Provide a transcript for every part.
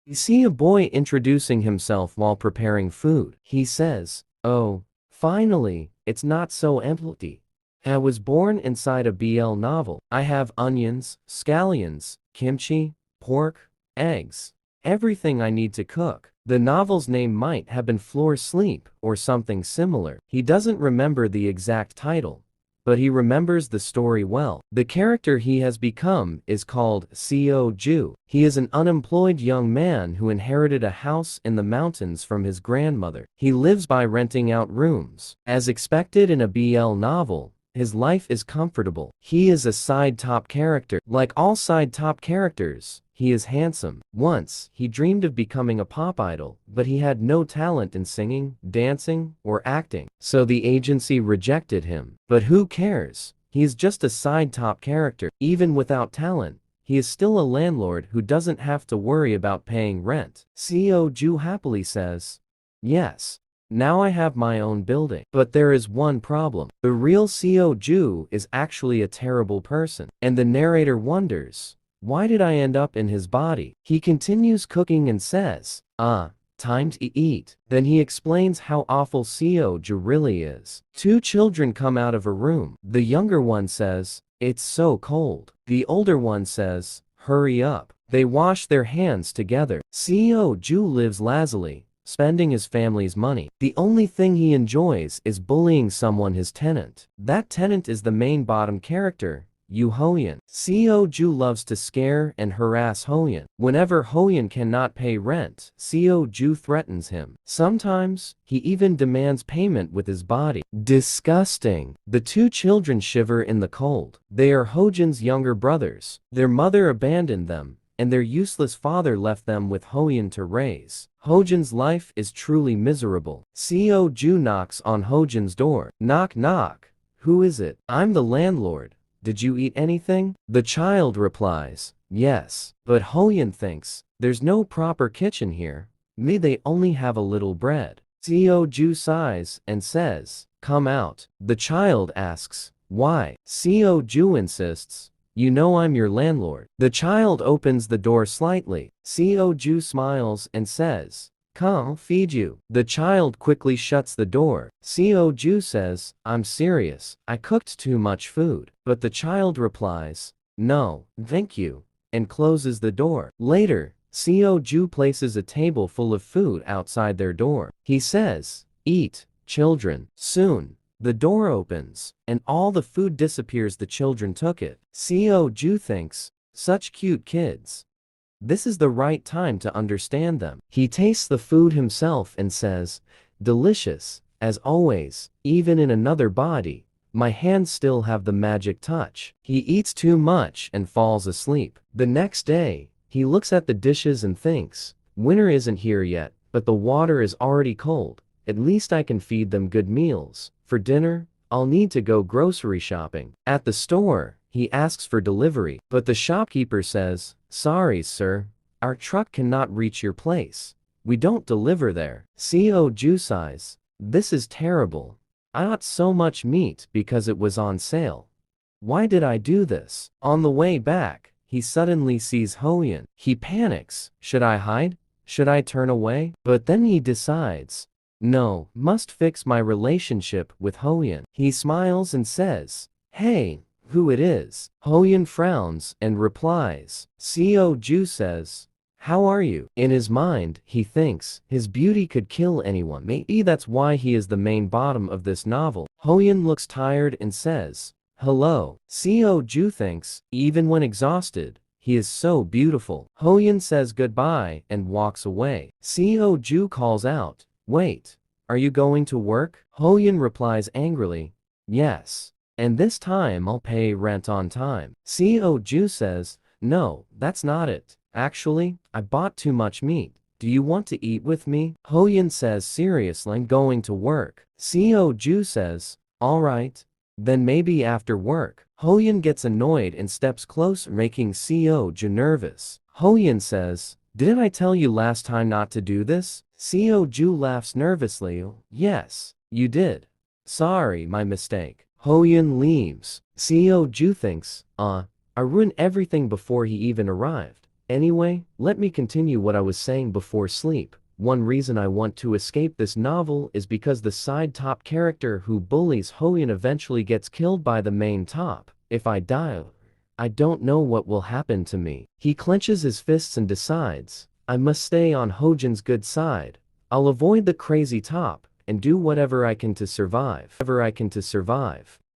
You see a boy introducing himself while preparing food. He says, "Oh, finally, it's not so empty. I was born inside a BL novel. I have onions, scallions, kimchi, pork, eggs, everything I need to cook." The novel's name might have been Floor Sleep or something similar. He doesn't remember the exact title, but he remembers the story well. The character he has become is called Seo Ju. He is an unemployed young man who inherited a house in the mountains from his grandmother. He lives by renting out rooms. As expected in a BL novel, his life is comfortable. He is a side top character. Like all side top characters, he is handsome. Once, he dreamed of becoming a pop idol, but he had no talent in singing, dancing, or acting, so the agency rejected him. But who cares? He is just a side top character. Even without talent, he is still a landlord who doesn't have to worry about paying rent. Seo Ju happily says, "Yes. Now I have my own building." But there is one problem. The real Seo Ju is actually a terrible person. And the narrator wonders, why did I end up in his body? He continues cooking and says, time to eat. Then he explains how awful Seo Ju really is. Two children come out of a room. The younger one says, "It's so cold." The older one says, "Hurry up." They wash their hands together. Seo Ju lives lazily, spending his family's money. The only thing he enjoys is bullying someone, his tenant. That tenant is the main bottom character, Yu Hoyan. Seo Ju loves to scare and harass Hoyan. Whenever Hoyan cannot pay rent, Seo Ju threatens him. Sometimes, he even demands payment with his body. Disgusting. The two children shiver in the cold. They are Hojin's younger brothers. Their mother abandoned them, and their useless father left them with Hoyan to raise. Hojin's life is truly miserable. Seo Ju knocks on Hojin's door. Knock knock. Who is it? I'm the landlord. Did you eat anything? The child replies, yes. But Hoyan thinks, there's no proper kitchen here. May they only have a little bread. Seo Ju sighs and says, come out. The child asks, why? Seo Ju insists, you know I'm your landlord. The child opens the door slightly. Seo Ju smiles and says, come, feed you. The child quickly shuts the door. Seo Ju says, I'm serious. I cooked too much food. But the child replies, no, thank you, and closes the door. Later, Seo Ju places a table full of food outside their door. He says, eat, children. Soon, the door opens, and all the food disappears. The children took it. Seo Ju thinks, such cute kids. This is the right time to understand them. He tastes the food himself and says, delicious, as always, even in another body. My hands still have the magic touch. He eats too much and falls asleep. The next day, he looks at the dishes and thinks, winter isn't here yet, but the water is already cold. At least I can feed them good meals. For dinner, I'll need to go grocery shopping. At the store, he asks for delivery, but the shopkeeper says, sorry, sir. Our truck cannot reach your place. We don't deliver there. Seo Ju sighs. This is terrible. I ate so much meat because it was on sale. Why did I do this? On the way back, he suddenly sees Hoyan. He panics. Should I hide? Should I turn away? But then he decides, no, must fix my relationship with Hoyan. He smiles and says, hey, who it is? Hoyan frowns and replies. Seo Ju says, how are you? In his mind, he thinks, his beauty could kill anyone. Maybe that's why he is the main bottom of this novel. Hoyan looks tired and says, hello. Seo Ju thinks, even when exhausted, he is so beautiful. Hoyan says goodbye and walks away. Seo Ju calls out, wait, are you going to work? Hoyan replies angrily, yes. And this time I'll pay rent on time. Seo Ju says, no, that's not it. Actually, I bought too much meat. Do you want to eat with me? Hoyan says seriously, I'm going to work. Seo Ju says, alright, then maybe after work. Hoyan gets annoyed and steps closer, making Seo Ju nervous. Hoyan says, didn't I tell you last time not to do this? Seo Ju laughs nervously, yes, you did. Sorry, my mistake. Hoyan leaves. Seo Ju thinks, I ruined everything before he even arrived. Anyway, let me continue what I was saying before sleep. One reason I want to escape this novel is because the side top character who bullies Hoyun eventually gets killed by the main top. If I die, I don't know what will happen to me. He clenches his fists and decides, I must stay on Hojin's good side. I'll avoid the crazy top and do whatever I can to survive.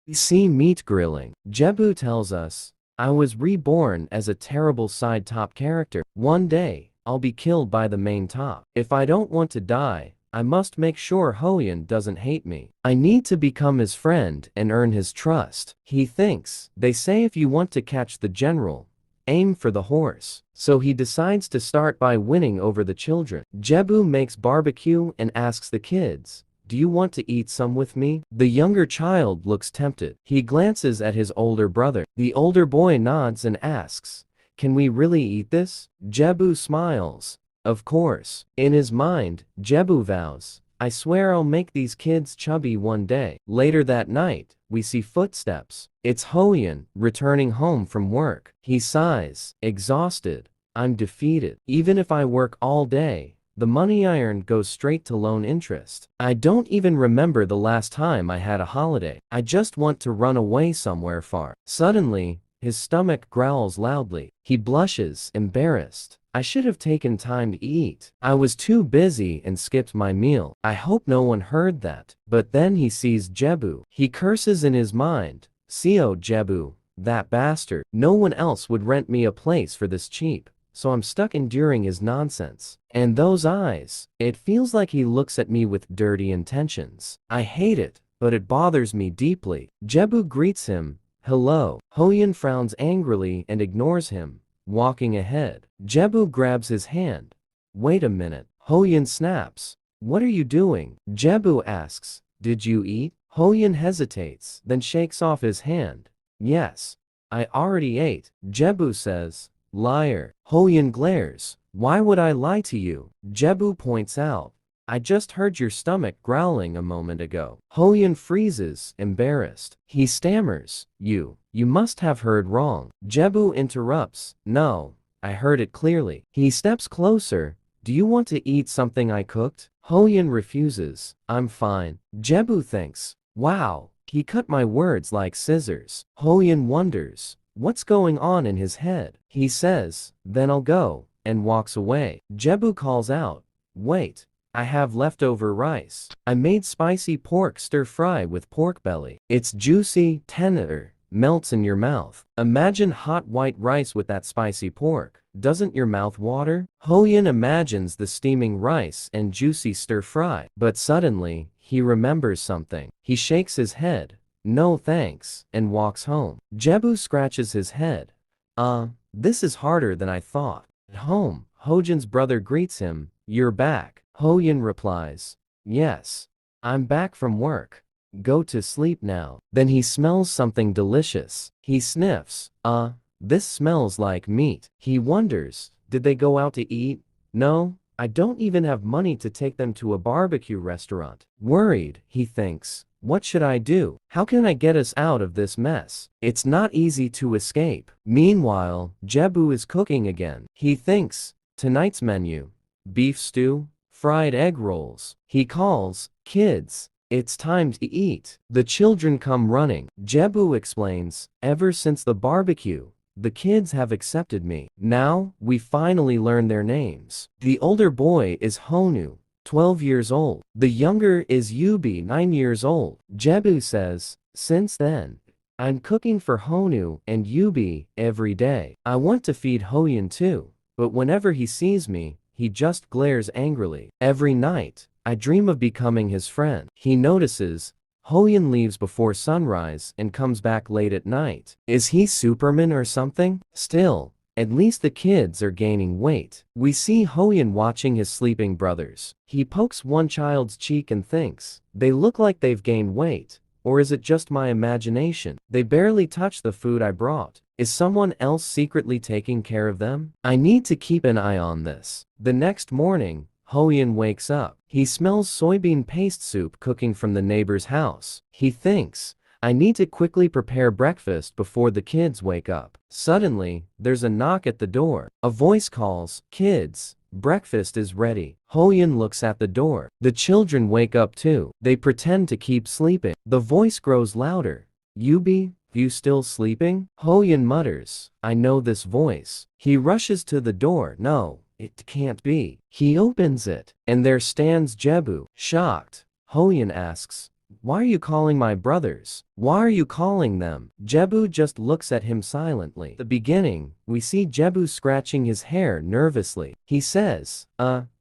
We see meat grilling. Jebu tells us, I was reborn as a terrible side top character. One day, I'll be killed by the main top. If I don't want to die, I must make sure Hoyun doesn't hate me. I need to become his friend and earn his trust. He thinks, they say if you want to catch the general, aim for the horse. So he decides to start by winning over the children. Jebu makes barbecue and asks the kids, do you want to eat some with me? The younger child looks tempted. He glances at his older brother. The older boy nods and asks, can we really eat this? Jebu smiles. Of course. In his mind, Jebu vows, I swear I'll make these kids chubby one day. Later that night, we see footsteps. It's Hoyun, returning home from work. He sighs, exhausted. I'm defeated. Even if I work all day, the money I earn goes straight to loan interest. I don't even remember the last time I had a holiday. I just want to run away somewhere far. Suddenly, his stomach growls loudly. He blushes, embarrassed. I should have taken time to eat. I was too busy and skipped my meal. I hope no one heard that. But then he sees Jebu. He curses in his mind. Seo Jebu, that bastard. No one else would rent me a place for this cheap. So I'm stuck enduring his nonsense. And those eyes, it feels like he looks at me with dirty intentions. I hate it, but it bothers me deeply. Jebu greets him. Hello. Hoyun frowns angrily and ignores him, walking ahead. Jebu grabs his hand. Wait a minute. Hoyun snaps. What are you doing? Jebu asks, did you eat? Hoyun hesitates, then shakes off his hand. Yes. I already ate. Jebu says, liar. Hoyun glares. Why would I lie to you? Jebu points out. I just heard your stomach growling a moment ago. Hoyun freezes, embarrassed. He stammers. You must have heard wrong. Jebu interrupts. No, I heard it clearly. He steps closer. Do you want to eat something I cooked? Hoyun refuses. I'm fine. Jebu thinks, wow, he cut my words like scissors. Hoyun wonders, what's going on in his head? He says, then I'll go, and walks away. Jebu calls out, wait. I have leftover rice. I made spicy pork stir-fry with pork belly. It's juicy, tender, melts in your mouth. Imagine hot white rice with that spicy pork. Doesn't your mouth water? Hoyun imagines the steaming rice and juicy stir-fry. But suddenly, he remembers something. He shakes his head. No thanks, and walks home. Jebu scratches his head. This is harder than I thought. At home, Hojin's brother greets him. You're back. Hoyun replies, yes, I'm back from work. Go to sleep now. Then he smells something delicious. He sniffs. This smells like meat. He wonders, did they go out to eat? No, I don't even have money to take them to a barbecue restaurant. Worried, he thinks, what should I do? How can I get us out of this mess? It's not easy to escape. Meanwhile, Jebu is cooking again. He thinks, tonight's menu, beef stew, fried egg rolls. He calls, kids, it's time to eat. The children come running. Jebu explains, ever since the barbecue, the kids have accepted me. Now, we finally learn their names. The older boy is Honu, 12 years old. The younger is Yubi, 9 years old. Jebu says, since then, I'm cooking for Honu and Yubi every day. I want to feed Hoyun too, but whenever he sees me, he just glares angrily. Every night, I dream of becoming his friend. He notices, Hoyun leaves before sunrise and comes back late at night. Is he Superman or something? Still, at least the kids are gaining weight. We see Hoyun watching his sleeping brothers. He pokes one child's cheek and thinks, they look like they've gained weight. Or is it just my imagination? They barely touch the food I brought. Is someone else secretly taking care of them? I need to keep an eye on this. The next morning, Hoyun wakes up. He smells soybean paste soup cooking from the neighbor's house. He thinks, I need to quickly prepare breakfast before the kids wake up. Suddenly, there's a knock at the door. A voice calls, "Kids, breakfast is ready." Hoyun looks at the door. The children wake up too. They pretend to keep sleeping. The voice grows louder. "Yubi, you still sleeping?" Hoyun mutters, "I know this voice." He rushes to the door. No, it can't be. He opens it, and there stands Jebu. Shocked, Hoyun asks, "Why are you calling my brothers? Why are you calling them?" Jebu just looks at him silently. At the beginning, we see Jebu scratching his hair nervously. He says,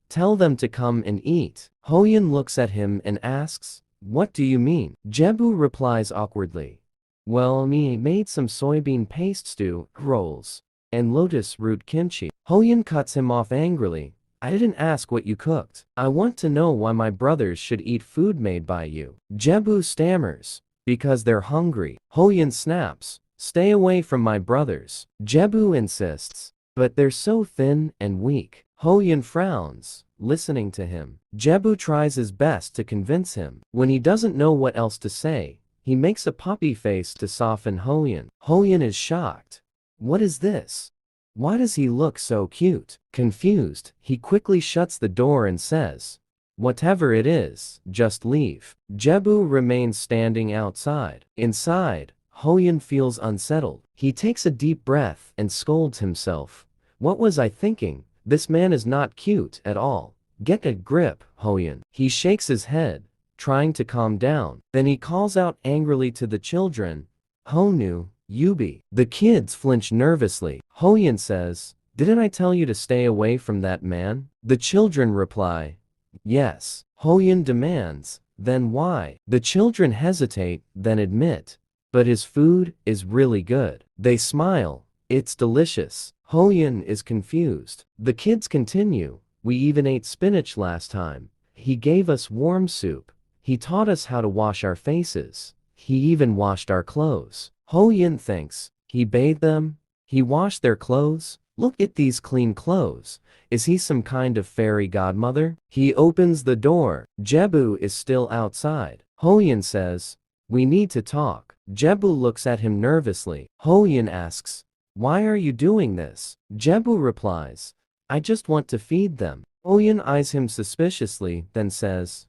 tell them to come and eat." Hoyun looks at him and asks, "What do you mean?" Jebu replies awkwardly, "Well, me made some soybean paste stew, rolls, and lotus root kimchi." Hoyun cuts him off angrily. "I didn't ask what you cooked. I want to know why my brothers should eat food made by you." Jebu stammers, "Because they're hungry." Hoyun snaps, "Stay away from my brothers." Jebu insists, "But they're so thin and weak." Hoyun frowns, listening to him. Jebu tries his best to convince him. When he doesn't know what else to say, he makes a puppy face to soften Hoyun. Hoyun is shocked. What is this? Why does he look so cute? Confused, he quickly shuts the door and says, "Whatever it is, just leave." Jebu remains standing outside. Inside, Hoyun feels unsettled. He takes a deep breath and scolds himself. "What was I thinking? This man is not cute at all. Get a grip, Hoyun." He shakes his head, trying to calm down. Then he calls out angrily to the children, "Honu, Yubi." The kids flinch nervously. Hoyun says, "Didn't I tell you to stay away from that man?" The children reply, "Yes." Hoyun demands, "Then why?" The children hesitate, then admit, "But his food is really good." They smile, "It's delicious." Hoyun is confused. The kids continue, "We even ate spinach last time. He gave us warm soup. He taught us how to wash our faces. He even washed our clothes." Hoyun thinks, "He bathed them? He washed their clothes? Look at these clean clothes. Is he some kind of fairy godmother?" He opens the door. Jebu is still outside. Hoyun says, "We need to talk." Jebu looks at him nervously. Hoyun asks, "Why are you doing this?" Jebu replies, "I just want to feed them." Hoyun eyes him suspiciously, then says,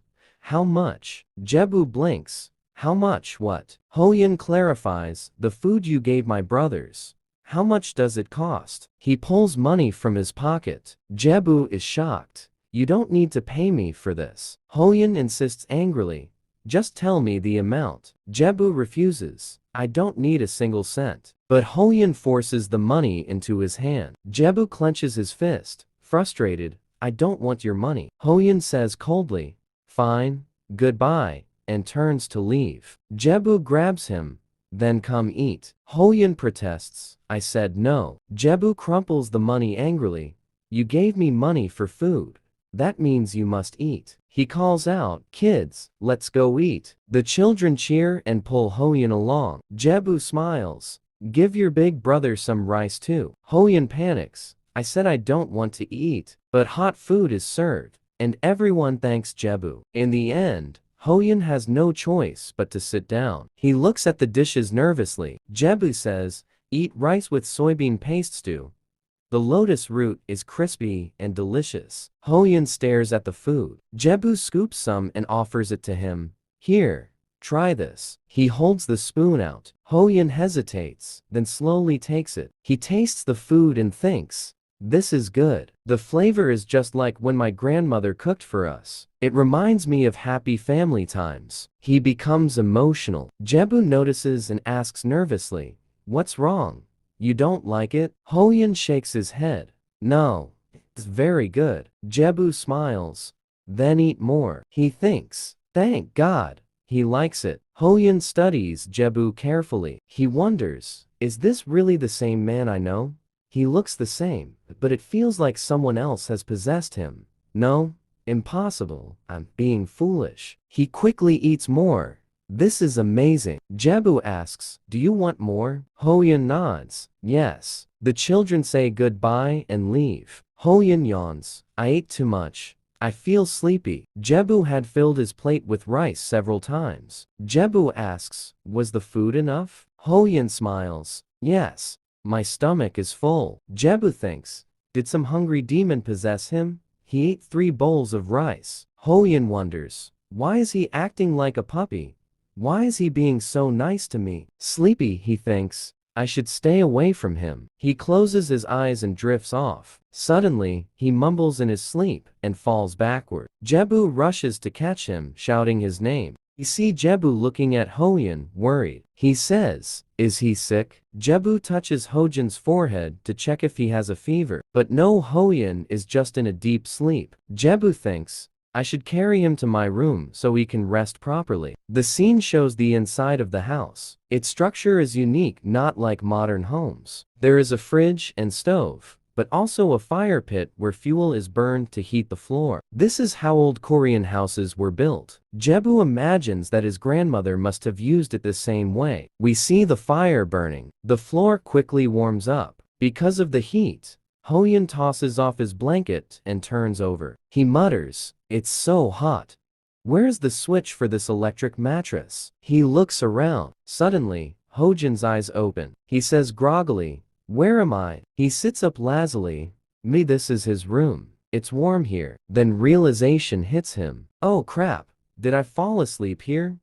"How much?" Jebu blinks. "How much what?" Hoyun clarifies, "The food you gave my brothers. How much does it cost?" He pulls money from his pocket. Jebu is shocked. "You don't need to pay me for this." Hoyun insists angrily, "Just tell me the amount." Jebu refuses. "I don't need a single cent." But Hoyun forces the money into his hand. Jebu clenches his fist, frustrated. "I don't want your money." Hoyun says coldly, "Fine, goodbye," and turns to leave. Jebu grabs him, "Then come eat." Hoyun protests, "I said no." Jebu crumples the money angrily. "You gave me money for food. That means you must eat." He calls out, "Kids, let's go eat." The children cheer and pull Hoyun along. Jebu smiles, "Give your big brother some rice too." Hoyun panics, "I said I don't want to eat." But hot food is served, and everyone thanks Jebu. In the end, Hoyun has no choice but to sit down. He looks at the dishes nervously. Jebu says, "Eat rice with soybean paste stew. The lotus root is crispy and delicious." Hoyun stares at the food. Jebu scoops some and offers it to him. "Here, try this." He holds the spoon out. Hoyun hesitates, then slowly takes it. He tastes the food and thinks, "This is good. The flavor is just like when my grandmother cooked for us. It reminds me of happy family times." He becomes emotional. Jebu notices and asks nervously, "What's wrong? You don't like it?" Hoyun shakes his head. "No, it's very good." Jebu smiles. "Then eat more." He thinks, "Thank God, he likes it." Hoyun studies Jebu carefully. He wonders, is this really the same man I know? He looks the same, but it feels like someone else has possessed him. No, impossible. I'm being foolish. He quickly eats more. "This is amazing." Jebu asks, "Do you want more?" Hoyun nods. "Yes." The children say goodbye and leave. Hoyun yawns. "I ate too much. I feel sleepy. Jebu had filled his plate with rice several times. Jebu asks, was the food enough? Hoyin smiles, yes. My stomach is full. Jebu thinks, did some hungry demon possess him? He ate 3 bowls of rice. Hoyin wonders, why is he acting like a puppy? Why is he being so nice to me? Sleepy, he thinks, I should stay away from him. He closes his eyes and drifts off. Suddenly, he mumbles in his sleep and falls backward. Jebu rushes to catch him, shouting his name. We see Jebu looking at Hoyin, worried. He says, is he sick? Jebu touches Hojin's forehead to check if he has a fever. But no, Hoyin is just in a deep sleep. Jebu thinks, I should carry him to my room so he can rest properly. The scene shows the inside of the house. Its structure is unique, not like modern homes. There is a fridge and stove, but also a fire pit where fuel is burned to heat the floor. This is how old Korean houses were built. Jebu imagines that his grandmother must have used it the same way. We see the fire burning. The floor quickly warms up. Because of the heat, Hoyin tosses off his blanket and turns over. He mutters, it's so hot. Where's the switch for this electric mattress? He looks around. Suddenly, Hojin's eyes open. He says groggily, where am I? He sits up lazily. Me, this is his room. It's warm here. Then realization hits him. Oh crap, did I fall asleep here?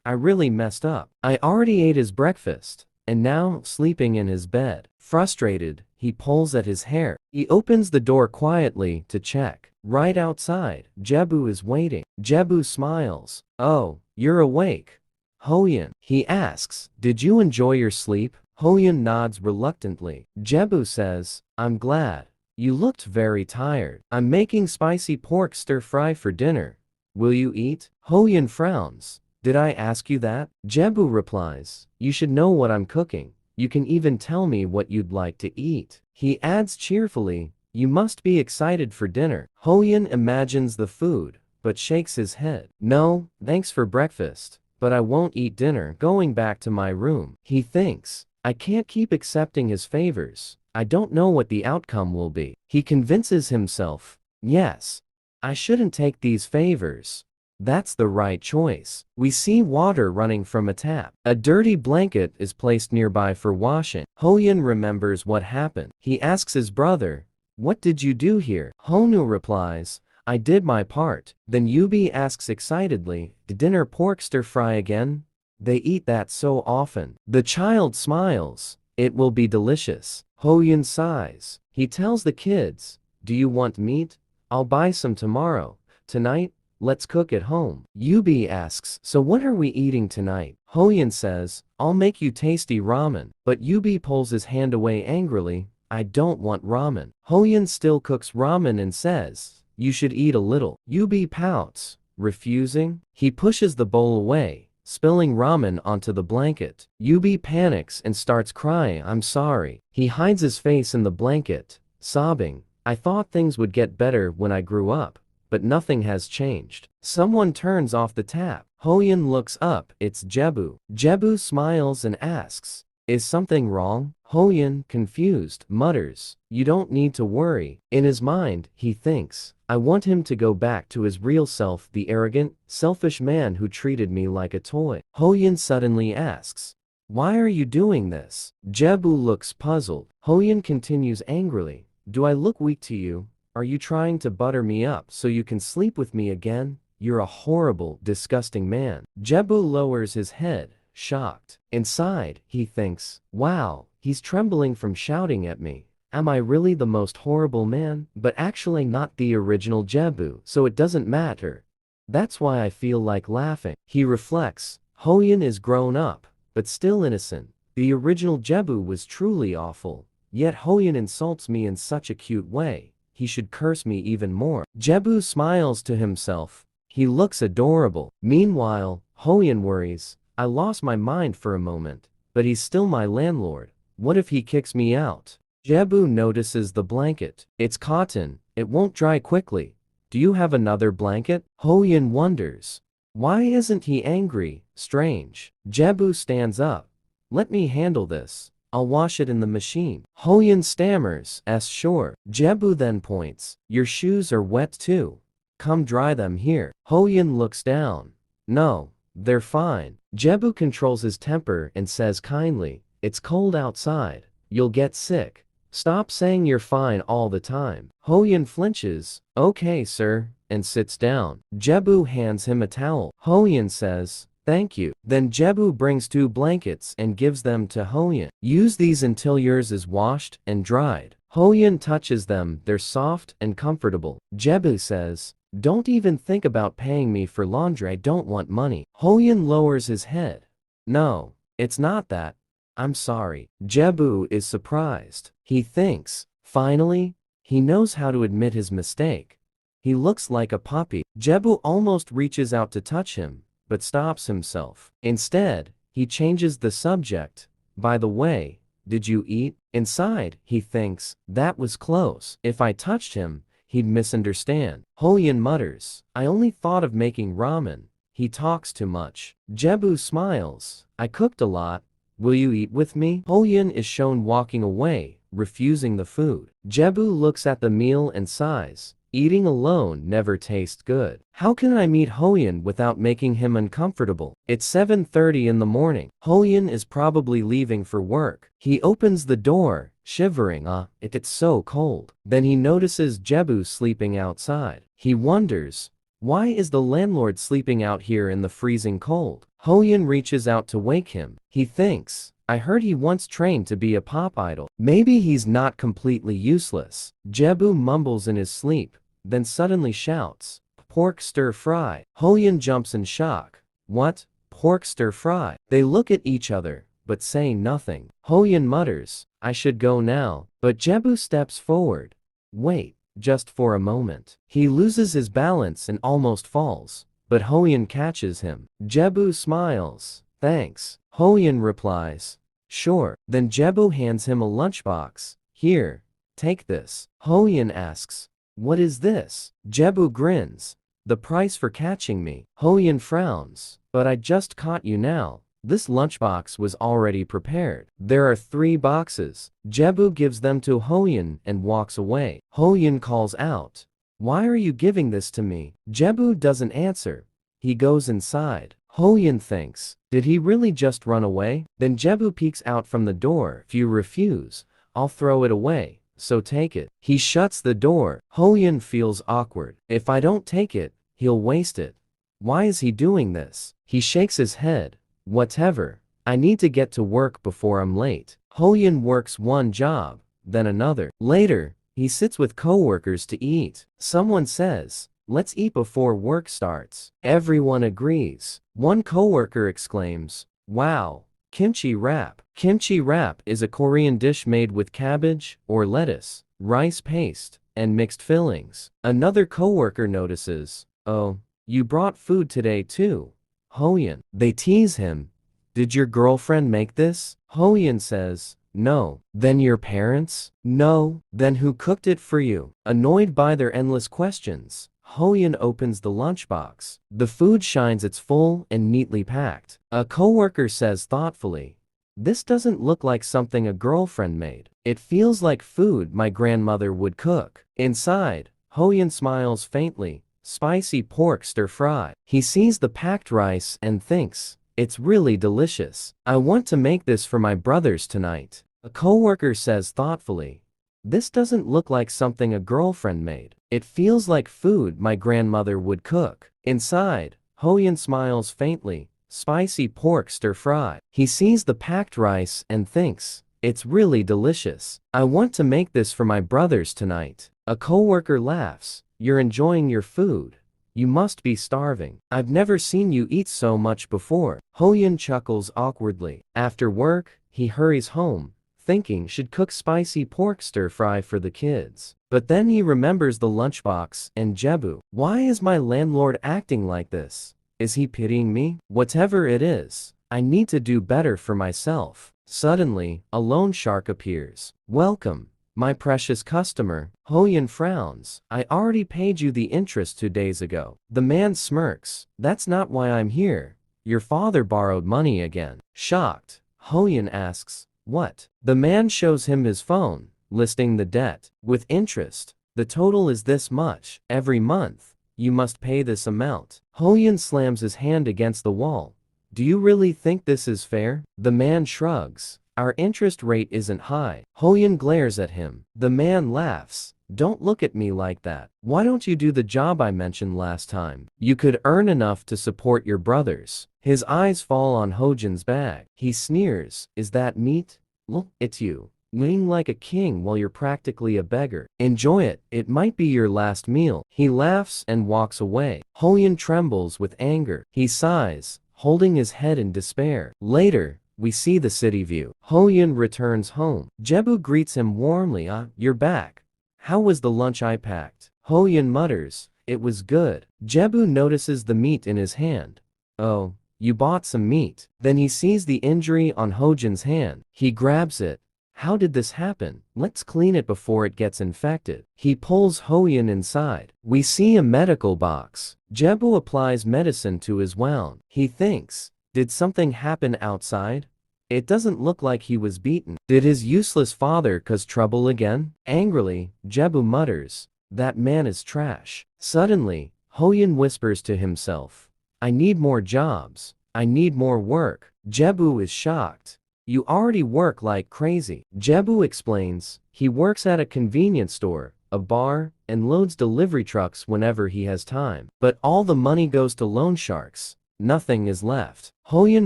I really messed up. I already ate his breakfast, and now sleeping in his bed. Frustrated, he pulls at his hair. He opens the door quietly to check. Right outside, Jebu is waiting. Jebu smiles. Oh, you're awake. Hoyin. He asks, did you enjoy your sleep? Hoyin nods reluctantly. Jebu says, I'm glad. You looked very tired. I'm making spicy pork stir-fry for dinner. Will you eat? Hoyin frowns. Did I ask you that? Jebu replies, you should know what I'm cooking. You can even tell me what you'd like to eat. He adds cheerfully, you must be excited for dinner. Hoyin imagines the food, but shakes his head. No, thanks for breakfast, but I won't eat dinner. Going back to my room. He thinks, I can't keep accepting his favors. I don't know what the outcome will be. He convinces himself, yes, I shouldn't take these favors. That's the right choice. We see water running from a tap. A dirty blanket is placed nearby for washing. Hoyin remembers what happened. He asks his brother, what did you do here? Honu replies, I did my part. Then Yubi asks excitedly, did dinner pork stir-fry again? They eat that so often. The child smiles. It will be delicious. Hoyin sighs. He tells the kids, do you want meat? I'll buy some tomorrow. Tonight, let's cook at home. Yubi asks, so what are we eating tonight? Hoyin says, I'll make you tasty ramen. But Yubi pulls his hand away angrily, I don't want ramen. Hoyin still cooks ramen and says, you should eat a little. Yubi pouts, refusing. He pushes the bowl away, spilling ramen onto the blanket. Yubi panics and starts crying, I'm sorry. He hides his face in the blanket, sobbing, I thought things would get better when I grew up. But nothing has changed. Someone turns off the tap. Hoyin looks up, it's Jebu. Jebu smiles and asks, is something wrong? Hoyin, confused, mutters, you don't need to worry. In his mind, he thinks, I want him to go back to his real self, the arrogant, selfish man who treated me like a toy. Hoyin suddenly asks, why are you doing this? Jebu looks puzzled. Hoyin continues angrily, do I look weak to you? Are you trying to butter me up so you can sleep with me again? You're a horrible, disgusting man. Jebu lowers his head, shocked. Inside, he thinks, wow, he's trembling from shouting at me. Am I really the most horrible man? But actually not the original Jebu, so it doesn't matter. That's why I feel like laughing. He reflects, Hoyin is grown up, but still innocent. The original Jebu was truly awful. Yet Hoyin insults me in such a cute way. He should curse me even more. Jebu smiles to himself. He looks adorable. Meanwhile, Hoyin worries, I lost my mind for a moment, but he's still my landlord. What if he kicks me out? Jebu notices the blanket. It's cotton. It won't dry quickly. Do you have another blanket? Hoyin wonders. Why isn't he angry? Strange. Jebu stands up. Let me handle this. I'll wash it in the machine. Hoyin stammers, sure. Jebu then points. Your shoes are wet too. come dry them here. Hoyin looks down. No, they're fine. Jebu controls his temper and says kindly, it's cold outside. You'll get sick. Stop saying you're fine all the time. Hoyin flinches. Okay, sir, and sits down. Jebu hands him a towel. Hoyin says, thank you. Then Jebu brings 2 blankets and gives them to Hoyin. Use these until yours is washed and dried. Hoyin touches them. They're soft and comfortable. Jebu says, don't even think about paying me for laundry. I don't want money. Hoyin lowers his head. No, it's not that. I'm sorry. Jebu is surprised. He thinks, finally, he knows how to admit his mistake. He looks like a puppy. Jebu almost reaches out to touch him, but stops himself. Instead, he changes the subject. By the way, did you eat? Inside, he thinks, that was close. If I touched him, he'd misunderstand. Hoyin mutters, I only thought of making ramen. He talks too much. Jebu smiles. I cooked a lot. Will you eat with me? Hoyin is shown walking away, refusing the food. Jebu looks at the meal and sighs. Eating alone never tastes good. How can I meet Hoyin without making him uncomfortable? It's 7:30 in the morning. Hoyin is probably leaving for work. He opens the door, shivering. It's so cold. Then he notices Jebu sleeping outside. He wonders, why is the landlord sleeping out here in the freezing cold? Hoyin reaches out to wake him. He thinks, I heard he once trained to be a pop idol. Maybe he's not completely useless. Jebu mumbles in his sleep, then suddenly shouts, pork stir fry. Hoyin jumps in shock. What? Pork stir fry? They look at each other, but say nothing. Hoyin mutters, I should go now, but Jebu steps forward. Wait, just for a moment. He loses his balance and almost falls, but Hoyin catches him. Jebu smiles. Thanks. Hoyin replies, sure. Then Jebu hands him a lunchbox. Here, take this. Hoyin asks, what is this? Jebu grins. The price for catching me. Hoyin frowns. But I just caught you now. This lunchbox was already prepared. There are 3 boxes. Jebu gives them to Hoyin and walks away. Hoyin calls out, why are you giving this to me? Jebu doesn't answer. He goes inside. Hoyin thinks, did he really just run away? Then Jebu peeks out from the door. If you refuse, I'll throw it away, so take it. He shuts the door. Hoyin feels awkward. If I don't take it, he'll waste it. Why is he doing this? He shakes his head. Whatever. I need to get to work before I'm late. Hoyin works one job, then another. Later, he sits with coworkers to eat. Someone says, let's eat before work starts. Everyone agrees. One coworker exclaims, wow, kimchi wrap. Kimchi wrap is a Korean dish made with cabbage or lettuce, rice paste, and mixed fillings. Another coworker notices, oh, you brought food today too. Hoyin. They tease him. Did your girlfriend make this? Hoyin says, no. Then your parents? No. Then who cooked it for you? Annoyed by their endless questions, Hoyin opens the lunchbox. The food shines. It's full and neatly packed. A coworker says thoughtfully, this doesn't look like something a girlfriend made. It feels like food my grandmother would cook. Inside, Hoyin smiles faintly. Spicy pork stir fry. He sees the packed rice and thinks, it's really delicious. I want to make this for my brothers tonight. A coworker says thoughtfully, this doesn't look like something a girlfriend made. It feels like food my grandmother would cook. Inside, Hoyin smiles faintly. Spicy pork stir fry. He sees the packed rice and thinks, it's really delicious. I want to make this for my brothers tonight. A coworker laughs. You're enjoying your food. You must be starving. I've never seen you eat so much before. Hoyin chuckles awkwardly. After work, he hurries home, thinking should cook spicy pork stir fry for the kids. But then he remembers the lunchbox and Jebu. Why is my landlord acting like this? Is he pitying me? Whatever it is, I need to do better for myself. Suddenly, a loan shark appears. Welcome, my precious customer. Hoyin frowns. I already paid you the interest 2 days ago. The man smirks. That's not why I'm here. Your father borrowed money again. Shocked, Hoyin asks, what? The man shows him his phone, listing the debt. With interest, the total is this much. Every month, You must pay this amount. Hoyun slams his hand against the wall. Do you really think this is fair? The man shrugs. Our interest rate isn't high. Hoyun glares at him. The man laughs. Don't look at me like that. Why don't you do the job I mentioned last time? You could earn enough to support your brothers. His eyes fall on Hojin's bag. He sneers. Is that meat? Look, it's you. Eating like a king while you're practically a beggar. Enjoy it. It might be your last meal. He laughs and walks away. Hoyun trembles with anger. He sighs, holding his head in despair. Later, we see the city view. Hoyun returns home. Jebu greets him warmly. You're back. How was the lunch I packed? Hoyun mutters, it was good. Jebu notices the meat in his hand. Oh, you bought some meat. Then he sees the injury on Hojin's hand. He grabs it. How did this happen? Let's clean it before it gets infected. He pulls Hoyun inside. We see a medical box. Jebu applies medicine to his wound. He thinks, did something happen outside? It doesn't look like he was beaten. Did his useless father cause trouble again? Angrily, Jebu mutters, that man is trash. Suddenly, Hoyun whispers to himself, I need more jobs. I need more work. Jebu is shocked. You already work like crazy. Jebu explains, he works at a convenience store, a bar, and loads delivery trucks whenever he has time. But all the money goes to loan sharks. Nothing is left. Hoyun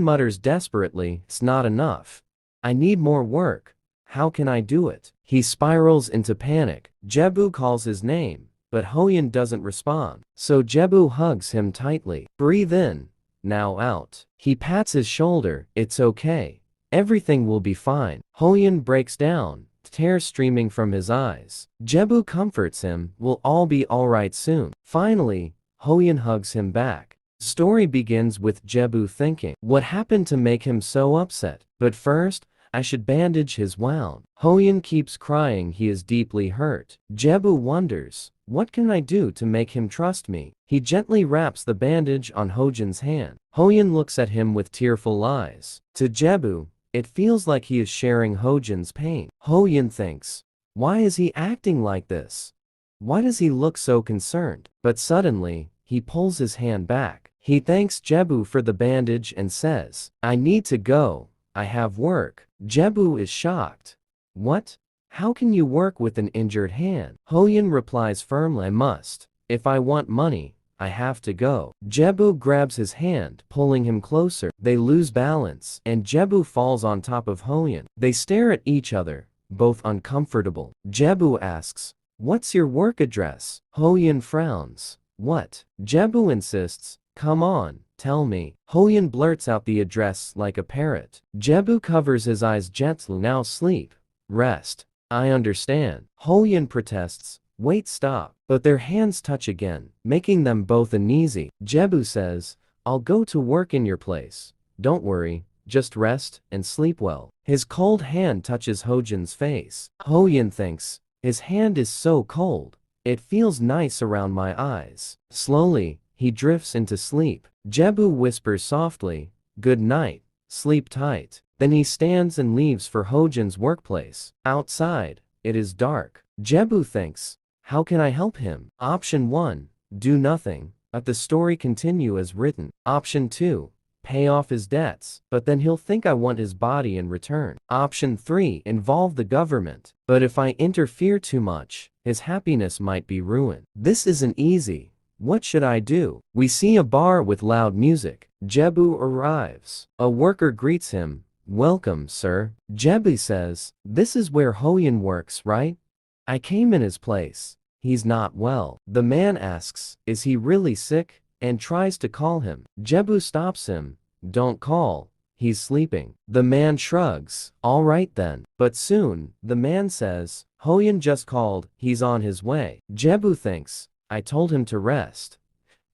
mutters desperately, it's not enough. I need more work. How can I do it? He spirals into panic. Jebu calls his name, but Hoyun doesn't respond. So Jebu hugs him tightly. Breathe in, now out. He pats his shoulder, it's okay. Everything will be fine. Hoyun breaks down, tears streaming from his eyes. Jebu comforts him, we'll all be alright soon. Finally, Hoyun hugs him back. Story begins with Jebu thinking, what happened to make him so upset? But first, I should bandage his wound. Hoyun keeps crying, he is deeply hurt. Jebu wonders, what can I do to make him trust me? He gently wraps the bandage on Hojin's hand. Hoyun looks at him with tearful eyes. To Jebu, it feels like he is sharing Hojin's pain. Hoyun thinks, why is he acting like this? Why does he look so concerned? But suddenly, he pulls his hand back. He thanks Jebu for the bandage and says, I need to go. I have work. Jebu is shocked. What? How can you work with an injured hand? Hoyun replies firmly, I must. If I want money, I have to go. Jebu grabs his hand, pulling him closer. They lose balance, and Jebu falls on top of Hoyun. They stare at each other, both uncomfortable. Jebu asks, what's your work address? Hoyun frowns. What? Jebu insists, come on, tell me. Hoyun blurts out the address like a parrot. Jebu covers his eyes gently. Now sleep. Rest. I understand. Hoyun protests. Wait, stop. But their hands touch again, making them both uneasy. Jebu says, I'll go to work in your place. Don't worry, just rest and sleep well. His cold hand touches Hojin's face. Hoyun thinks, his hand is so cold. It feels nice around my eyes. Slowly, he drifts into sleep. Jebu whispers softly, good night, sleep tight. Then he stands and leaves for Hojin's workplace. Outside, it is dark. Jebu thinks, how can I help him? Option 1, do nothing. Let the story continue as written. Option 2, pay off his debts, but then he'll think I want his body in return. Option 3, involve the government, but if I interfere too much, his happiness might be ruined. This isn't easy. What should I do? We see a bar with loud music. Jebu arrives. A worker greets him. Welcome, sir. Jebu says, this is where Hoyun works, right? I came in his place. He's not well. The man asks, is he really sick? And tries to call him. Jebu stops him. Don't call. He's sleeping. The man shrugs. All right then. But soon, the man says, Hoyun just called. He's on his way. Jebu thinks, I told him to rest.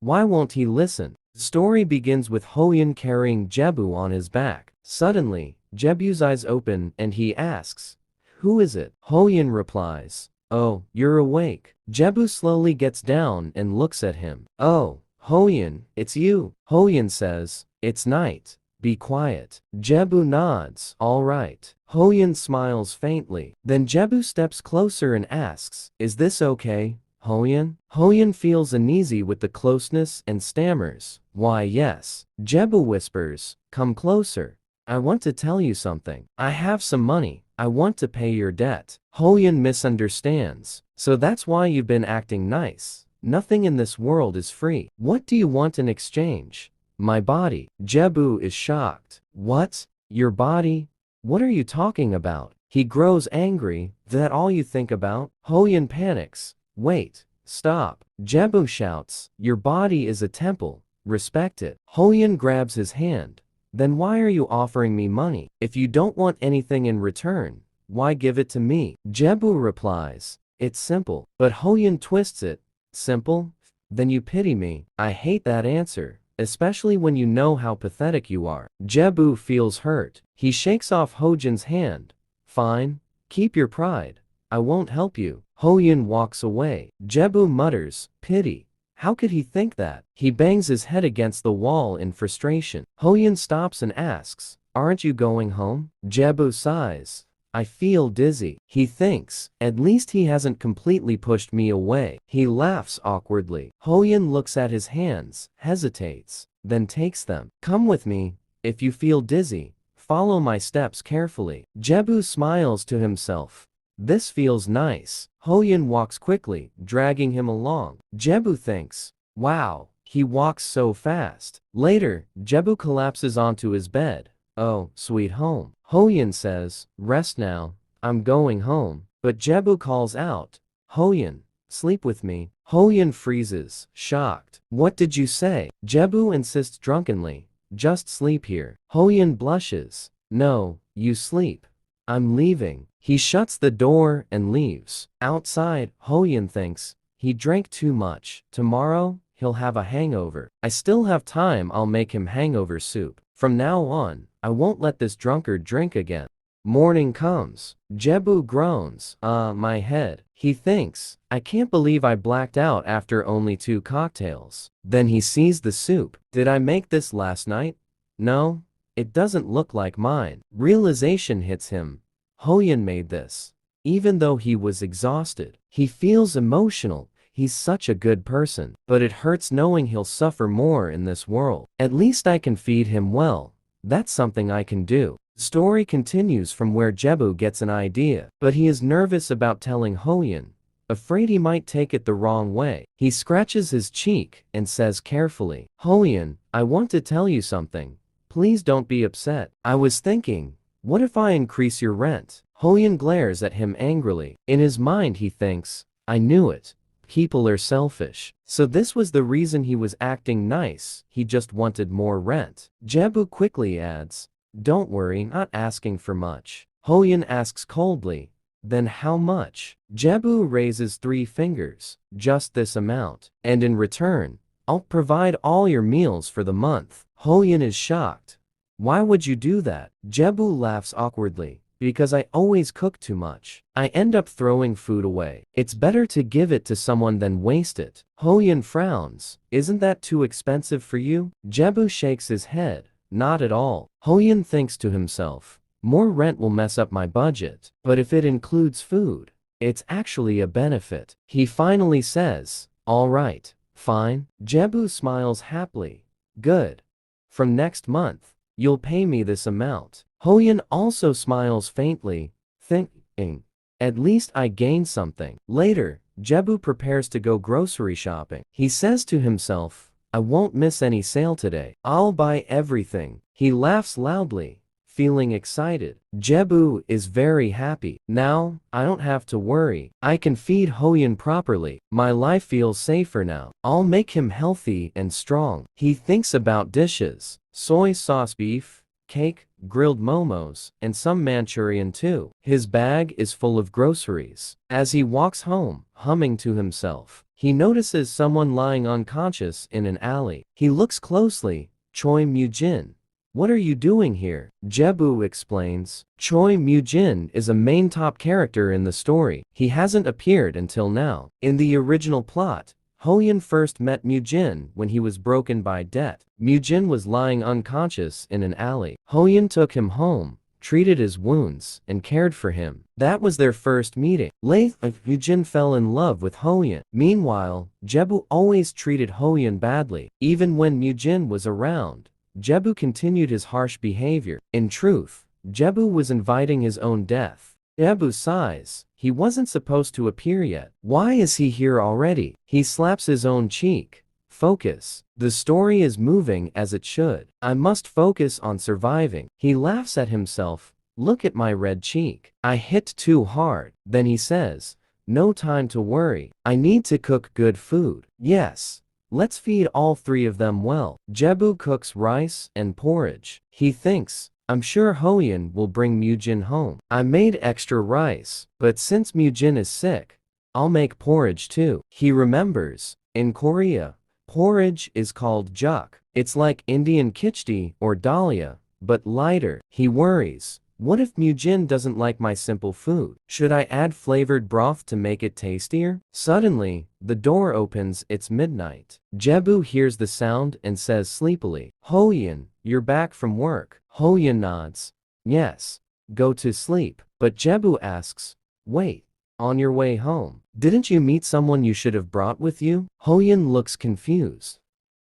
Why won't he listen? The story begins with Hoyun carrying Jebu on his back. Suddenly, Jebu's eyes open and he asks, who is it? Hoyun replies, oh, you're awake. Jebu slowly gets down and looks at him. Oh, Hoyun, it's you. Hoyun says, it's night. Be quiet. Jebu nods. All right. Hoyun smiles faintly. Then Jebu steps closer and asks, is this okay? Hoyan? Hoyan feels uneasy with the closeness and stammers. Why yes. Jebu whispers, come closer. I want to tell you something. I have some money. I want to pay your debt. Hoyan misunderstands. So that's why you've been acting nice. Nothing in this world is free. What do you want in exchange? My body. Jebu is shocked. What? Your body? What are you talking about? He grows angry. That all you think about? Hoyan panics. Wait. Stop. Jebu shouts. Your body is a temple. Respect it. Hoyan grabs his hand. Then why are you offering me money? If you don't want anything in return, why give it to me? Jebu replies. It's simple. But Hoyan twists it. Simple? Then you pity me. I hate that answer. Especially when you know how pathetic you are. Jebu feels hurt. He shakes off Hojan's hand. Fine. Keep your pride. I won't help you. Hoyan walks away. Jebu mutters, pity. How could he think that? He bangs his head against the wall in frustration. Hoyan stops and asks, aren't you going home? Jebu sighs. I feel dizzy. He thinks, at least he hasn't completely pushed me away. He laughs awkwardly. Hoyan looks at his hands, hesitates, then takes them. Come with me. If you feel dizzy, follow my steps carefully. Jebu smiles to himself. This feels nice. Hoyan walks quickly, dragging him along. Jebu thinks, wow, he walks so fast. Later, Jebu collapses onto his bed. Oh, sweet home. Hoyan says, rest now. I'm going home. But Jebu calls out, Hoyan, sleep with me. Hoyan freezes, shocked. What did you say? Jebu insists drunkenly, just sleep here. Hoyan blushes. No, you sleep. I'm leaving. He shuts the door and leaves. Outside, Hoyan thinks, he drank too much. Tomorrow, he'll have a hangover. I still have time. I'll make him hangover soup. From now on, I won't let this drunkard drink again. Morning comes. Jebu groans. My head. He thinks, I can't believe I blacked out after only 2 cocktails. Then he sees the soup. Did I make this last night? No, it doesn't look like mine. Realization hits him. Hoyan made this. Even though he was exhausted, he feels emotional. He's such a good person. But it hurts knowing he'll suffer more in this world. At least I can feed him well. That's something I can do. Story continues from where Jebu gets an idea, but he is nervous about telling Hoyan, afraid he might take it the wrong way. He scratches his cheek and says carefully, Hoyan, I want to tell you something. Please don't be upset. I was thinking, what if I increase your rent? Hoyan glares at him angrily. In his mind he thinks, I knew it. People are selfish. So this was the reason he was acting nice. He just wanted more rent. Jebu quickly adds, don't worry, not asking for much. Hoyan asks coldly, then how much? Jebu raises 3 fingers, just this amount. And in return, I'll provide all your meals for the month. Hoyan is shocked. Why would you do that? Jebu laughs awkwardly. Because I always cook too much. I end up throwing food away. It's better to give it to someone than waste it. Hoyan frowns. Isn't that too expensive for you? Jebu shakes his head. Not at all. Hoyan thinks to himself, more rent will mess up my budget. But if it includes food, it's actually a benefit. He finally says, all right, fine. Jebu smiles happily. Good. From next month, you'll pay me this amount. Hoyan also smiles faintly, thinking, at least I gained something. Later, Jebu prepares to go grocery shopping. He says to himself, I won't miss any sale today. I'll buy everything. He laughs loudly, feeling excited. Jebu is very happy. Now, I don't have to worry. I can feed Hoyan properly. My life feels safer now. I'll make him healthy and strong. He thinks about dishes, soy sauce beef, cake, grilled momos, and some Manchurian too. His bag is full of groceries. As he walks home, humming to himself, he notices someone lying unconscious in an alley. He looks closely. Choi Mujin. What are you doing here? Jebu explains. Choi Mujin is a main top character in the story. He hasn't appeared until now. In the original plot, Hoyan first met Mujin when he was broken by debt. Mujin was lying unconscious in an alley. Hoyan took him home, treated his wounds, and cared for him. That was their first meeting. Later, Mujin fell in love with Hoyun. Meanwhile, Jebu always treated Hoyun badly. Even when Mujin was around, Jebu continued his harsh behavior. In truth, Jebu was inviting his own death. Jebu sighs. He wasn't supposed to appear yet. Why is he here already? He slaps his own cheek. Focus. The story is moving as it should. I must focus on surviving. He laughs at himself. Look at my red cheek. I hit too hard. Then he says, no time to worry. I need to cook good food. Yes. Let's feed all three of them well. Jebu cooks rice and porridge. He thinks, I'm sure Hoyun will bring Mujin home. I made extra rice, but since Mujin is sick, I'll make porridge too. He remembers, in Korea, porridge is called juk. It's like Indian khichdi or dalia, but lighter. He worries. What if Mujin doesn't like my simple food? Should I add flavored broth to make it tastier? Suddenly, the door opens. It's midnight. Jebu hears the sound and says sleepily, Hoyun, you're back from work. Hoyun nods. Yes. Go to sleep. But Jebu asks, wait. On your way home, didn't you meet someone you should have brought with you? Hoyun looks confused.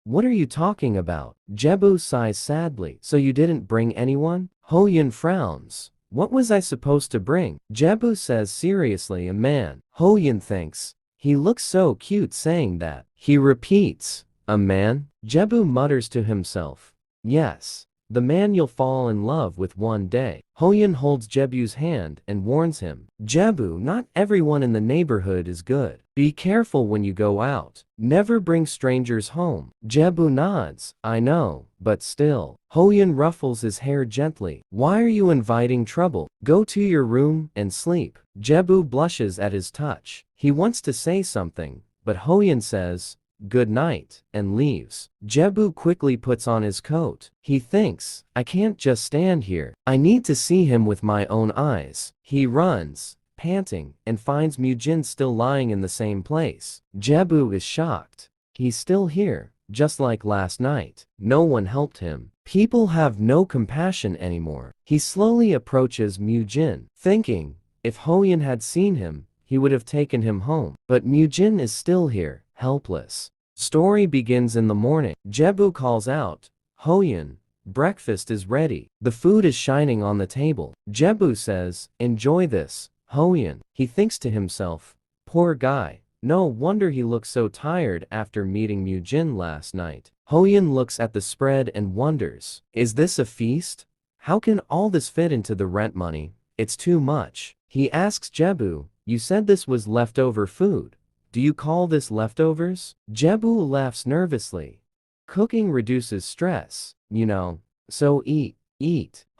What are you talking about? Jebu sighs sadly. So you didn't bring anyone? Hoyun frowns. What was I supposed to bring? Jebu says seriously, a man. Hoyun thinks. He looks so cute saying that. He repeats, a man? Jebu mutters to himself. Yes. The man you'll fall in love with one day. Hoyun holds Jebu's hand and warns him. Jebu, not everyone in the neighborhood is good. Be careful when you go out. Never bring strangers home. Jebu nods. I know, but still. Hoyun ruffles his hair gently. Why are you inviting trouble? Go to your room and sleep. Jebu blushes at his touch. He wants to say something, but Hoyun says, good night, and leaves. Jebu quickly puts on his coat. He thinks, I can't just stand here. I need to see him with my own eyes. He runs, panting, and finds Mujin still lying in the same place. Jebu is shocked. He's still here, just like last night. No one helped him. People have no compassion anymore. He slowly approaches Mujin, thinking, if Hoyun had seen him, he would have taken him home. But Mujin is still here, helpless. Story begins in the morning. Jebu calls out, Hoyun, breakfast is ready. The food is shining on the table. Jebu says, enjoy this, Hoyun. He thinks to himself, poor guy. No wonder he looks so tired after meeting Mujin last night. Hoyun looks at the spread and wonders, is this a feast? How can all this fit into the rent money? It's too much. He asks Jebu, you said this was leftover food. Do you call this leftovers? Jebu laughs nervously. Cooking reduces stress, you know, so eat.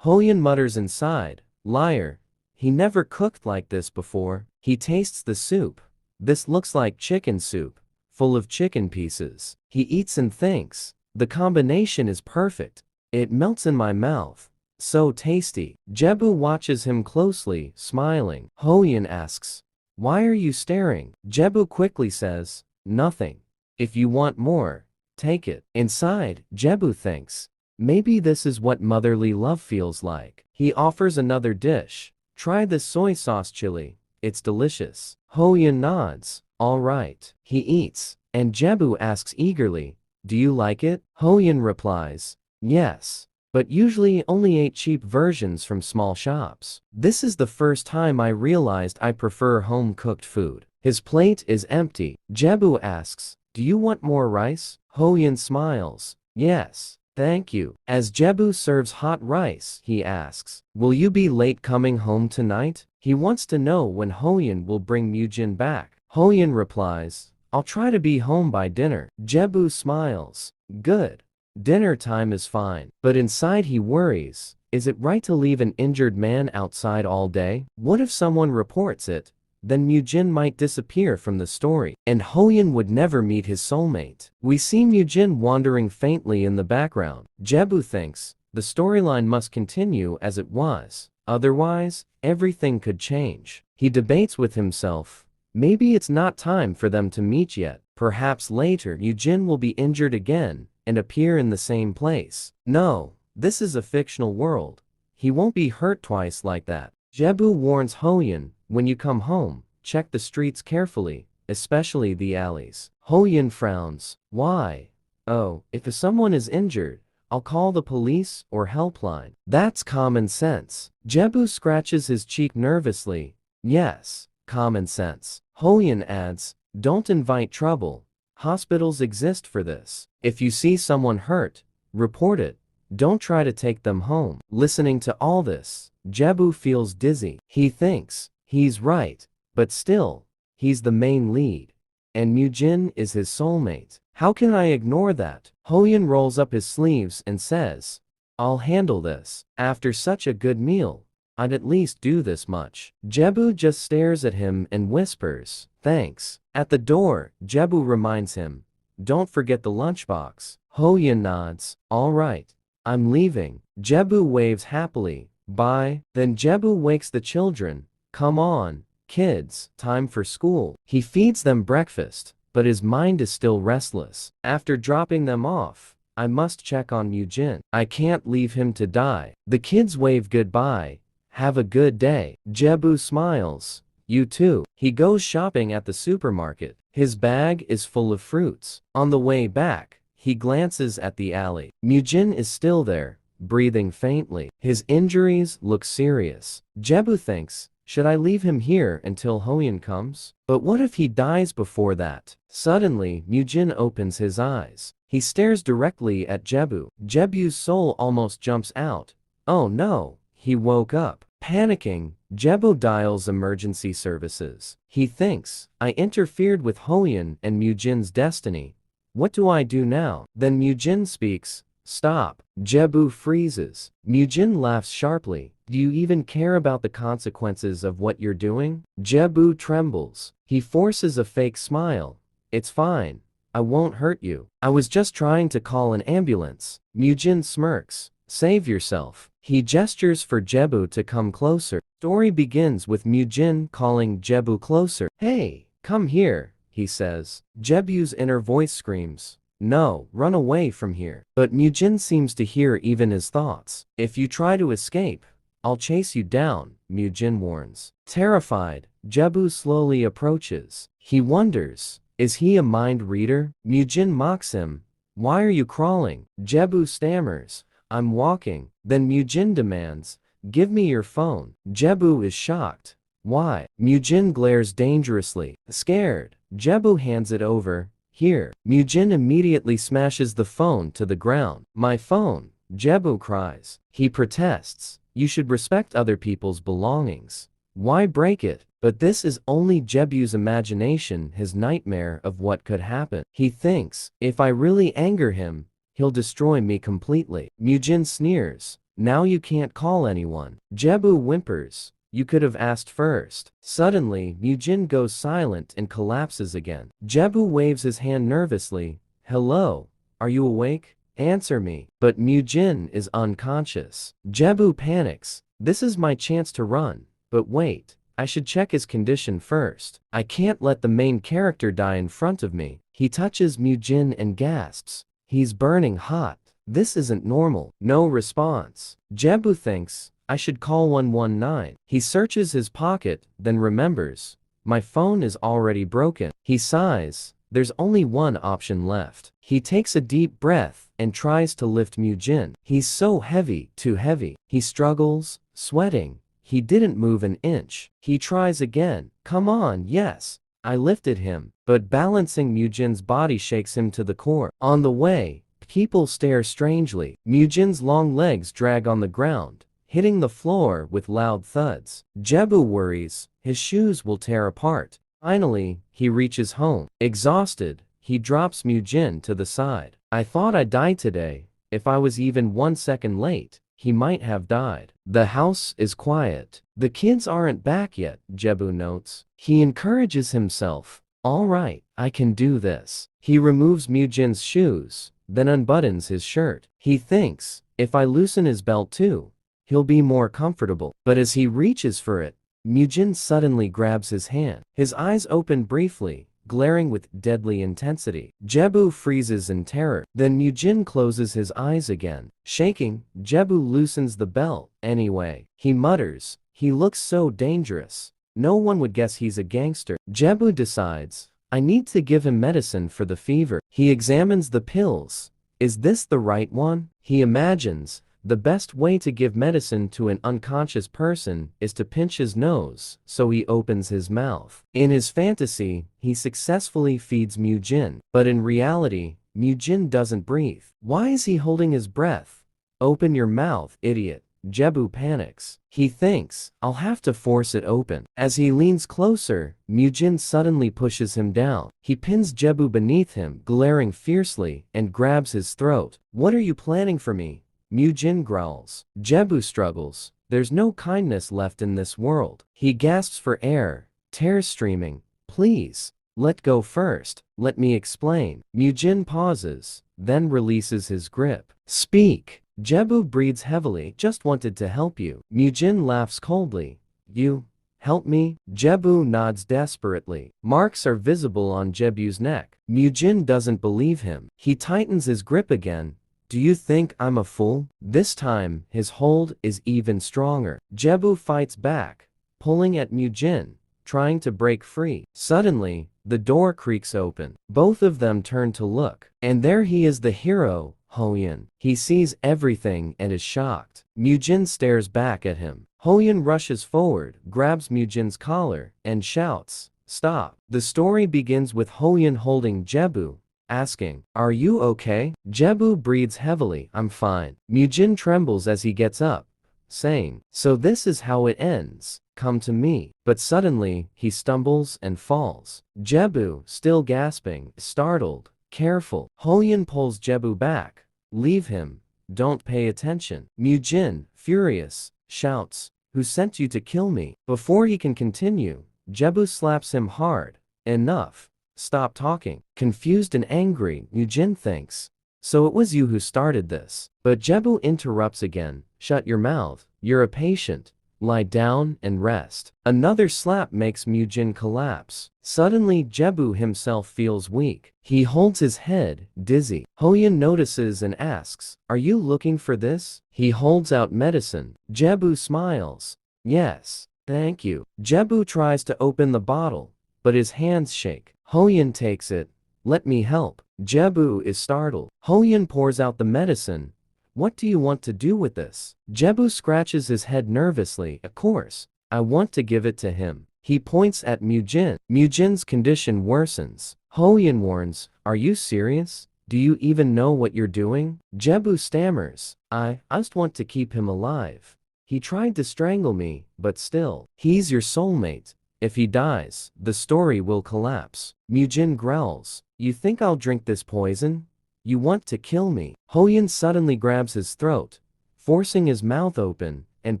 Hoyun mutters inside, liar. He never cooked like this before. He tastes the soup. This looks like chicken soup, full of chicken pieces. He eats and thinks, the combination is perfect. It melts in my mouth. So tasty. Jebu watches him closely, smiling. Hoyun asks, why are you staring? Jebu quickly says, nothing. If you want more, take it. Inside, Jebu thinks, maybe this is what motherly love feels like. He offers another dish. Try this soy sauce chili. It's delicious. Hoyun nods. All right. He eats, and Jebu asks eagerly, do you like it? Hoyun replies, yes. But usually only ate cheap versions from small shops. This is the first time I realized I prefer home-cooked food. His plate is empty. Jebu asks, do you want more rice? Hoyun smiles. Yes, thank you. As Jebu serves hot rice, he asks, will you be late coming home tonight? He wants to know when Hoyun will bring Mujin back. Hoyun replies, I'll try to be home by dinner. Jebu smiles. Good. Dinner time is fine. But inside he worries, is it right to leave an injured man outside all day? What if someone reports it? Then Mujin might disappear from the story, and Hoyun would never meet his soulmate. We see Mujin wandering faintly in the background. Jebu thinks, the storyline must continue as it was. Otherwise, everything could change. He debates with himself. Maybe it's not time for them to meet yet. Perhaps later Mujin will be injured again and appear in the same place. No, this is a fictional world. he won't be hurt twice like that. Jebu warns Hoyun, when you come home, check the streets carefully, especially the alleys. Hoyun frowns. Why? Oh, if someone is injured, I'll call the police or helpline. That's common sense. Jebu scratches his cheek nervously. Yes, common sense. Hoyun adds, don't invite trouble. Hospitals exist for this. If you see someone hurt, report it. Don't try to take them home. Listening to all this, Jebu feels dizzy. He thinks, he's right, but still, he's the main lead. And Mujin is his soulmate. How can I ignore that? Hoyun rolls up his sleeves and says, I'll handle this. After such a good meal, I'd at least do this much. Jebu just stares at him and whispers, thanks. At the door, Jebu reminds him, don't forget the lunchbox. Hoyun nods, all right, I'm leaving. Jebu waves happily, bye. Then Jebu wakes the children, come on, kids, time for school. He feeds them breakfast, but his mind is still restless. After dropping them off, I must check on Mujin. I can't leave him to die. The kids wave goodbye. Have a good day. Jebu smiles. You too. He goes shopping at the supermarket. His bag is full of fruits. On the way back, he glances at the alley. Mujin is still there, breathing faintly. His injuries look serious. Jebu thinks, should I leave him here until Hoyun comes? But what if he dies before that? Suddenly, Mujin opens his eyes. He stares directly at Jebu. Jebu's soul almost jumps out. Oh no, he woke up. Panicking, Jebu dials emergency services. He thinks, I interfered with Hoyun and Mujin's destiny. What do I do now? Then Mujin speaks. Stop. Jebu freezes. Mujin laughs sharply. Do you even care about the consequences of what you're doing? Jebu trembles. He forces a fake smile. It's fine. I won't hurt you. I was just trying to call an ambulance. Mujin smirks. Save yourself. He gestures for Jebu to come closer. Story begins with Mujin calling Jebu closer. Hey, come here, he says. Jebu's inner voice screams. No, run away from here. But Mujin seems to hear even his thoughts. If you try to escape, I'll chase you down, Mujin warns. Terrified, Jebu slowly approaches. He wonders, is he a mind reader? Mujin mocks him. Why are you crawling? Jebu stammers. I'm walking. Then Mujin demands, give me your phone. Jebu is shocked. Why? Mujin glares dangerously. Scared, Jebu hands it over. Here. Mujin immediately smashes the phone to the ground. My phone, Jebu cries. He protests. You should respect other people's belongings. Why break it? But this is only Jebu's imagination, his nightmare of what could happen. He thinks, if I really anger him, he'll destroy me completely. Mujin sneers. Now you can't call anyone. Jebu whimpers. You could have asked first. Suddenly, Mujin goes silent and collapses again. Jebu waves his hand nervously. Hello? Are you awake? Answer me. But Mujin is unconscious. Jebu panics. This is my chance to run. But wait. I should check his condition first. I can't let the main character die in front of me. He touches Mujin and gasps. He's burning hot. This isn't normal. No response. Jebu thinks, I should call 119. He searches his pocket, then remembers, my phone is already broken. He sighs. There's only one option left. He takes a deep breath and tries to lift Mujin. He's so heavy, too heavy. He struggles, sweating. He didn't move an inch. He tries again. Come on, yes. I lifted him, but balancing Mujin's body shakes him to the core. On the way, people stare strangely. Mujin's long legs drag on the ground, hitting the floor with loud thuds. Jebu worries, his shoes will tear apart. Finally, he reaches home. Exhausted, he drops Mujin to the side. I thought I died today. If I was even 1 second late, he might have died. The house is quiet. The kids aren't back yet, Jebu notes. He encourages himself. All right, I can do this. He removes Mujin's shoes, then unbuttons his shirt. He thinks, if I loosen his belt too, he'll be more comfortable. But as he reaches for it, Mujin suddenly grabs his hand. His eyes open briefly, glaring with deadly intensity. Jebu freezes in terror. Then Mujin closes his eyes again. Shaking, Jebu loosens the belt. Anyway, he mutters, he looks so dangerous. No one would guess he's a gangster. Jebu decides, I need to give him medicine for the fever. He examines the pills. Is this the right one? He imagines, the best way to give medicine to an unconscious person is to pinch his nose, so he opens his mouth. In his fantasy, he successfully feeds Mujin, but in reality, Mujin doesn't breathe. Why is he holding his breath? Open your mouth, idiot. Jebu panics. He thinks, I'll have to force it open. As he leans closer, Mujin suddenly pushes him down. He pins Jebu beneath him, glaring fiercely, and grabs his throat. What are you planning for me? Mujin growls. Jebu struggles. There's no kindness left in this world. He gasps for air, tears streaming. Please, let go first. Let me explain. Mujin pauses, then releases his grip. Speak. Jebu breathes heavily. Just wanted to help you. Mujin laughs coldly. You help me? Jebu nods desperately. Marks are visible on Jebu's neck. Mujin doesn't believe him. He tightens his grip again. Do you think I'm a fool? This time, his hold is even stronger. Jebu fights back, pulling at Mujin, trying to break free. Suddenly, the door creaks open. Both of them turn to look. And there he is, the hero, Hoyun. He sees everything and is shocked. Mujin stares back at him. Hoyun rushes forward, grabs Mujin's collar, and shouts, Stop. The story begins with Hoyun holding Jebu, asking, Are you okay? Jebu breathes heavily. I'm fine. Mujin trembles as he gets up, saying, So this is how it ends. Come to me. But suddenly, he stumbles and falls. Jebu, still gasping, is startled. Careful. Hoyun pulls Jebu back. Leave him. Don't pay attention. Mujin, furious, shouts, Who sent you to kill me? Before he can continue, Jebu slaps him hard. Enough. Stop talking. Confused and angry, Mujin thinks, So it was you who started this. But Jebu interrupts again. Shut your mouth. You're a patient. Lie down and rest. Another slap makes Mujin collapse. Suddenly Jebu himself feels weak. He holds his head, dizzy. Hoyun notices and asks, Are you looking for this? He holds out medicine. Jebu smiles. Yes, thank you. Jebu tries to open the bottle, but his hands shake. Hoyun takes it. Let me help. Jebu is startled. Hoyun pours out the medicine. What do you want to do with this? Jebu scratches his head nervously. Of course, I want to give it to him. He points at Mujin. Mujin's condition worsens. Hoyun warns, Are you serious? Do you even know what you're doing? Jebu stammers, I just want to keep him alive. He tried to strangle me, but still. He's your soulmate. If he dies, the story will collapse. Mujin growls, You think I'll drink this poison? You want to kill me. Hoyun suddenly grabs his throat, forcing his mouth open, and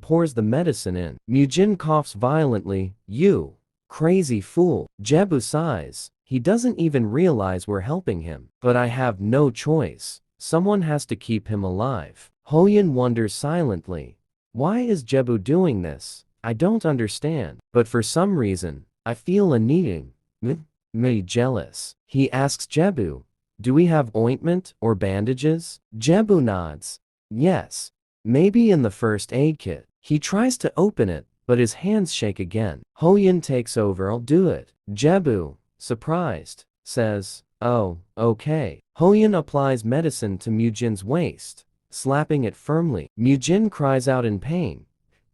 pours the medicine in. Mujin coughs violently. You crazy fool. Jebu sighs. He doesn't even realize we're helping him. But I have no choice. Someone has to keep him alive. Hoyun wonders silently. Why is Jebu doing this? I don't understand. But for some reason, I feel a needing. Me jealous. He asks Jebu, Do we have ointment or bandages? Jebu nods. Yes. Maybe in the first aid kit. He tries to open it, but his hands shake again. Hoyun takes over. I'll do it. Jebu, surprised, says, Oh, okay. Hoyun applies medicine to Mujin's waist, slapping it firmly. Mujin cries out in pain.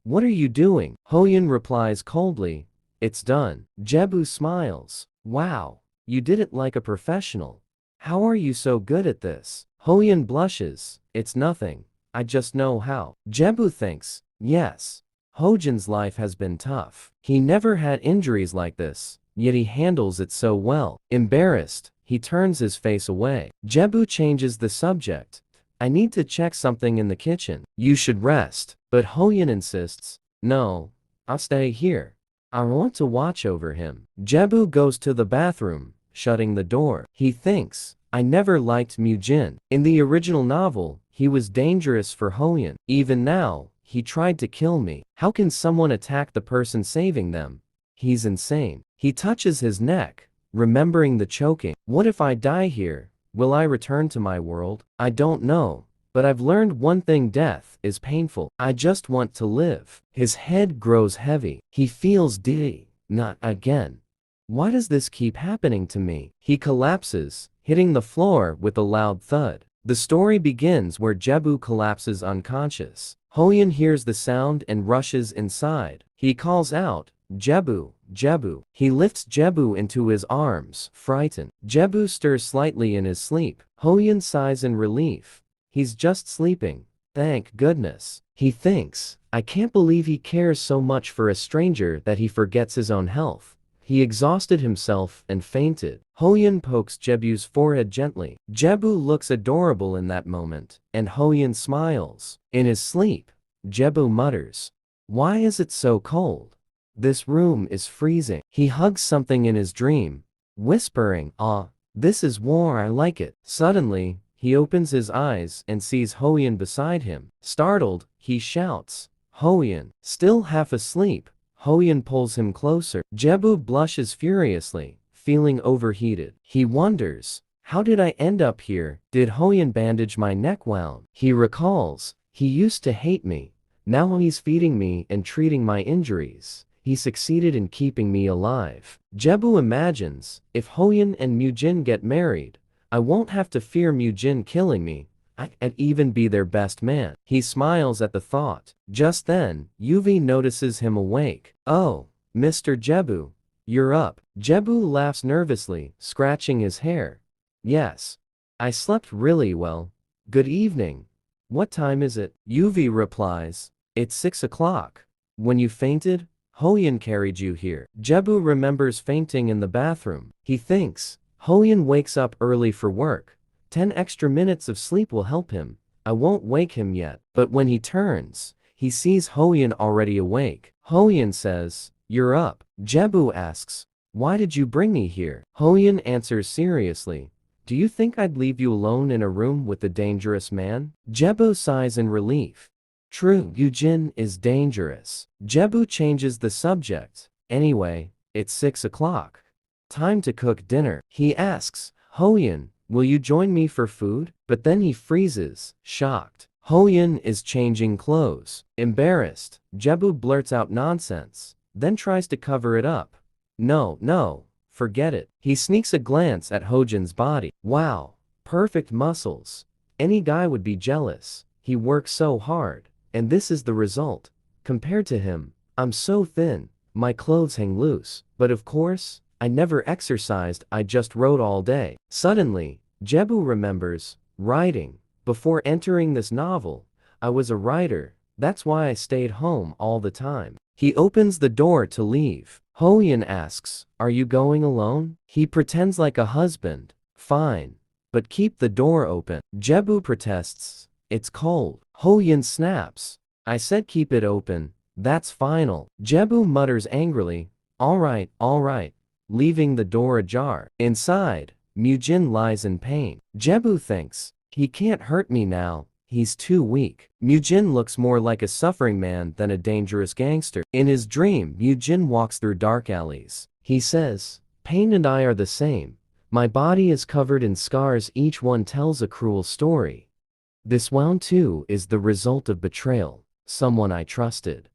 What are you doing? Hoyun replies coldly, It's done. Jebu smiles. Wow, you did it like a professional. How are you so good at this? Hoyun blushes. It's nothing. I just know how. Jebu thinks, yes. Hojin's life has been tough. He never had injuries like this, yet he handles it so well. Embarrassed, he turns his face away. Jebu changes the subject. I need to check something in the kitchen. You should rest. But Hoyun insists, No, I'll stay here. I want to watch over him. Jebu goes to the bathroom, shutting the door. He thinks, I never liked Mujin. In the original novel, he was dangerous for Hoyun. Even now, he tried to kill me. How can someone attack the person saving them? He's insane. He touches his neck, remembering the choking. What if I die here? Will I return to my world? I don't know. But I've learned one thing: death is painful. I just want to live. His head grows heavy. He feels dizzy. Not again. Why does this keep happening to me? He collapses, hitting the floor with a loud thud. The story begins where Jebu collapses unconscious. Hoyun hears the sound and rushes inside. He calls out, "Jebu, Jebu." He lifts Jebu into his arms, frightened. Jebu stirs slightly in his sleep. Hoyun sighs in relief. He's just sleeping. Thank goodness. He thinks, I can't believe he cares so much for a stranger that he forgets his own health. He exhausted himself and fainted. Hoyun pokes Jebu's forehead gently. Jebu looks adorable in that moment, and Hoyun smiles. In his sleep, Jebu mutters, "Why is it so cold? This room is freezing." He hugs something in his dream, whispering, "Ah, this is warm, I like it." Suddenly, he opens his eyes and sees Hoyun beside him. Startled, he shouts, "Hoyun!" Still half asleep, Hoyun pulls him closer. Jebu blushes furiously, feeling overheated. He wonders, how did I end up here? Did Hoyun bandage my neck wound? He recalls, he used to hate me. Now he's feeding me and treating my injuries. He succeeded in keeping me alive. Jebu imagines, if Hoyun and Mujin get married, I won't have to fear Mujin killing me. I'd even be their best man. He smiles at the thought. Just then, Yuvi notices him awake. "Oh, Mr. Jebu, you're up." Jebu laughs nervously, scratching his hair. "Yes. I slept really well. Good evening. What time is it?" Yuvi replies, "It's 6 o'clock. When you fainted, Hoyun carried you here." Jebu remembers fainting in the bathroom. He thinks, Hoyun wakes up early for work. 10 extra minutes of sleep will help him. I won't wake him yet. But when he turns, he sees Hoyun already awake. Hoyun says, "You're up." Jebu asks, "Why did you bring me here?" Hoyun answers seriously, "Do you think I'd leave you alone in a room with a dangerous man?" Jebu sighs in relief. True, Mujin is dangerous. Jebu changes the subject. Anyway, it's 6 o'clock. Time to cook dinner. He asks, "Hoyun, will you join me for food?" But then he freezes, shocked. Hoyun is changing clothes. Embarrassed, Jebu blurts out nonsense, then tries to cover it up. No, forget it." He sneaks a glance at Hojin's body. Wow, perfect muscles. Any guy would be jealous. He works so hard. And this is the result. Compared to him, I'm so thin. My clothes hang loose. But of course, I never exercised, I just wrote all day. Suddenly, Jebu remembers, writing. Before entering this novel, I was a writer. That's why I stayed home all the time. He opens the door to leave. Hoyun asks, "Are you going alone?" He pretends like a husband. "Fine. But keep the door open." Jebu protests, "It's cold." Hoyun snaps, "I said keep it open. That's final." Jebu mutters angrily, all right, leaving the door ajar. Inside, Mujin lies in pain. Jebu thinks, he can't hurt me now. He's too weak. Mujin looks more like a suffering man than a dangerous gangster. In his dream, Mujin walks through dark alleys. He says, "Pain and I are the same. My body is covered in scars, each one tells a cruel story. This one too is the result of betrayal. Someone I trusted,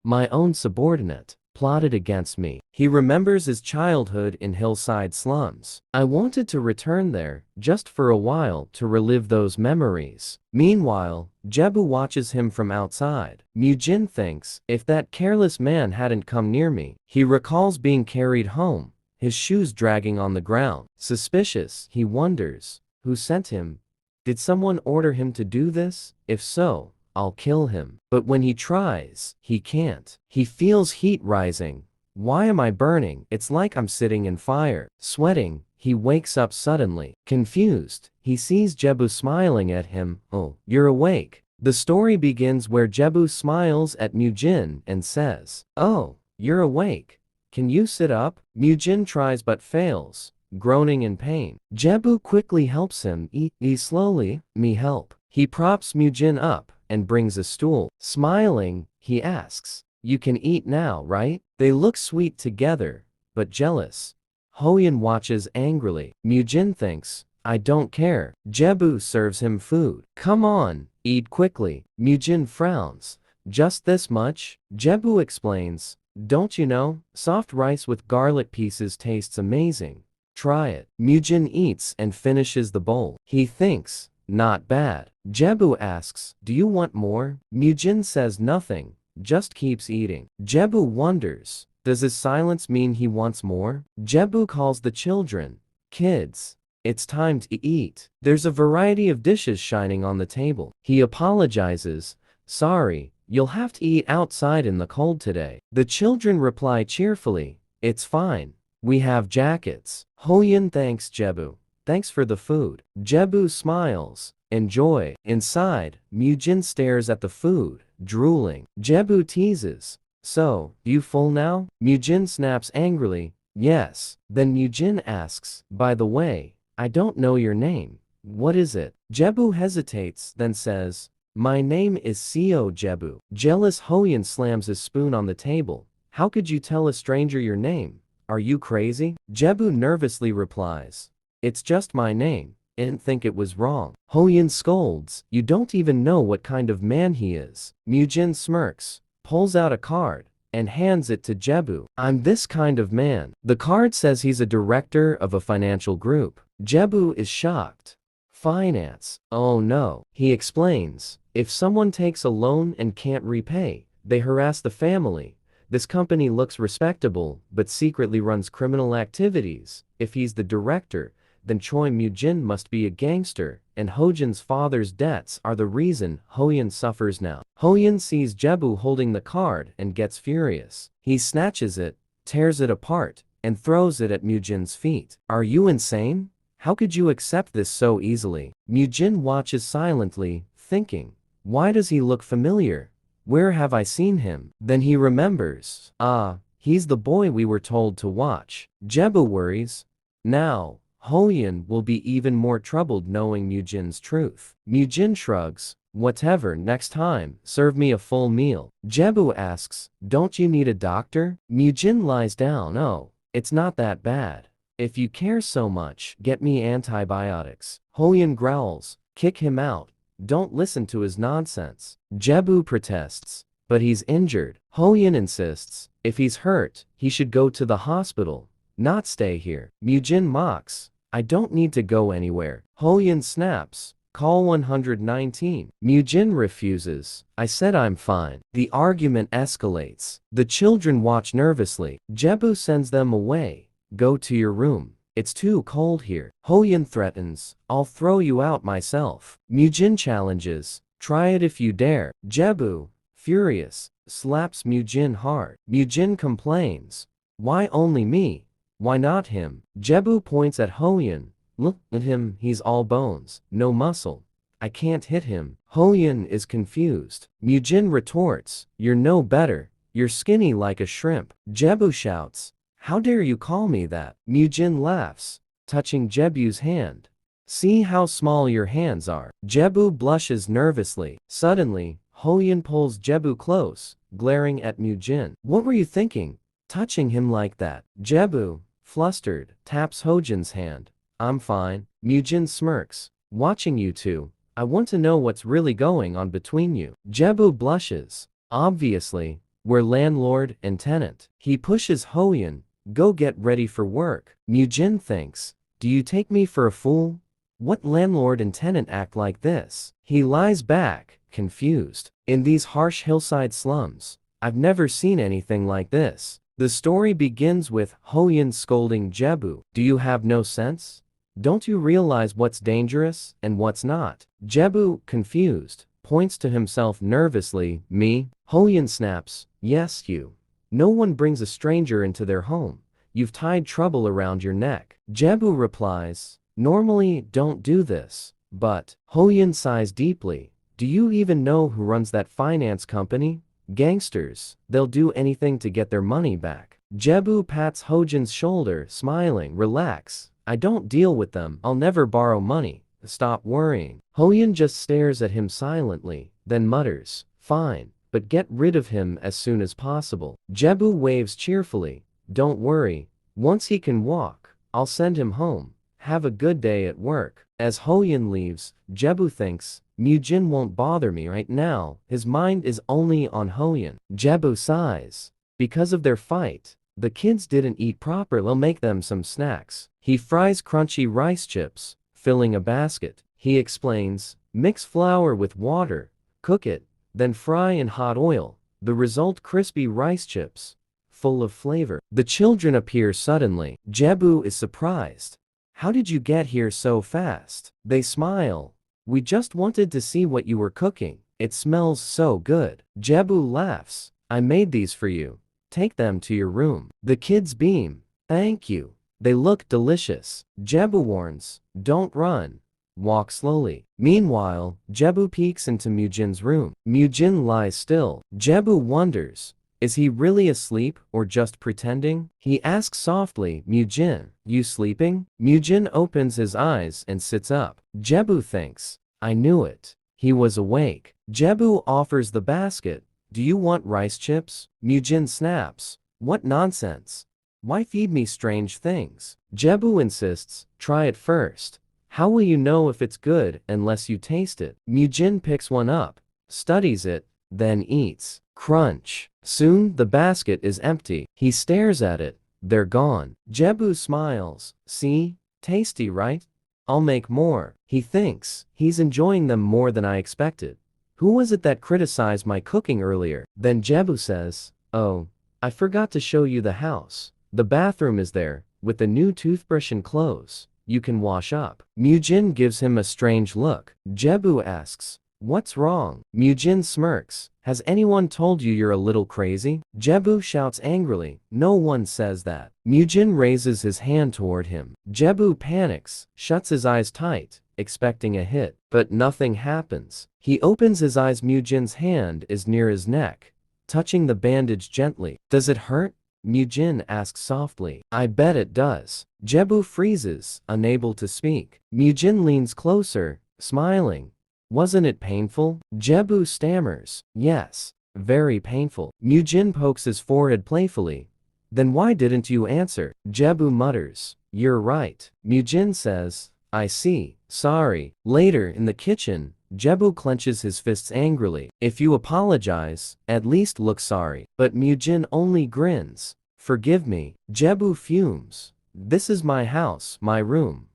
my own subordinate, plotted against me." He remembers his childhood in hillside slums. "I wanted to return there, just for a while, to relive those memories." Meanwhile, Jebu watches him from outside. Mujin thinks, if that careless man hadn't come near me. He recalls being carried home, his shoes dragging on the ground. Suspicious, he wonders, who sent him? Did someone order him to do this? If so, I'll kill him. But when he tries, he can't. He feels heat rising. Why am I burning? It's like I'm sitting in fire. Sweating, he wakes up suddenly. Confused, he sees Jebu smiling at him. "Oh, you're awake." The story begins where Jebu smiles at Mujin and says, "Oh, you're awake. Can you sit up?" Mujin tries but fails, groaning in pain. Jebu quickly helps him eat slowly. "Me help." He props Mujin up and brings a stool. Smiling, he asks, "You can eat now, right?" They look sweet together, but jealous. Hoyun watches angrily. Mujin thinks, I don't care. Jebu serves him food. Come on, eat quickly. Mujin frowns. Just this much? Jebu explains, don't you know, soft rice with garlic pieces tastes amazing. Try it. Mujin eats and finishes the bowl. He thinks, not bad. Jebu asks, do you want more? Mujin says nothing, just keeps eating. Jebu wonders, does his silence mean he wants more? Jebu calls the children. Kids, it's time to eat. There's a variety of dishes shining on the table. He apologizes, sorry, you'll have to eat outside in the cold today. The children reply cheerfully, it's fine. We have jackets. Hoyun thanks Jebu. Thanks for the food. Jebu smiles. Enjoy. Inside, Mujin stares at the food, drooling. Jebu teases. So, you full now? Mujin snaps angrily. Yes. Then Mujin asks, by the way, I don't know your name. What is it? Jebu hesitates, then says, my name is Seo Jebu. Jealous Hoyun slams his spoon on the table. How could you tell a stranger your name? Are you crazy? Jebu nervously replies, it's just my name. Didn't think it was wrong. Hoyun scolds, you don't even know what kind of man he is. Mujin smirks, pulls out a card, and hands it to Jebu. I'm this kind of man. The card says he's a director of a financial group. Jebu is shocked. Finance? Oh no. He explains, if someone takes a loan and can't repay, they harass the family. This company looks respectable, but secretly runs criminal activities. If he's the director, then Choi Mujin must be a gangster, and Hojin's father's debts are the reason Hoyun suffers now. Hoyun sees Jebu holding the card and gets furious. He snatches it, tears it apart, and throws it at Mujin's feet. Are you insane? How could you accept this so easily? Mujin watches silently, thinking, why does he look familiar? Where have I seen him? Then he remembers. Ah, he's the boy we were told to watch. Jebu worries. Now, Hoyun will be even more troubled knowing Mujin's truth. Mujin shrugs. Whatever, next time, serve me a full meal. Jebu asks, don't you need a doctor? Mujin lies down. Oh, it's not that bad. If you care so much, get me antibiotics. Hoyun growls. Kick him out. Don't listen to his nonsense. Jebu protests. But he's injured. Hoyun insists. If he's hurt, he should go to the hospital, not stay here. Mujin mocks. I don't need to go anywhere. Hoyun snaps. Call 119. Mujin refuses. I said I'm fine. The argument escalates. The children watch nervously. Jebu sends them away. Go to your room. It's too cold here. Hoyun threatens, I'll throw you out myself. Mujin challenges, try it if you dare. Jebu, furious, slaps Mujin hard. Mujin complains, why only me? Why not him? Jebu points at Hoyun, look at him, he's all bones, no muscle. I can't hit him. Hoyun is confused. Mujin retorts, you're no better, you're skinny like a shrimp. Jebu shouts, how dare you call me that? Mujin laughs, touching Jebu's hand. See how small your hands are. Jebu blushes nervously. Suddenly, Hoyun pulls Jebu close, glaring at Mujin. What were you thinking, touching him like that? Jebu, flustered, taps Hojin's hand. I'm fine. Mujin smirks. Watching you two, I want to know what's really going on between you. Jebu blushes. Obviously, we're landlord and tenant. He pushes Hoyun. Go get ready for work. Mujin thinks, do you take me for a fool? What landlord and tenant act like this? He lies back, confused. In these harsh hillside slums, I've never seen anything like this. The story begins with Hoyun scolding Jebu. Do you have no sense? Don't you realize what's dangerous and what's not? Jebu, confused, points to himself nervously. Me? Hoyun snaps, yes you. No one brings a stranger into their home. You've tied trouble around your neck. Jebu replies, normally don't do this, but Hoyun sighs deeply. Do you even know who runs that finance company? Gangsters. They'll do anything to get their money back. Jebu pats Hojin's shoulder, smiling. Relax. I don't deal with them. I'll never borrow money. Stop worrying. Hoyun just stares at him silently, then mutters, fine. But get rid of him as soon as possible. Jebu waves cheerfully. Don't worry. Once he can walk, I'll send him home. Have a good day at work. As Hoyin leaves, Jebu thinks, Mujin won't bother me right now. His mind is only on Hoyin. Jebu sighs. Because of their fight, the kids didn't eat proper. They'll make them some snacks. He fries crunchy rice chips, filling a basket. He explains, mix flour with water, cook it, then fry in hot oil. The result crispy rice chips, full of flavor. The children appear suddenly. Jebu is surprised. How did you get here so fast? They smile. We just wanted to see what you were cooking. It smells so good. Jebu laughs. I made these for you. Take them to your room. The kids beam. Thank you. They look delicious. Jebu warns, don't run. Walk slowly. Meanwhile, Jebu peeks into Mujin's room. Mujin lies still. Jebu wonders, is he really asleep or just pretending? He asks softly, Mujin, you sleeping? Mujin opens his eyes and sits up. Jebu thinks, I knew it. He was awake. Jebu offers the basket. Do you want rice chips? Mujin snaps. What nonsense. Why feed me strange things? Jebu insists, try it first. How will you know if it's good unless you taste it? Mujin picks one up, studies it, then eats. Crunch. Soon the basket is empty. He stares at it. They're gone. Jebu smiles. See? Tasty, right? I'll make more. He thinks, he's enjoying them more than I expected. Who was it that criticized my cooking earlier? Then Jebu says, oh, I forgot to show you the house. The bathroom is there, with the new toothbrush and clothes. You can wash up. Mujin gives him a strange look. Jebu asks, what's wrong? Mujin smirks. Has anyone told you you're a little crazy? Jebu shouts angrily. No one says that. Mujin raises his hand toward him. Jebu panics, shuts his eyes tight, expecting a hit. But nothing happens. He opens his eyes. Mujin's hand is near his neck, touching the bandage gently. Does it hurt? Mujin asks softly. I bet it does. Jebu freezes, unable to speak. Mujin leans closer, smiling. Wasn't it painful? Jebu stammers. Yes, very painful. Mujin pokes his forehead playfully. Then why didn't you answer? Jebu mutters. You're right. Mujin says, I see. Sorry. Later in the kitchen, Jebu clenches his fists angrily. If you apologize, at least look sorry. But Mujin only grins. Forgive me. Jebu fumes. This is my house, my room.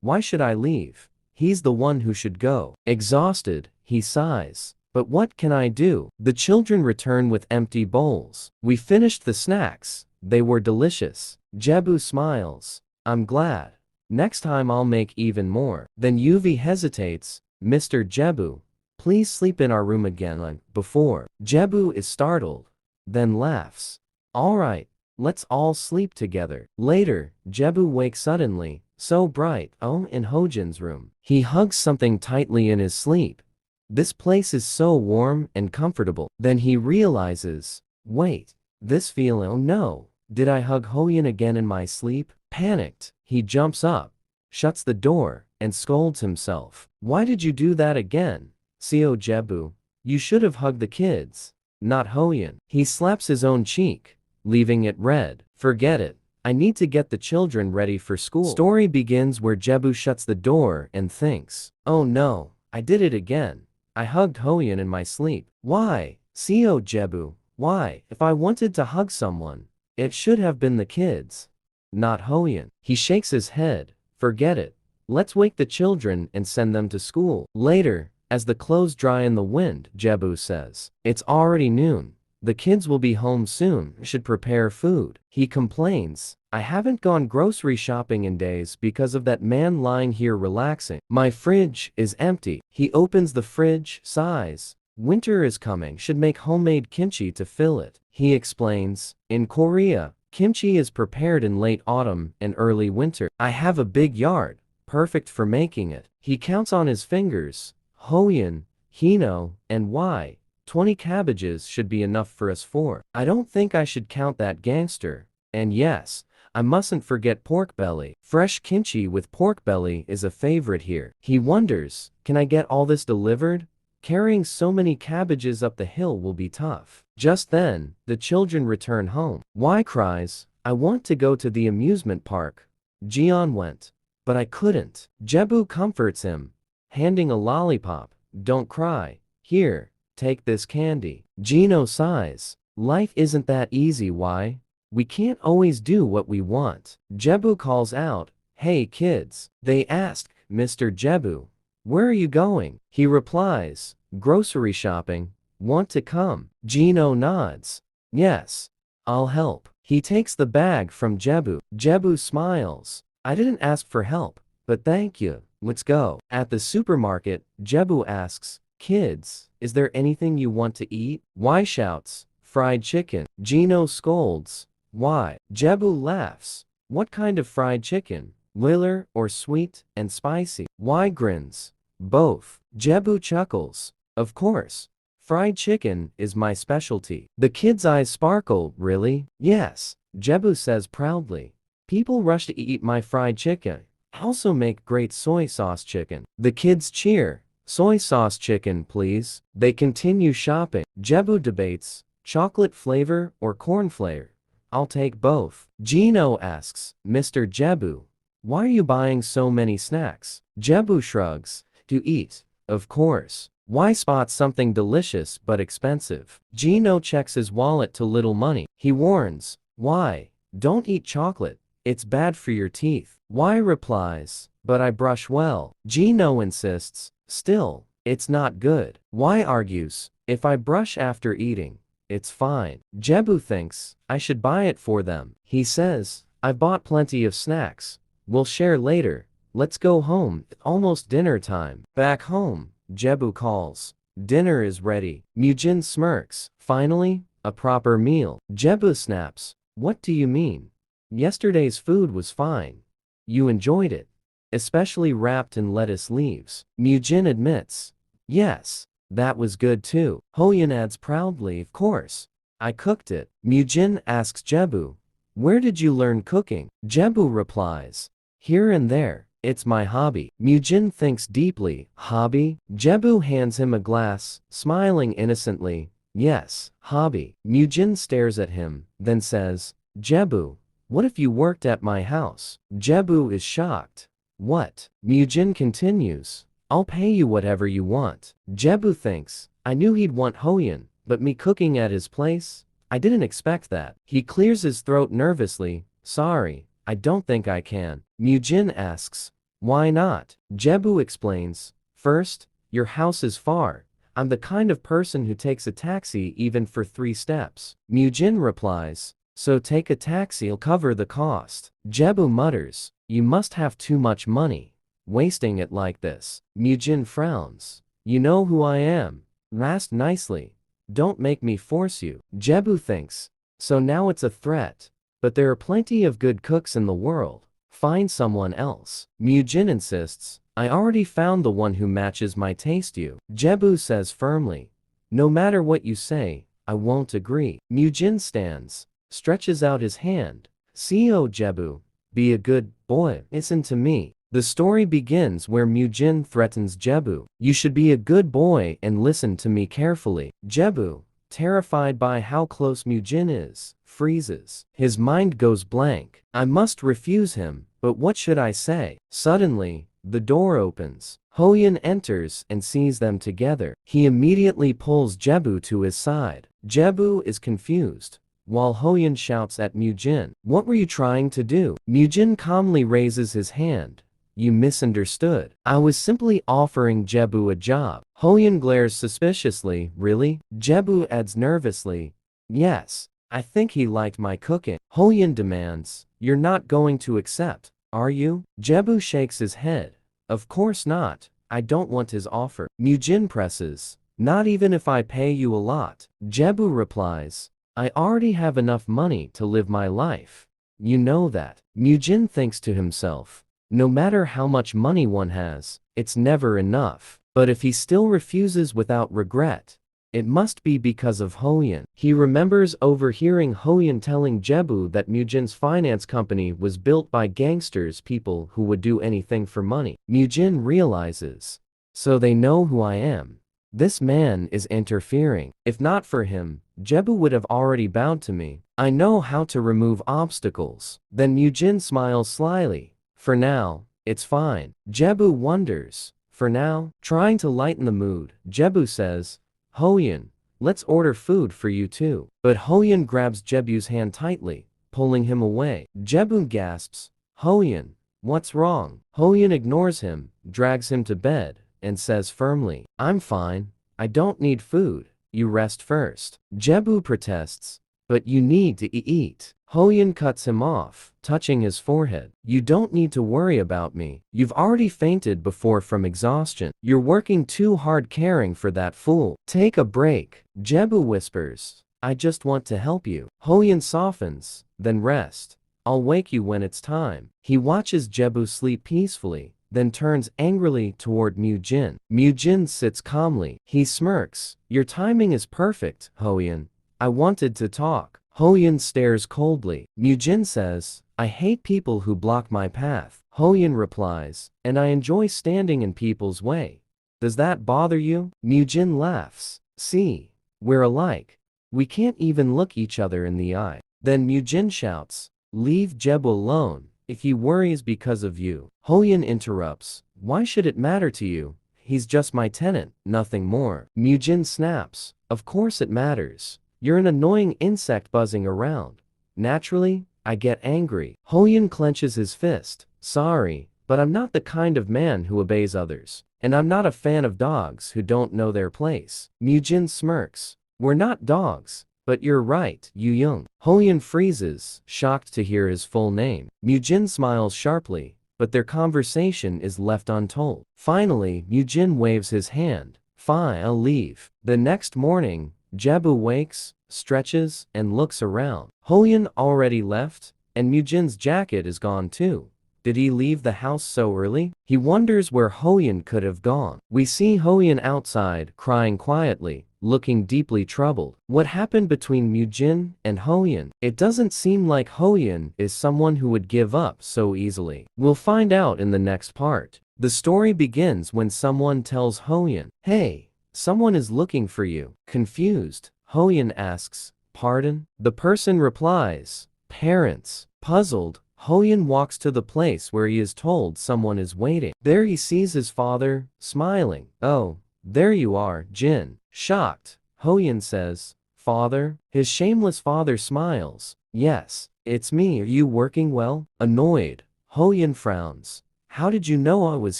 Why should I leave? He's the one who should go. Exhausted, he sighs. But what can I do? The children return with empty bowls. We finished the snacks. They were delicious. Jebu smiles. I'm glad. Next time I'll make even more. Then Yuvi hesitates. Mr. Jebu, please sleep in our room again like before. Jebu is startled, then laughs. All right, let's all sleep together. Later, Jebu wakes suddenly, so bright, in Hojin's room. He hugs something tightly in his sleep. This place is so warm and comfortable. Then he realizes, wait, this feeling, oh no, did I hug Hoyin again in my sleep? Panicked, he jumps up, shuts the door, and scolds himself. Why did you do that again? Seo Jebu, you should have hugged the kids, not Hoyin. He slaps his own cheek, leaving it red. Forget it. I need to get the children ready for school. Story begins where Jebu shuts the door and thinks, oh no, I did it again. I hugged Hoyin in my sleep. Why? Seo Jebu, why? If I wanted to hug someone, it should have been the kids, not Hoyin. He shakes his head. Forget it. Let's wake the children and send them to school. Later, as the clothes dry in the wind, Jebu says, it's already noon. The kids will be home soon. Should prepare food. He complains, I haven't gone grocery shopping in days because of that man lying here relaxing. My fridge is empty. He opens the fridge, sighs. Winter is coming. Should make homemade kimchi to fill it. He explains, in Korea, kimchi is prepared in late autumn and early winter. I have a big yard, perfect for making it. He counts on his fingers. Hoyin, Hino, and Y. 20 cabbages should be enough for us four. I don't think I should count that gangster. And yes, I mustn't forget pork belly. Fresh kimchi with pork belly is a favorite here. He wonders, can I get all this delivered? Carrying so many cabbages up the hill will be tough. Just then, the children return home. Y cries, I want to go to the amusement park. Jian went. But I couldn't. Jebu comforts him, handing a lollipop. Don't cry. Here, take this candy. Gino sighs. Life isn't that easy, why? We can't always do what we want. Jebu calls out, hey kids. They ask, Mr. Jebu, where are you going? He replies, grocery shopping. Want to come? Gino nods. Yes, I'll help. He takes the bag from Jebu. Jebu smiles. I didn't ask for help, but thank you. Let's go. At the supermarket, Jebu asks, kids, is there anything you want to eat? Y shouts, fried chicken. Gino scolds. Why? Jebu laughs. What kind of fried chicken? Liller or sweet and spicy? Y grins. Both. Jebu chuckles. Of course. Fried chicken is my specialty. The kid's eyes sparkle. Really? Yes. Jebu says proudly. People rush to eat my fried chicken. I also make great soy sauce chicken. The kids cheer. Soy sauce chicken, please. They continue shopping. Jebu debates, chocolate flavor or corn flavor. I'll take both. Gino asks, Mr. Jebu, why are you buying so many snacks? Jebu shrugs. To eat, of course. Why spot something delicious but expensive? Gino checks his wallet to little money. He warns, why? Don't eat chocolate. It's bad for your teeth. Y replies, but I brush well. Gino insists, still, it's not good. Y argues, if I brush after eating, it's fine. Jebu thinks, I should buy it for them. He says, I've bought plenty of snacks. We'll share later. Let's go home. It's almost dinner time. Back home, Jebu calls. Dinner is ready. Mujin smirks. Finally, a proper meal. Jebu snaps. What do you mean? Yesterday's food was fine. You enjoyed it. Especially wrapped in lettuce leaves. Mujin admits. Yes, that was good too. Hoyan adds proudly, of course. I cooked it. Mujin asks Jebu, where did you learn cooking? Jebu replies, here and there. It's my hobby. Mujin thinks deeply. Hobby? Jebu hands him a glass, smiling innocently. Yes, hobby. Mujin stares at him, then says, Jebu, what if you worked at my house? Jebu is shocked. What? Mujin continues. I'll pay you whatever you want. Jebu thinks, I knew he'd want Hoyan, but me cooking at his place? I didn't expect that. He clears his throat nervously. Sorry, I don't think I can. Mujin asks, why not? Jebu explains, first, your house is far. I'm the kind of person who takes a taxi even for 3 steps. Mujin replies, so take a taxi, I'll cover the cost. Jebu mutters, you must have too much money. Wasting it like this. Mujin frowns. You know who I am. Ask nicely. Don't make me force you. Jebu thinks, so now it's a threat. But there are plenty of good cooks in the world. Find someone else. Mujin insists, I already found the one who matches my taste. You. Jebu says firmly, no matter what you say, I won't agree. Mujin stands, stretches out his hand. Co Jebu, be a good boy, listen to me. The story begins where Mujin threatens Jebu. You should be a good boy and listen to me carefully. Jebu, terrified by how close Mujin is, freezes. His mind goes blank. I must refuse him, but what should I say? Suddenly, the door opens. Hoyan enters and sees them together. He immediately pulls Jebu to his side. Jebu is confused, while Hoyan shouts at Mujin, what were you trying to do? Mujin calmly raises his hand. You misunderstood. I was simply offering Jebu a job. Hoyan glares suspiciously. Really? Jebu adds nervously. Yes, I think he liked my cooking. Hoyan demands, you're not going to accept, are you? Jebu shakes his head. Of course not. I don't want his offer. Mujin presses. Not even if I pay you a lot. Jebu replies, I already have enough money to live my life. You know that. Mujin thinks to himself, no matter how much money one has, it's never enough. But if he still refuses without regret, it must be because of Hoyan. He remembers overhearing Hoyan telling Jebu that Mujin's finance company was built by gangsters, people who would do anything for money. Mujin realizes, so they know who I am. This man is interfering. If not for him, Jebu would have already bowed to me. I know how to remove obstacles. Then Mujin smiles slyly. For now, it's fine. Jebu wonders. For now, trying to lighten the mood, Jebu says, Hoyan, let's order food for you too. But Hoyan grabs Jebu's hand tightly, pulling him away. Jebu gasps, Hoyan, what's wrong? Hoyan ignores him, drags him to bed, and says firmly, I'm fine. I don't need food. You rest first. Jebu protests, but you need to eat. Hoyan cuts him off, touching his forehead. You don't need to worry about me. You've already fainted before from exhaustion. You're working too hard caring for that fool. Take a break. Jebu whispers, I just want to help you. Hoyan softens, then rest. I'll wake you when it's time. He watches Jebu sleep peacefully, then turns angrily toward Mujin. Mujin sits calmly. He smirks. Your timing is perfect, Hoyan. I wanted to talk. Hoyan stares coldly. Mujin says, I hate people who block my path. Hoyan replies, and I enjoy standing in people's way. Does that bother you? Mujin laughs. See, we're alike. We can't even look each other in the eye. Then Mujin shouts, leave Jebu alone. If he worries because of you. Hoyan interrupts, why should it matter to you? He's just my tenant, nothing more. Mujin snaps, of course it matters. You're an annoying insect buzzing around. Naturally, I get angry. Hoyan clenches his fist. Sorry, but I'm not the kind of man who obeys others. And I'm not a fan of dogs who don't know their place. Mujin smirks. We're not dogs. But you're right, Yu Young. Hoyan freezes, shocked to hear his full name. Mujin smiles sharply, but their conversation is left untold. Finally, Mujin waves his hand. Fine, I'll leave. The next morning, Jebu wakes, stretches, and looks around. Hoyan already left, and Mujin's jacket is gone too. Did he leave the house so early? He wonders where Hoyan could have gone. We see Hoyan outside, crying quietly, looking deeply troubled. What happened between Mujin and Hoyan? It doesn't seem like Hoyan is someone who would give up so easily. We'll find out in the next part. The story begins when someone tells Hoyan, hey, someone is looking for you. Confused, Hoyan asks, pardon? The person replies, parents. Puzzled, Hoyan walks to the place where he is told someone is waiting. There he sees his father, smiling. Oh, there you are, Jin. Shocked, Hoyan says, Father? His shameless father smiles. Yes, it's me. Are you working well? Annoyed, Hoyan frowns. How did you know I was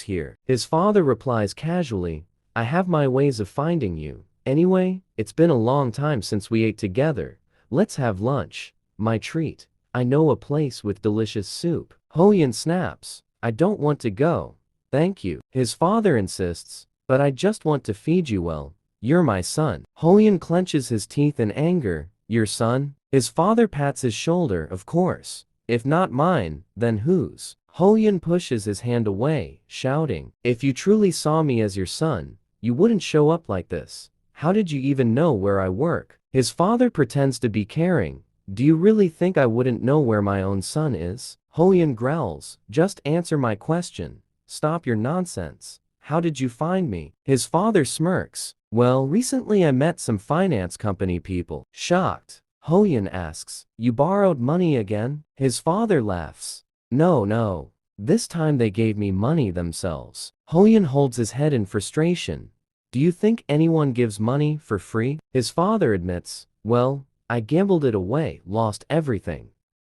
here? His father replies casually, I have my ways of finding you. Anyway, it's been a long time since we ate together. Let's have lunch. My treat. I know a place with delicious soup. Hoyan snaps. I don't want to go. Thank you. His father insists, but I just want to feed you well. You're my son. Hoyan clenches his teeth in anger. Your son? His father pats his shoulder. Of course. If not mine, then whose? Hoyan pushes his hand away, shouting, if you truly saw me as your son, you wouldn't show up like this. How did you even know where I work? His father pretends to be caring. Do you really think I wouldn't know where my own son is? Hoyan growls, just answer my question. Stop your nonsense. How did you find me? His father smirks. Well, recently I met some finance company people. Shocked, Hoyan asks, you borrowed money again? His father laughs. No. This time they gave me money themselves. Hoyan holds his head in frustration. Do you think anyone gives money for free? His father admits, well, I gambled it away, lost everything.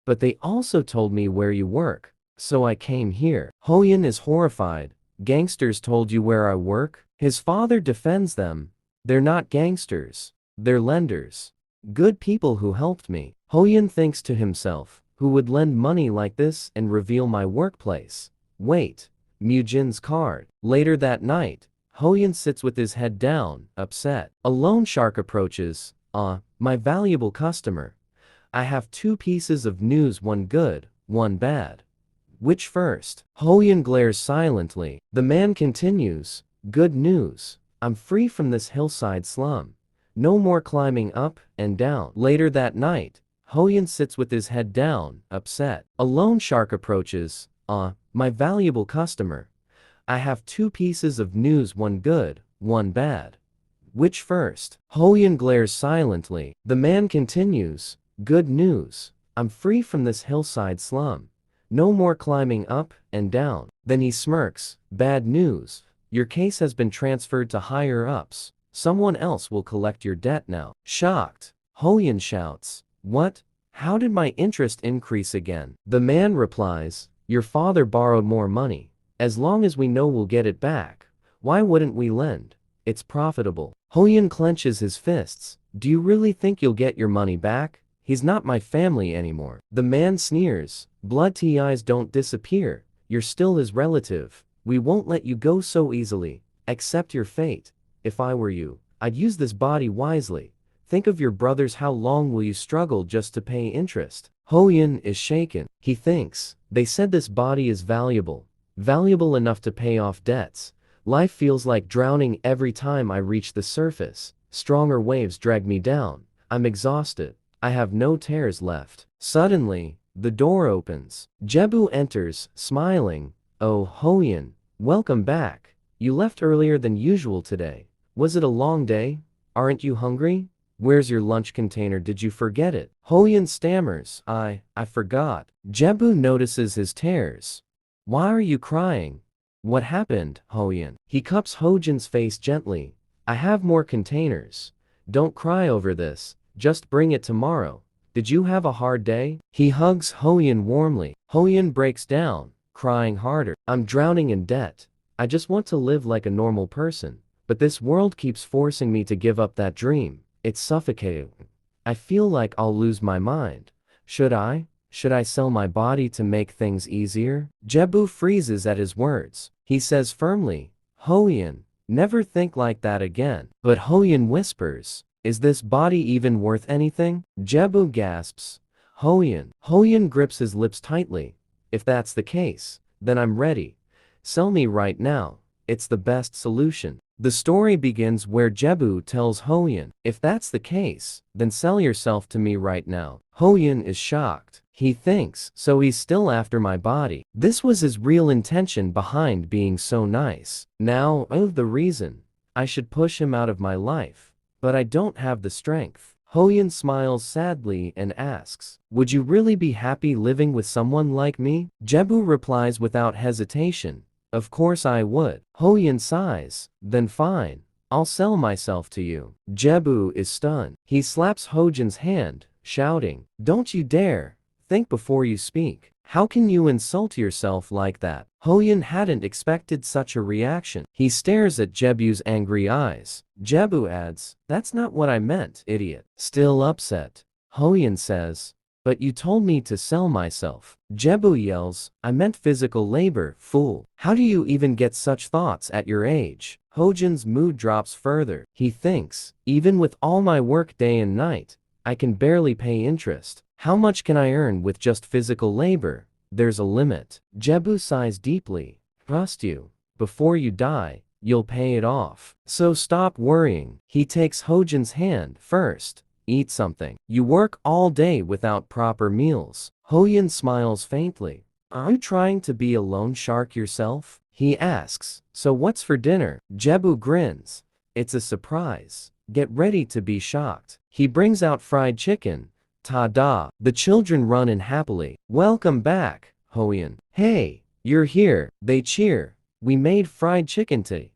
But they also told me where you work, so I came here. Hoyan is horrified. Gangsters told you where I work? His father defends them. They're not gangsters. They're lenders. Good people who helped me. Hoyan thinks to himself, who would lend money like this and reveal my workplace? Wait, Mujin's card. Later that night, Hoyan sits with his head down, upset. A loan shark approaches. My valuable customer. I have two pieces of news, one good, one bad. Which first? Hoyan glares silently. The man continues. Good news. I'm free from this hillside slum. No more climbing up and down. Later that night, Hoyan sits with his head down, upset. A loan shark approaches. My valuable customer. I have two pieces of news, one good, one bad. Which first? Hoyan glares silently. The man continues, good news. I'm free from this hillside slum. No more climbing up and down. Then he smirks, bad news. Your case has been transferred to higher ups. Someone else will collect your debt now. Shocked, Hoyan shouts, what? How did my interest increase again? The man replies, your father borrowed more money. As long as we know we'll get it back, why wouldn't we lend? It's profitable. Hoyan clenches his fists. Do you really think you'll get your money back? He's not my family anymore. The man sneers. Blood eyes don't disappear. You're still his relative. We won't let you go so easily. Accept your fate. If I were you, I'd use this body wisely. Think of your brothers. How long will you struggle just to pay interest? Hoyan is shaken. He thinks, they said this body is valuable. Valuable enough to pay off debts. Life feels like drowning every time I reach the surface. Stronger waves drag me down. I'm exhausted. I have no tears left. Suddenly, the door opens. Jebu enters, smiling. Oh, Hoyan, welcome back. You left earlier than usual today. Was it a long day? Aren't you hungry? Where's your lunch container? Did you forget it? Hoyan stammers. I forgot. Jebu notices his tears. Why are you crying? What happened, Hoyan? He cups Hojin's face gently. I have more containers. Don't cry over this. Just bring it tomorrow. Did you have a hard day? He hugs Hoyan warmly. Hoyan breaks down, crying harder. I'm drowning in debt. I just want to live like a normal person. But this world keeps forcing me to give up that dream. It's suffocating. I feel like I'll lose my mind. Should I? Should I sell my body to make things easier? Jebu freezes at his words. He says firmly, Hoyan, never think like that again. But Hoyan whispers, is this body even worth anything? Jebu gasps, Hoyan. Hoyan grips his lips tightly. If that's the case, then I'm ready. Sell me right now. It's the best solution. The story begins where Jebu tells Hoyan, if that's the case, then sell yourself to me right now. Hoyan is shocked. He thinks, so he's still after my body. This was his real intention behind being so nice. Now, the reason. I should push him out of my life. But I don't have the strength. Hoyan smiles sadly and asks, would you really be happy living with someone like me? Jebu replies without hesitation, of course I would. Hoyan sighs, then fine, I'll sell myself to you. Jebu is stunned. He slaps Hojin's hand, shouting, don't you dare. Think before you speak. How can you insult yourself like that? Hoyan hadn't expected such a reaction. He stares at Jebu's angry eyes. Jebu adds, that's not what I meant, idiot. Still upset, Hoyan says, but you told me to sell myself. Jebu yells, I meant physical labor, fool. How do you even get such thoughts at your age? Hojin's mood drops further. He thinks, even with all my work day and night, I can barely pay interest. How much can I earn with just physical labor? There's a limit. Jebu sighs deeply. Trust you. Before you die, you'll pay it off. So stop worrying. He takes Hojin's hand. First, eat something. You work all day without proper meals. Hoyan smiles faintly. Are you trying to be a loan shark yourself? He asks. So what's for dinner? Jebu grins. It's a surprise. Get ready to be shocked. He brings out fried chicken. Ta-da! The children run in happily. Welcome back, Hoyan. Hey, you're here. They cheer. We made fried chicken today.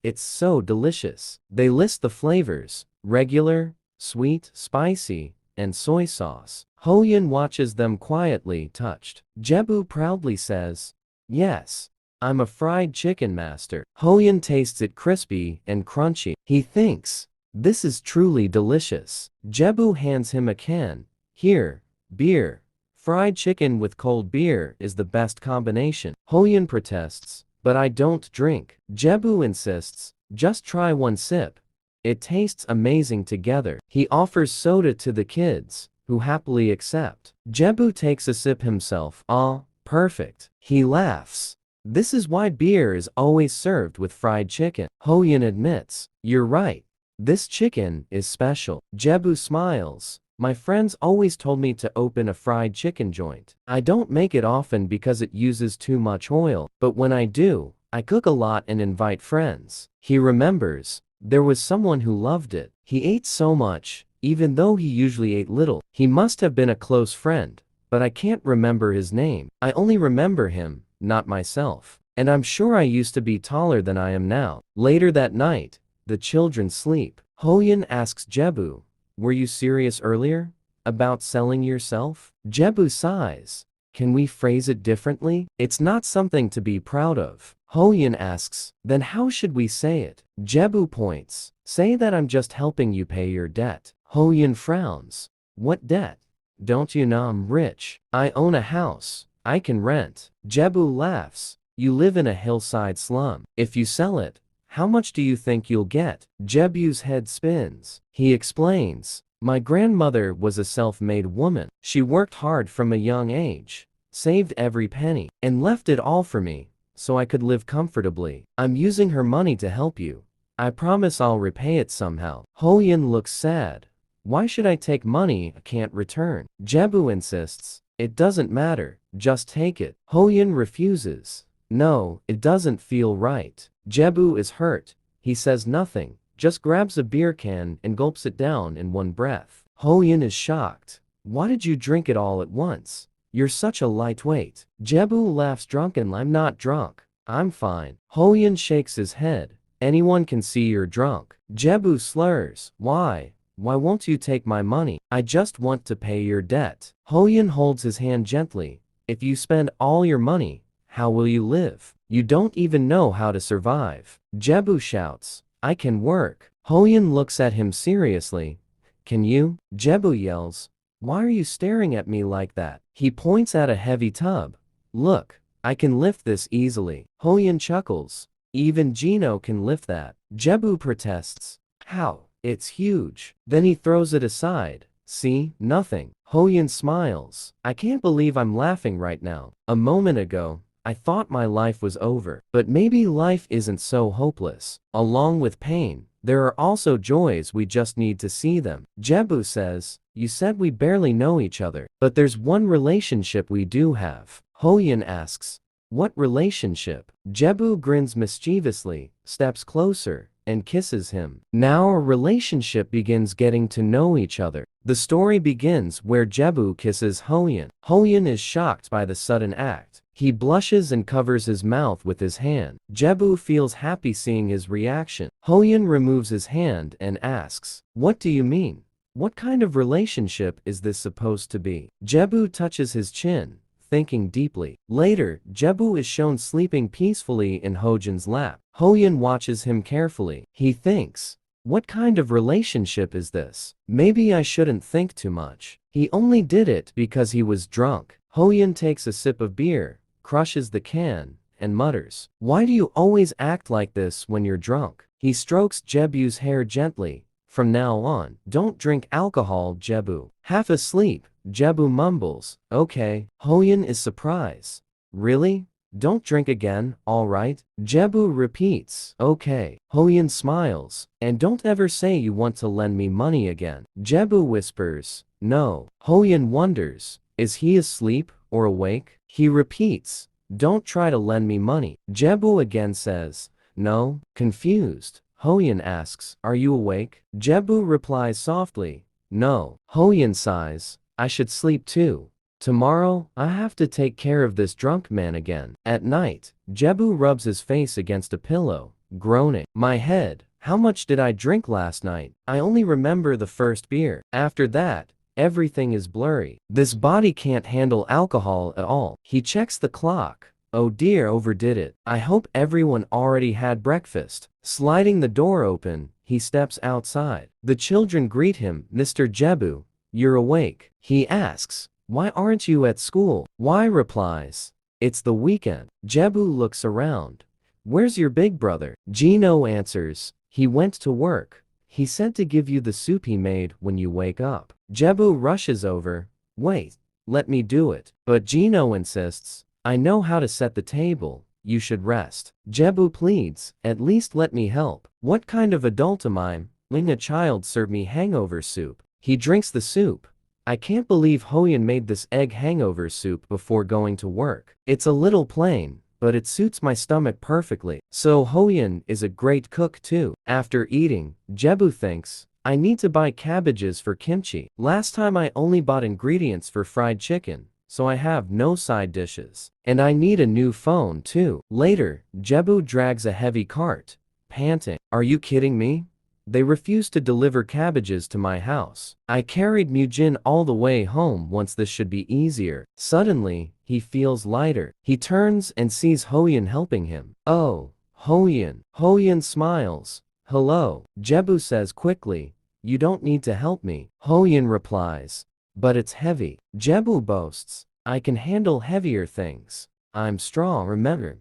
It's so delicious. They list the flavors. Regular, sweet, spicy, and soy sauce. Hoyan watches them quietly, touched. Jebu proudly says, yes, I'm a fried chicken master. Hoyan tastes it crispy and crunchy. He thinks, this is truly delicious. Jebu hands him a can. Here, beer. Fried chicken with cold beer is the best combination. Hoyan protests, but I don't drink. Jebu insists, just try one sip. It tastes amazing together. He offers soda to the kids, who happily accept. Jebu takes a sip himself. Ah, perfect. He laughs. This is why beer is always served with fried chicken. Hoyan admits, you're right. This chicken is special. Jebu smiles. My friends always told me to open a fried chicken joint. I don't make it often because it uses too much oil, but when I do, I cook a lot and invite friends. He remembers, There was someone who loved it. He ate so much, even though he usually ate little. He must have been a close friend, but I can't remember his name. I only remember him, not myself. And I'm sure I used to be taller than I am now. Later that night, the children sleep. Hoyin asks Jebu, were you serious earlier? About selling yourself? Jebu sighs. Can we phrase it differently? It's not something to be proud of. Hoyin asks, then how should we say it? Jebu points. Say that I'm just helping you pay your debt. Hoyin frowns. What debt? Don't you know I'm rich? I own a house. I can rent. Jebu laughs. You live in a hillside slum. If you sell it, how much do you think you'll get? Jebu's head spins. He explains. My grandmother was a self-made woman. She worked hard from a young age, saved every penny, and left it all for me, so I could live comfortably. I'm using her money to help you. I promise I'll repay it somehow. Hoyin looks sad. Why should I take money I can't return? Jebu insists. It doesn't matter, just take it. Hoyin refuses. No, it doesn't feel right. Jebu is hurt. He says nothing, just grabs a beer can and gulps it down in one breath. Hoyin is shocked. Why did you drink it all at once? You're such a lightweight. Jebu laughs drunkenly. I'm not drunk. I'm fine. Hoyin shakes his head. Anyone can see you're drunk. Jebu slurs. Why? Why won't you take my money? I just want to pay your debt. Hoyin holds his hand gently. If you spend all your money, how will you live? You don't even know how to survive. Jebu shouts. I can work. Hoyin looks at him seriously. Can you? Jebu yells. Why are you staring at me like that? He points at a heavy tub. Look, I can lift this easily. Hoyin chuckles. Even Gino can lift that. Jebu protests. How? It's huge. Then he throws it aside. See? Nothing. Hoyin smiles. I can't believe I'm laughing right now. A moment ago, I thought my life was over. But maybe life isn't so hopeless. Along with pain, there are also joys, we just need to see them. Jebu says, you said we barely know each other. But there's one relationship we do have. Hoyin asks, what relationship? Jebu grins mischievously, steps closer, and kisses him. Now our relationship begins getting to know each other. The story begins where Jebu kisses Hoyin. Hoyin is shocked by the sudden act. He blushes and covers his mouth with his hand. Jebu feels happy seeing his reaction. Hoyin removes his hand and asks, what do you mean? What kind of relationship is this supposed to be? Jebu touches his chin, thinking deeply. Later, Jebu is shown sleeping peacefully in Hojin's lap. Hoyin watches him carefully. He thinks, what kind of relationship is this? Maybe I shouldn't think too much. He only did it because he was drunk. Hoyin takes a sip of beer, crushes the can, and mutters, why do you always act like this when you're drunk? He strokes Jebu's hair gently. From now on, don't drink alcohol, Jebu. Half asleep, Jebu mumbles, okay. Hoyin is surprised. Really? Don't drink again, alright? Jebu repeats, okay. Hoyin smiles, and don't ever say you want to lend me money again. Jebu whispers, no. Hoyin wonders, is he asleep or awake? He repeats, don't try to lend me money. Jebu again says, no. Confused, Hoyin asks, are you awake? Jebu replies softly, no. Hoyin sighs, I should sleep too. Tomorrow, I have to take care of this drunk man again. At night, Jebu rubs his face against a pillow, groaning. My head, how much did I drink last night? I only remember the first beer. After that, everything is blurry. This body can't handle alcohol at all. He checks the clock. Oh dear, overdid it. I hope everyone already had breakfast. Sliding the door open, he steps outside. The children greet him. Mr. Jebu, you're awake. He asks, why aren't you at school? Why replies, it's the weekend. Jebu looks around. Where's your big brother? Gino answers, he went to work. He said to give you the soup he made when you wake up. Jebu rushes over. Wait, let me do it. But Gino insists, I know how to set the table. You should rest. Jebu pleads, at least let me help. What kind of adult am I? Letting a child serve me hangover soup. He drinks the soup. I can't believe Hoyin made this egg hangover soup before going to work. It's a little plain, but it suits my stomach perfectly. So Hoyin is a great cook too. After eating, Jebu thinks, I need to buy cabbages for kimchi. Last time I only bought ingredients for fried chicken, so I have no side dishes. And I need a new phone too. Later, Jebu drags a heavy cart, panting. Are you kidding me? They refused to deliver cabbages to my house. I carried Mujin all the way home once. This should be easier. Suddenly, he feels lighter. He turns and sees Hoyin helping him. Oh, Hoyin. Hoyin smiles. Hello. Jebu says quickly, you don't need to help me. Hoyin replies, but it's heavy. Jebu boasts, I can handle heavier things. I'm strong, remember.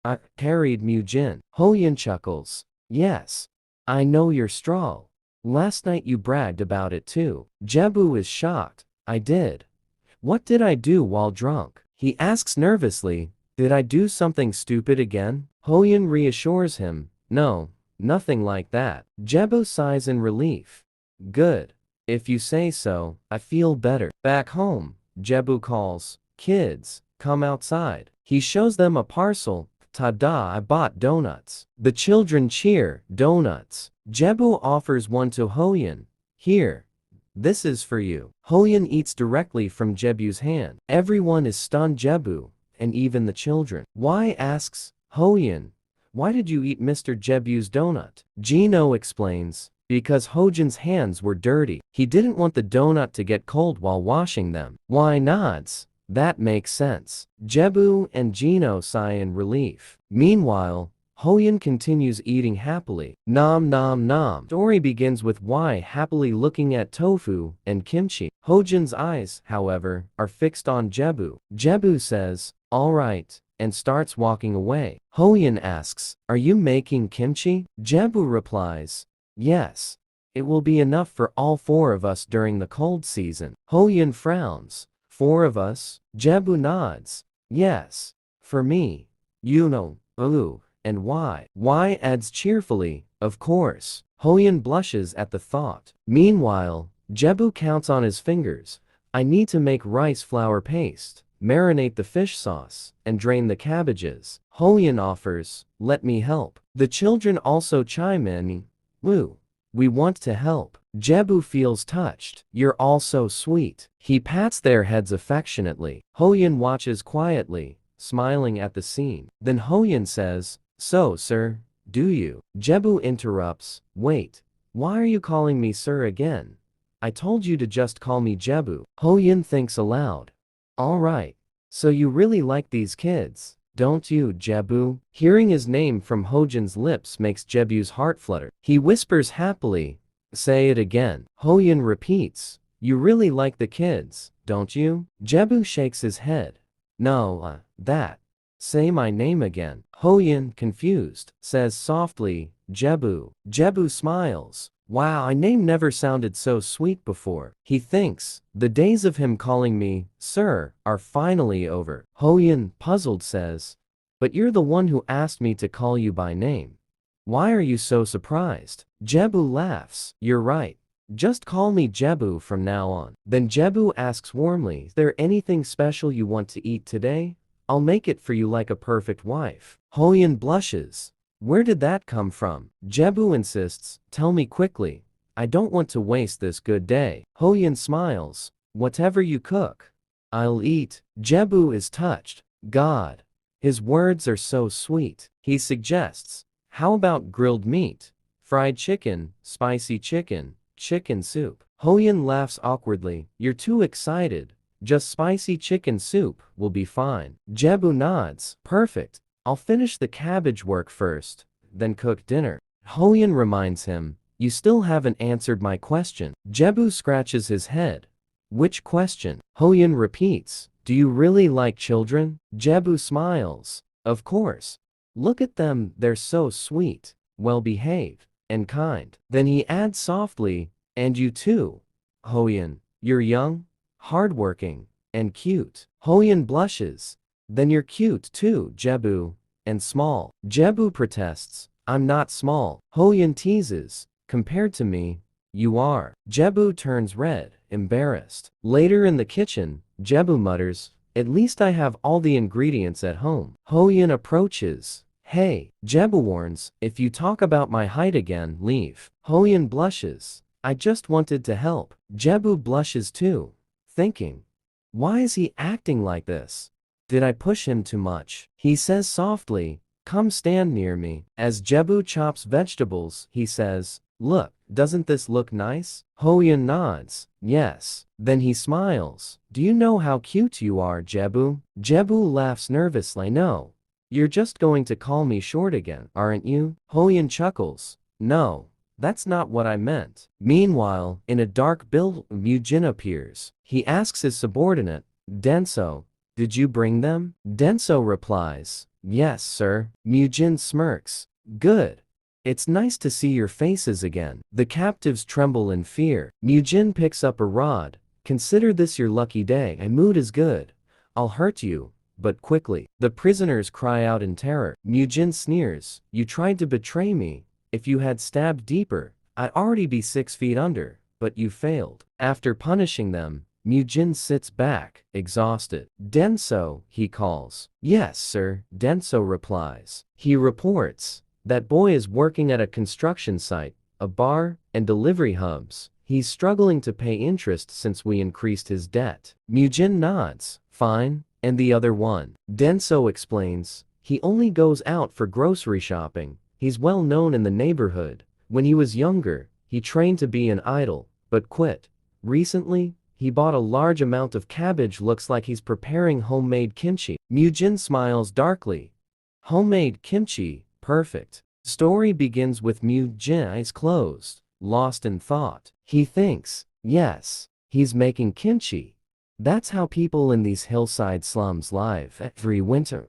I carried Mujin. Hoyin chuckles. Yes. I know you're strong. Last night you bragged about it too. Jebu is shocked. I did. What did I do while drunk? He asks nervously, did I do something stupid again? Hoyin reassures him, no, nothing like that. Jebu sighs in relief. Good. If you say so, I feel better. Back home, Jebu calls, kids, come outside. He shows them a parcel. Tada, I bought donuts. The children cheer, donuts. Jebu offers one to Hoyin. Here. This is for you. Hoyin eats directly from Jebu's hand. Everyone is stunned. Jebu, and even the children. Why asks Hoyin, why did you eat Mr. Jebu's donut? Gino explains, because Hojin's hands were dirty. He didn't want the donut to get cold while washing them. Why nods? That makes sense. Jebu and Gino sigh in relief. Meanwhile, Hoyin continues eating happily. Nom nom nom. Story begins with Y happily looking at tofu and kimchi. Hojin's eyes, however, are fixed on Jebu. Jebu says, all right, and starts walking away. Hoyin asks, are you making kimchi? Jebu replies, yes. It will be enough for all four of us during the cold season. Hoyin frowns. 4 of us? Jebu nods. Yes. For me. You know, ooh, and why? Y adds cheerfully, of course. Hoyin blushes at the thought. Meanwhile, Jebu counts on his fingers. I need to make rice flour paste, marinate the fish sauce, and drain the cabbages. Hoyin offers, let me help. The children also chime in. Woo. We want to help. Jebu feels touched. You're all so sweet. He pats their heads affectionately. Hoyin watches quietly, smiling at the scene. Then Hoyin says, so, sir, do you? Jebu interrupts, wait, why are you calling me sir again? I told you to just call me Jebu. Hoyin thinks aloud. All right. So you really like these kids, don't you, Jebu? Hearing his name from Hojin's lips makes Jebu's heart flutter. He whispers happily, say it again. Hoyin repeats, you really like the kids, don't you? Jebu shakes his head. No, that. Say my name again. Hoyin, confused, says softly, Jebu. Jebu smiles. Wow, my name never sounded so sweet before. He thinks, the days of him calling me, sir, are finally over. Hoyin, puzzled, says, but you're the one who asked me to call you by name. Why are you so surprised? Jebu laughs. You're right. Just call me Jebu from now on. Then Jebu asks warmly, is there anything special you want to eat today? I'll make it for you like a perfect wife. Hoyin blushes. Where did that come from? Jebu insists, tell me quickly. I don't want to waste this good day. Hoyin smiles. Whatever you cook. I'll eat. Jebu is touched. God. His words are so sweet. He suggests, how about grilled meat? Fried chicken, spicy chicken, chicken soup. Hoyin laughs awkwardly. You're too excited. Just spicy chicken soup will be fine. Jebu nods. Perfect. I'll finish the cabbage work first, then cook dinner. Hoyin reminds him, you still haven't answered my question. Jebu scratches his head. Which question? Hoyin repeats, do you really like children? Jebu smiles. Of course. Look at them, they're so sweet, well-behaved, and kind. Then he adds softly, and you too, Hoyin. You're young, hardworking, and cute. Hoyin blushes. Then you're cute too, Jebu, and small. Jebu protests, I'm not small. Hoyin teases, compared to me, you are. Jebu turns red, embarrassed. Later in the kitchen, Jebu mutters, At least I have all the ingredients at home. Hoyin approaches. Hey, Jebu warns, if you talk about my height again, leave. Hoyin blushes. I just wanted to help. Jebu blushes too, thinking, why is he acting like this? Did I push him too much? He says softly, come stand near me. As Jebu chops vegetables, he says, look, doesn't this look nice? Hoyin nods, yes. Then he smiles. Do you know how cute you are, Jebu? Jebu laughs nervously. No. You're just going to call me short again, aren't you? Hoyin chuckles. No, that's not what I meant. Meanwhile, in a dark building, Mujin appears. He asks his subordinate, Denso, did you bring them? Denso replies, yes, sir. Mujin smirks. Good. It's nice to see your faces again. The captives tremble in fear. Mujin picks up a rod. Consider this your lucky day. My mood is good. I'll hurt you, but quickly. The prisoners cry out in terror. Mujin sneers. You tried to betray me. If you had stabbed deeper, I'd already be 6 feet under, but you failed. After punishing them, Mujin sits back, exhausted. Denso, he calls. Yes, sir, Denso replies. He reports, that boy is working at a construction site, a bar, and delivery hubs. He's struggling to pay interest since we increased his debt. Mujin nods. Fine. And the other one? Denso explains, he only goes out for grocery shopping. He's well known in the neighborhood. When he was younger, he trained to be an idol, but quit. Recently, he bought a large amount of cabbage. Looks like he's preparing homemade kimchi. Mujin smiles darkly. Homemade kimchi, perfect. Story begins with Mujin eyes closed, lost in thought. He thinks, yes, he's making kimchi. That's how people in these hillside slums live every winter.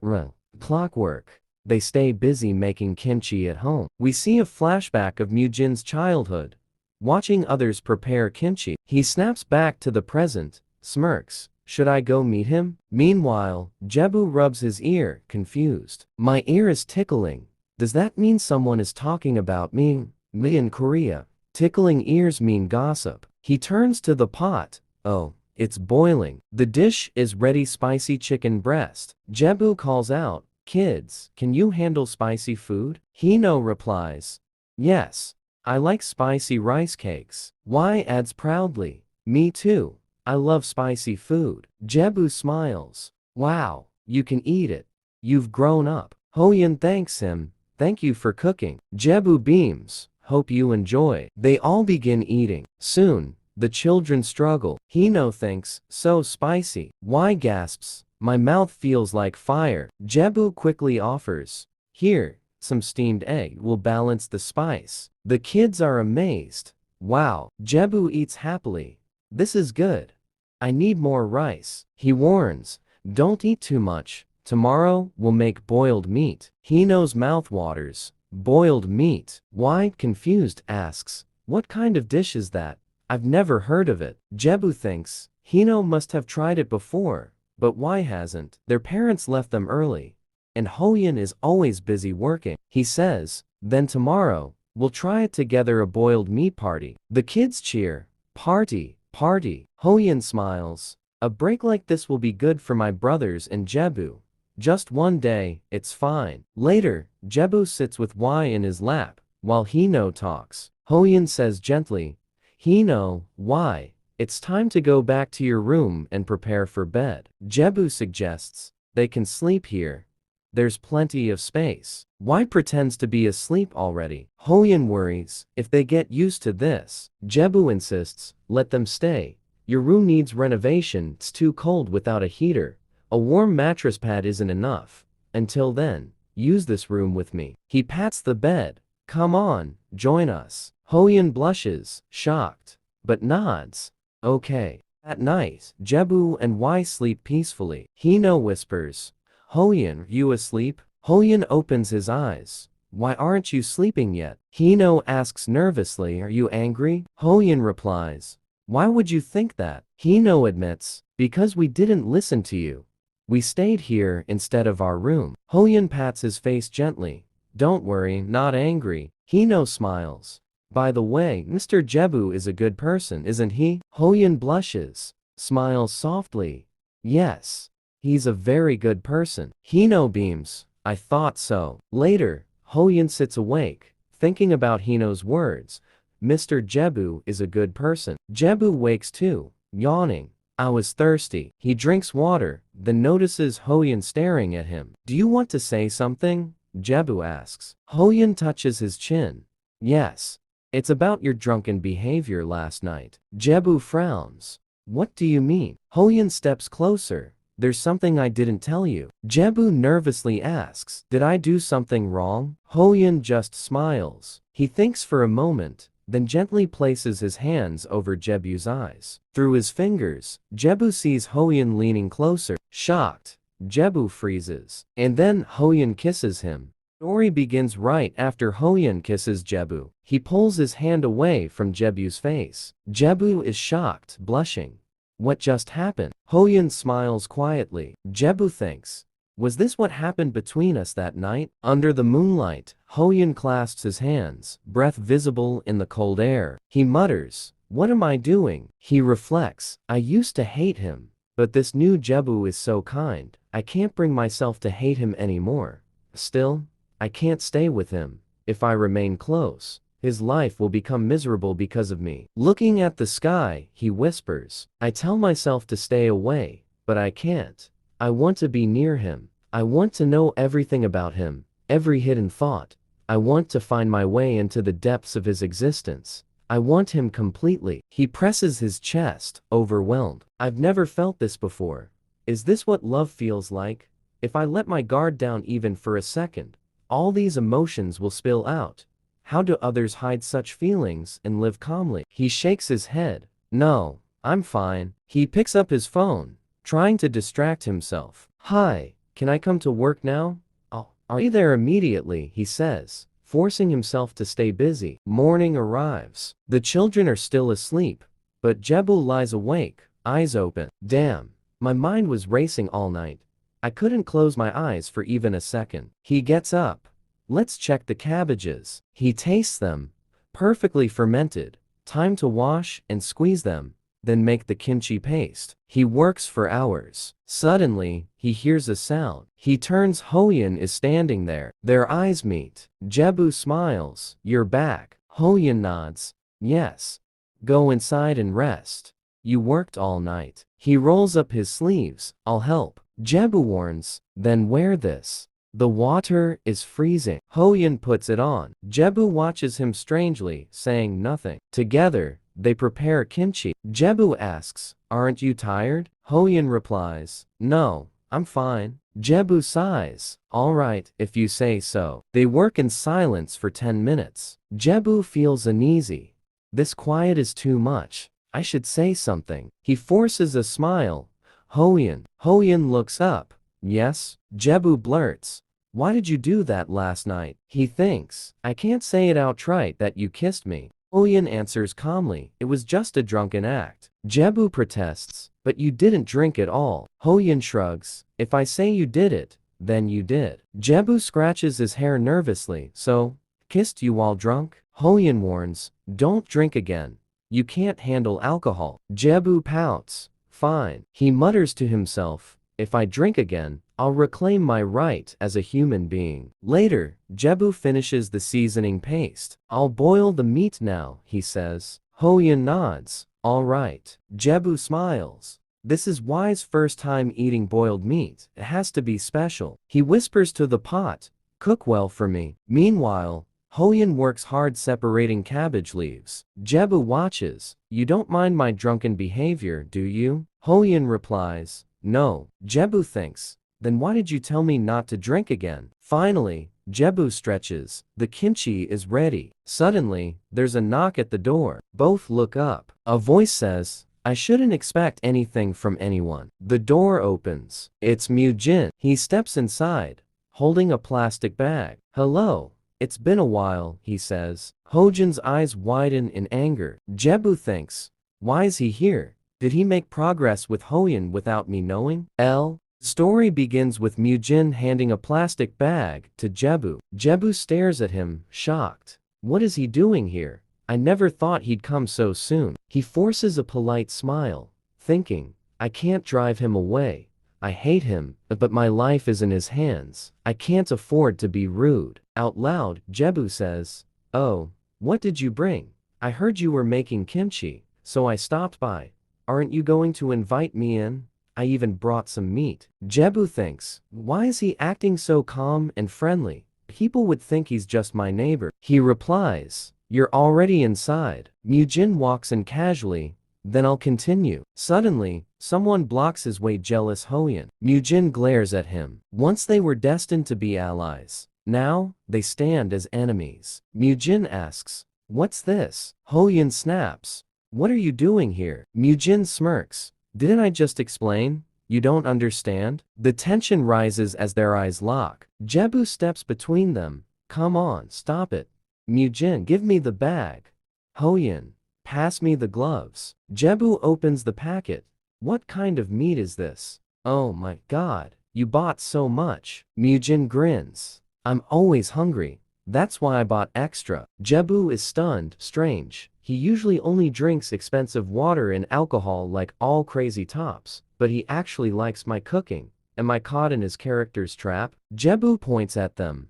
Clockwork. They stay busy making kimchi at home. We see a flashback of Mujin's childhood, watching others prepare kimchi. He snaps back to the present, smirks. Should I go meet him? Meanwhile, Jebu rubs his ear, confused. My ear is tickling. Does that mean someone is talking about me? Me in Korea, tickling ears mean gossip. He turns to the pot. Oh, it's boiling. The dish is ready. Spicy chicken breast. Jebu calls out, kids, can you handle spicy food? Hino replies, yes, I like spicy rice cakes. Y adds proudly, me too, I love spicy food. Jebu smiles, wow, you can eat it. You've grown up. Hoyin thanks him, thank you for cooking. Jebu beams, hope you enjoy. They all begin eating. Soon, the children struggle. Hino thinks, so spicy. Y gasps, my mouth feels like fire. Jebu quickly offers, here, some steamed egg will balance the spice. The kids are amazed. Wow. Jebu eats happily. This is good. I need more rice. He warns, don't eat too much. Tomorrow we'll make boiled meat. Hino's mouth waters. Boiled meat. Y, confused, asks, what kind of dish is that? I've never heard of it. Jebu thinks, Hino must have tried it before. But why hasn't? Their parents left them early. And Hoyin is always busy working. He says, then tomorrow, we'll try it together, a boiled meat party. The kids cheer. Party, party. Hoyin smiles. A break like this will be good for my brothers and Jebu. Just one day, it's fine. Later, Jebu sits with Y in his lap, while Hino talks. Hoyin says gently, Hino, Y, it's time to go back to your room and prepare for bed. Jebu suggests, they can sleep here. There's plenty of space. Y pretends to be asleep already. Hoyin worries, if they get used to this. Jebu insists, let them stay. Your room needs renovation, it's too cold without a heater. A warm mattress pad isn't enough. Until then, use this room with me. He pats the bed. Come on, join us. Hoyin blushes, shocked, but nods. Okay. At night, Jebu and Y sleep peacefully. Hino whispers, Hoyin, you asleep? Hoyin opens his eyes. Why aren't you sleeping yet? Hino asks nervously, are you angry? Hoyin replies, why would you think that? Hino admits, because we didn't listen to you. We stayed here instead of our room. Hoyin pats his face gently. Don't worry, not angry. Hino smiles. By the way, Mr. Jebu is a good person, isn't he? Hoyin blushes, smiles softly. Yes. He's a very good person. Hino beams. I thought so. Later, Hoyin sits awake, thinking about Hino's words. Mr. Jebu is a good person. Jebu wakes too, yawning. I was thirsty. He drinks water, then notices Hoyin staring at him. Do you want to say something? Jebu asks. Hoyin touches his chin. Yes. It's about your drunken behavior last night. Jebu frowns. What do you mean? Hoyin steps closer. There's something I didn't tell you. Jebu nervously asks. Did I do something wrong? Hoyin just smiles. He thinks for a moment, then gently places his hands over Jebu's eyes. Through his fingers, Jebu sees Hoyin leaning closer. Shocked, Jebu freezes. And then Hoyin kisses him. The story begins right after Hoyin kisses Jebu. He pulls his hand away from Jebu's face. Jebu is shocked, blushing. What just happened? Hoyin smiles quietly. Jebu thinks, was this what happened between us that night? Under the moonlight, Hoyin clasps his hands, breath visible in the cold air. He mutters, what am I doing? He reflects, I used to hate him, but this new Jebu is so kind, I can't bring myself to hate him anymore. Still, I can't stay with him. If I remain close, his life will become miserable because of me. Looking at the sky, he whispers, I tell myself to stay away, but I can't. I want to be near him. I want to know everything about him, every hidden thought. I want to find my way into the depths of his existence. I want him completely. He presses his chest, overwhelmed. I've never felt this before. Is this what love feels like? If I let my guard down even for a second, all these emotions will spill out. How do others hide such feelings and live calmly? He shakes his head. No, I'm fine. He picks up his phone, trying to distract himself. Hi, can I come to work now? I'll be there immediately, he says, forcing himself to stay busy. Morning arrives. The children are still asleep, but Jebu lies awake, eyes open. Damn, my mind was racing all night. I couldn't close my eyes for even a second. He gets up. Let's check the cabbages. He tastes them. Perfectly fermented. Time to wash and squeeze them, then make the kimchi paste. He works for hours. Suddenly, he hears a sound. He turns. Hoyin is standing there. Their eyes meet. Jebu smiles. You're back. Hoyin nods. Yes. Go inside and rest. You worked all night. He rolls up his sleeves. I'll help. Jebu warns. Then wear this. The water is freezing. Hoyin puts it on. Jebu watches him strangely, saying nothing. Together, they prepare kimchi. Jebu asks, aren't you tired? Hoyin replies, no, I'm fine. Jebu sighs, all right, if you say so. They work in silence for 10 minutes. Jebu feels uneasy. This quiet is too much. I should say something. He forces a smile. Hoyin looks up. Yes? Jebu blurts. Why did you do that last night? He thinks, I can't say it outright that you kissed me. Hoyin answers calmly, it was just a drunken act. Jebu protests, but you didn't drink at all. Hoyin shrugs, if I say you did it, then you did. Jebu scratches his hair nervously, so, kissed you while drunk? Hoyin warns, don't drink again. You can't handle alcohol. Jebu pouts, fine. He mutters to himself, if I drink again, I'll reclaim my right as a human being. Later, Jebu finishes the seasoning paste. I'll boil the meat now, he says. Hoyin nods. All right. Jebu smiles. This is Y's first time eating boiled meat. It has to be special. He whispers to the pot, cook well for me. Meanwhile, Hoyin works hard separating cabbage leaves. Jebu watches. You don't mind my drunken behavior, do you? Hoyin replies, no. Jebu thinks, then why did you tell me not to drink again? Finally, Jebu stretches. The kimchi is ready. Suddenly, there's a knock at the door. Both look up. A voice says, I shouldn't expect anything from anyone. The door opens. It's Mujin. He steps inside, holding a plastic bag. Hello. It's been a while, he says. Hojin's eyes widen in anger. Jebu thinks, why is he here? Did he make progress with Hoyin without me knowing? The story begins with Mujin handing a plastic bag to Jebu. Jebu stares at him, shocked. What is he doing here? I never thought he'd come so soon. He forces a polite smile, thinking, I can't drive him away. I hate him, but my life is in his hands. I can't afford to be rude. Out loud, Jebu says, "Oh, what did you bring? I heard you were making kimchi, so I stopped by. Aren't you going to invite me in? I even brought some meat." Jebu thinks, why is he acting so calm and friendly? People would think he's just my neighbor. He replies, "You're already inside." Mujin walks in casually, "Then I'll continue." Suddenly, someone blocks his way. Jealous Hoyan. Mujin glares at him. Once they were destined to be allies. Now, they stand as enemies. Mujin asks, "What's this?" Hoyan snaps, "What are you doing here?" Mujin smirks, "Didn't I just explain? You don't understand?" The tension rises as their eyes lock. Jebu steps between them. "Come on, stop it." Mujin, "Give me the bag." Hoyan, "Pass me the gloves." Jebu opens the packet. "What kind of meat is this? Oh my god, you bought so much." Mujin grins, "I'm always hungry. That's why I bought extra." Jebu is stunned. Strange. He usually only drinks expensive water and alcohol like all crazy tops, but he actually likes my cooking. Am I caught in his character's trap? Jebu points at them.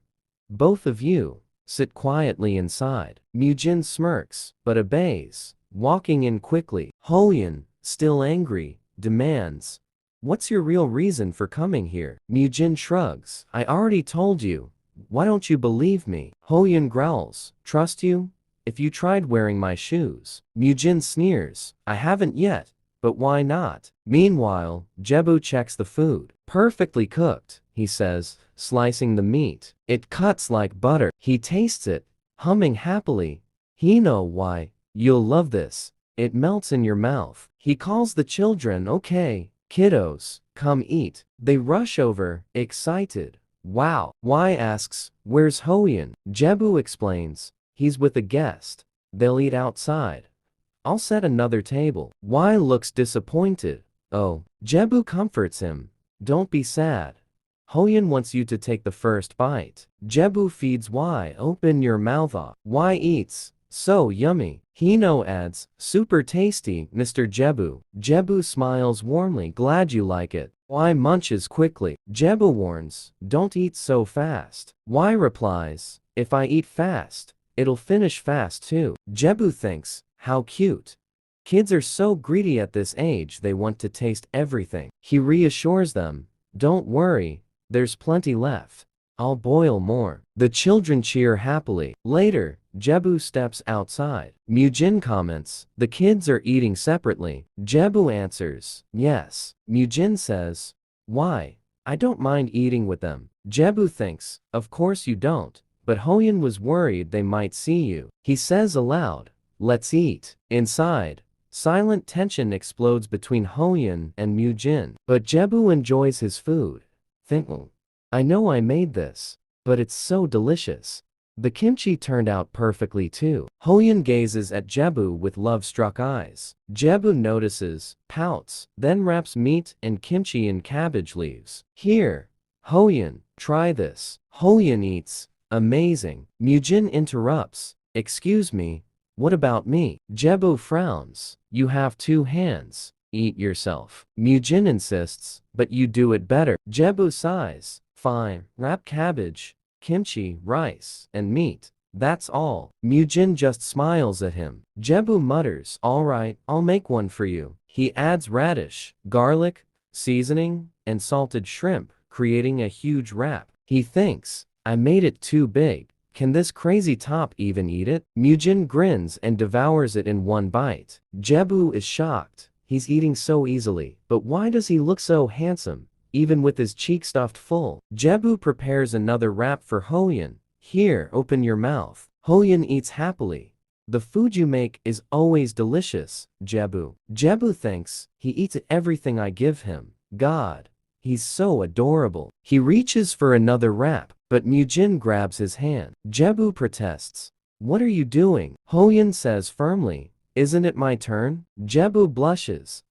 "Both of you, sit quietly inside." Mujin smirks, but obeys, walking in quickly. Hoyan, still angry, demands, "What's your real reason for coming here?" Mujin shrugs, "I already told you. Why don't you believe me?" Hoyan growls, "Trust you? If you tried wearing my shoes." Mujin sneers, "I haven't yet, but why not?" Meanwhile, Jebu checks the food. "Perfectly cooked," he says, slicing the meat. "It cuts like butter." He tastes it, humming happily. "He know why. You'll love this. It melts in your mouth." He calls the children, "Okay, kiddos, come eat." They rush over, excited. "Wow." Y asks, "Where's Hoyan?" Jebu explains, "He's with a guest. They'll eat outside. I'll set another table." Y looks disappointed. "Oh." Jebu comforts him, "Don't be sad. Hoyan wants you to take the first bite." Jebu feeds Y. "Open your mouth off." Y eats. "So yummy." Hino adds, "Super tasty, Mr. Jebu." Jebu smiles warmly, "Glad you like it." Y munches quickly. Jebu warns, "Don't eat so fast." Y replies, "If I eat fast, it'll finish fast too." Jebu thinks, how cute. Kids are so greedy at this age, they want to taste everything. He reassures them, "Don't worry, there's plenty left. I'll boil more." The children cheer happily. Later, Jebu steps outside. Mujin comments, "The kids are eating separately." Jebu answers, "Yes." Mujin says, "Why? I don't mind eating with them." Jebu thinks, "Of course you don't, but Hoyan was worried they might see you." He says aloud, "Let's eat." Inside, silent tension explodes between Hoyan and Mujin. But Jebu enjoys his food. Thinking, "I know I made this, but it's so delicious." The kimchi turned out perfectly too. Hoyan gazes at Jebu with love-struck eyes. Jebu notices, pouts, then wraps meat and kimchi in cabbage leaves. "Here, Hoyan, try this." Hoyan eats. "Amazing." Mujin interrupts, "Excuse me, what about me?" Jebu frowns, "You have 2 hands. Eat yourself." Mujin insists, "But you do it better." Jebu sighs, "Fine, wrap cabbage, kimchi, rice, and meat. That's all." Mujin just smiles at him. Jebu mutters, "All right, I'll make one for you." He adds radish, garlic, seasoning, and salted shrimp, creating a huge wrap. He thinks, "I made it too big. Can this crazy top even eat it?" Mujin grins and devours it in one bite. Jebu is shocked. He's eating so easily, but why does he look so handsome, even with his cheek stuffed full? Jebu prepares another wrap for Hoyan. "Here, open your mouth." Hoyan eats happily. "The food you make is always delicious, Jebu." Jebu thinks, he eats everything I give him. God, he's so adorable. He reaches for another wrap, but Mujin grabs his hand. Jebu protests, "What are you doing?" Hoyan says firmly, "Isn't it my turn?" Jebu blushes.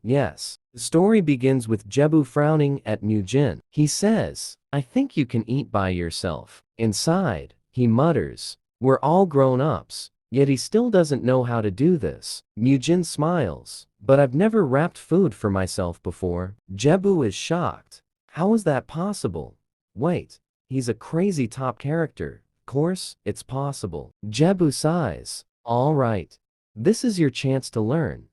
Yes." The story begins with Jebu frowning at Mujin. He says, "I think you can eat by yourself." Inside, he mutters, "We're all grown-ups. Yet he still doesn't know how to do this. Mujin smiles. But I've never wrapped food for myself before. Jebu is shocked. How is that possible? Wait, he's a crazy top character. Course, it's possible. Jebu sighs. Alright. This is your chance to learn.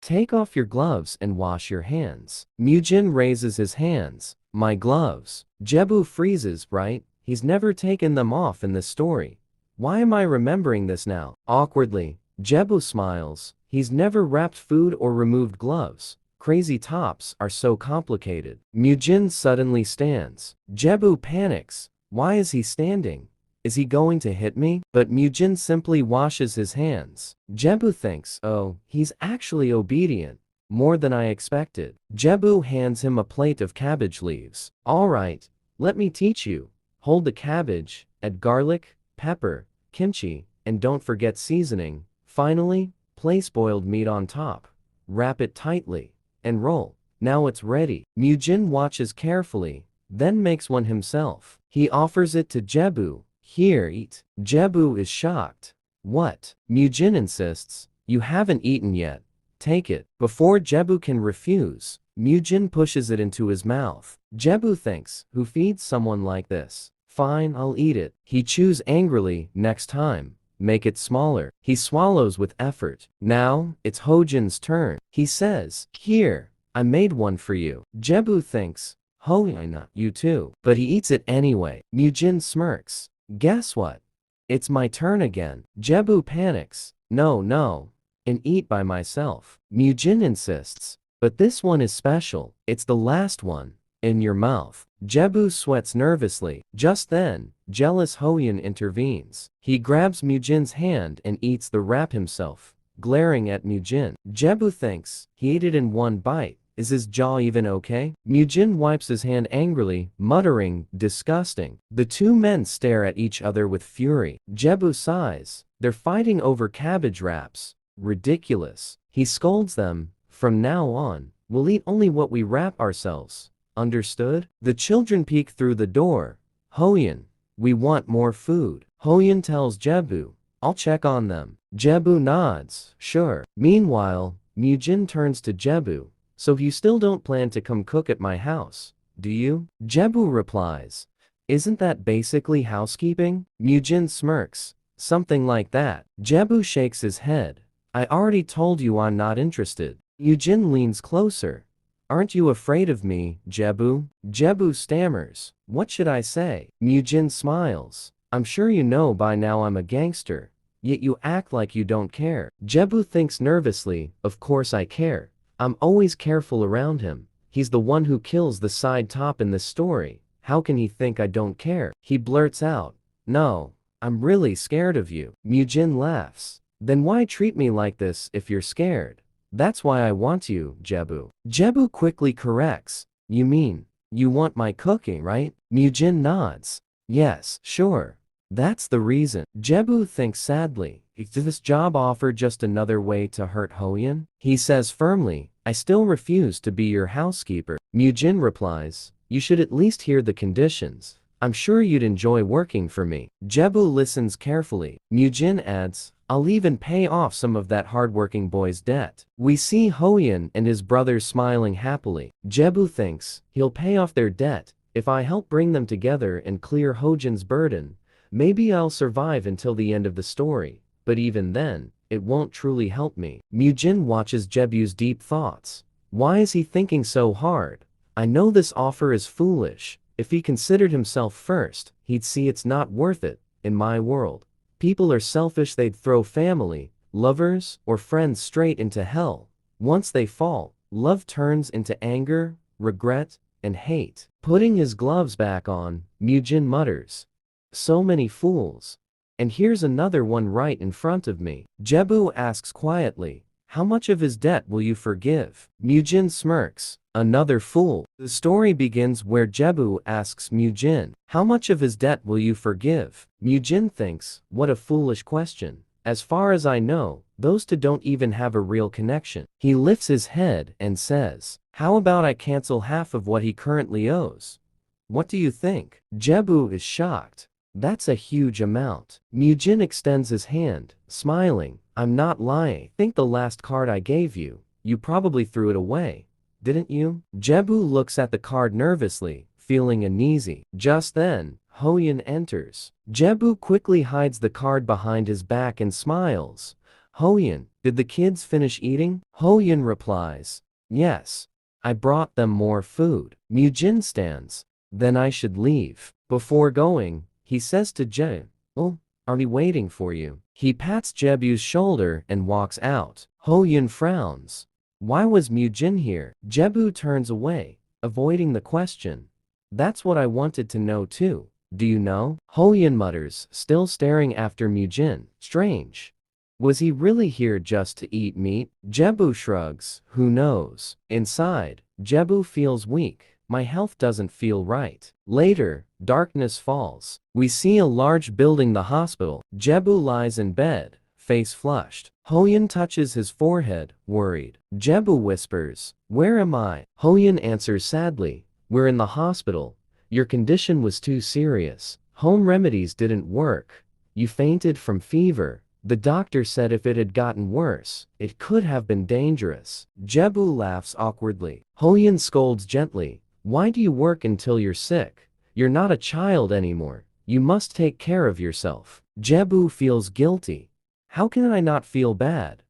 Take off your gloves and wash your hands. Mujin raises his hands. My gloves. Jebu freezes, right? He's never taken them off in this story. Why am I remembering this now? Awkwardly, Jebu smiles. He's never wrapped food or removed gloves. Crazy tops are so complicated. Mujin suddenly stands. Jebu panics. Why is he standing? Is he going to hit me? But Mujin simply washes his hands. Jebu thinks, oh, he's actually obedient. More than I expected. Jebu hands him a plate of cabbage leaves. Alright, let me teach you. Hold the cabbage, add garlic, pepper, kimchi, and don't forget seasoning. Finally, place boiled meat on top. Wrap it tightly, and roll. Now it's ready. Mujin watches carefully, then makes one himself. He offers it to Jebu. Here, eat. Jebu is shocked. What? Mujin insists. You haven't eaten yet. Take it. Before Jebu can refuse, Mujin pushes it into his mouth. Jebu thinks, who feeds someone like this? Fine, I'll eat it. He chews angrily. Next time, make it smaller. He swallows with effort. Now, it's Hojin's turn. He says, here, I made one for you. Jebu thinks, Hoina, you too. But he eats it anyway. Mujin smirks. Guess what? It's my turn again. Jebu panics. No, and eat by myself. Mujin insists. But this one is special. It's the last one. In your mouth. Jebu sweats nervously. Just then, jealous Hoyin intervenes. He grabs Mujin's hand and eats the wrap himself, glaring at Mujin. Jebu thinks, he ate it in one bite. Is his jaw even okay? Mujin wipes his hand angrily, muttering, disgusting. The two men stare at each other with fury. Jebu sighs. They're fighting over cabbage wraps. Ridiculous. He scolds them. From now on, we'll eat only what we wrap ourselves. Understood? The children peek through the door. Hoyin, we want more food. Hoyin tells Jebu, I'll check on them. Jebu nods. Sure. Meanwhile, Mujin turns to Jebu. So you still don't plan to come cook at my house, do you? Jebu replies. Isn't that basically housekeeping? Mujin smirks. Something like that. Jebu shakes his head. I already told you I'm not interested. Mujin leans closer. Aren't you afraid of me, Jebu? Jebu stammers. What should I say? Mujin smiles. I'm sure you know by now I'm a gangster. Yet you act like you don't care. Jebu thinks nervously. Of course I care. I'm always careful around him. He's the one who kills the side top in this story. How can he think I don't care? He blurts out. No, I'm really scared of you. Mujin laughs. Then why treat me like this if you're scared? That's why I want you, Jebu. Jebu quickly corrects. You mean, you want my cooking, right? Mujin nods. Yes, sure. That's the reason. Jebu thinks sadly. Is this job offer just another way to hurt Hoyin? He says firmly, I still refuse to be your housekeeper. Mujin replies, you should at least hear the conditions. I'm sure you'd enjoy working for me. Jebu listens carefully. Mujin adds, I'll even pay off some of that hardworking boy's debt. We see Hoyin and his brothers smiling happily. Jebu thinks, he'll pay off their debt. If I help bring them together and clear Hojin's burden, maybe I'll survive until the end of the story. But even then, it won't truly help me. Mujin watches Jebu's deep thoughts. Why is he thinking so hard? I know this offer is foolish. If he considered himself first, he'd see it's not worth it. In my world, people are selfish. They'd throw family, lovers, or friends straight into hell. Once they fall, love turns into anger, regret, and hate. Putting his gloves back on, Mujin mutters. So many fools. And here's another one right in front of me. Jebu asks quietly, how much of his debt will you forgive? Mujin smirks. Another fool. The story begins where Jebu asks Mujin, how much of his debt will you forgive? Mujin thinks, what a foolish question. As far as I know, those two don't even have a real connection. He lifts his head and says, how about I cancel half of what he currently owes? What do you think? Jebu is shocked. That's a huge amount. Mujin extends his hand, smiling. I'm not lying. Think the last card I gave you, you probably threw it away, didn't you? Jebu looks at the card nervously, feeling uneasy. Just then, Hoyin enters. Jebu quickly hides the card behind his back and smiles. Hoyin, did the kids finish eating? Hoyin replies, yes. I brought them more food. Mujin stands. Then I should leave. Before going, he says to Jebu, oh, are we waiting for you? He pats Jebu's shoulder and walks out. Hoyin frowns. Why was Mujin here? Jebu turns away, avoiding the question. That's what I wanted to know too. Do you know? Hoyin mutters, still staring after Mujin. Strange. Was he really here just to eat meat? Jebu shrugs. Who knows? Inside, Jebu feels weak. My health doesn't feel right. Later, darkness falls. We see a large building, the hospital. Jebu lies in bed, face flushed. Hoyin touches his forehead, worried. Jebu whispers, where am I? Hoyin answers sadly, we're in the hospital. Your condition was too serious. Home remedies didn't work. You fainted from fever. The doctor said if it had gotten worse, it could have been dangerous. Jebu laughs awkwardly. Hoyin scolds gently. Why do you work until you're sick? You're not a child anymore. You must take care of yourself. Jebu feels guilty. How can I not feel bad?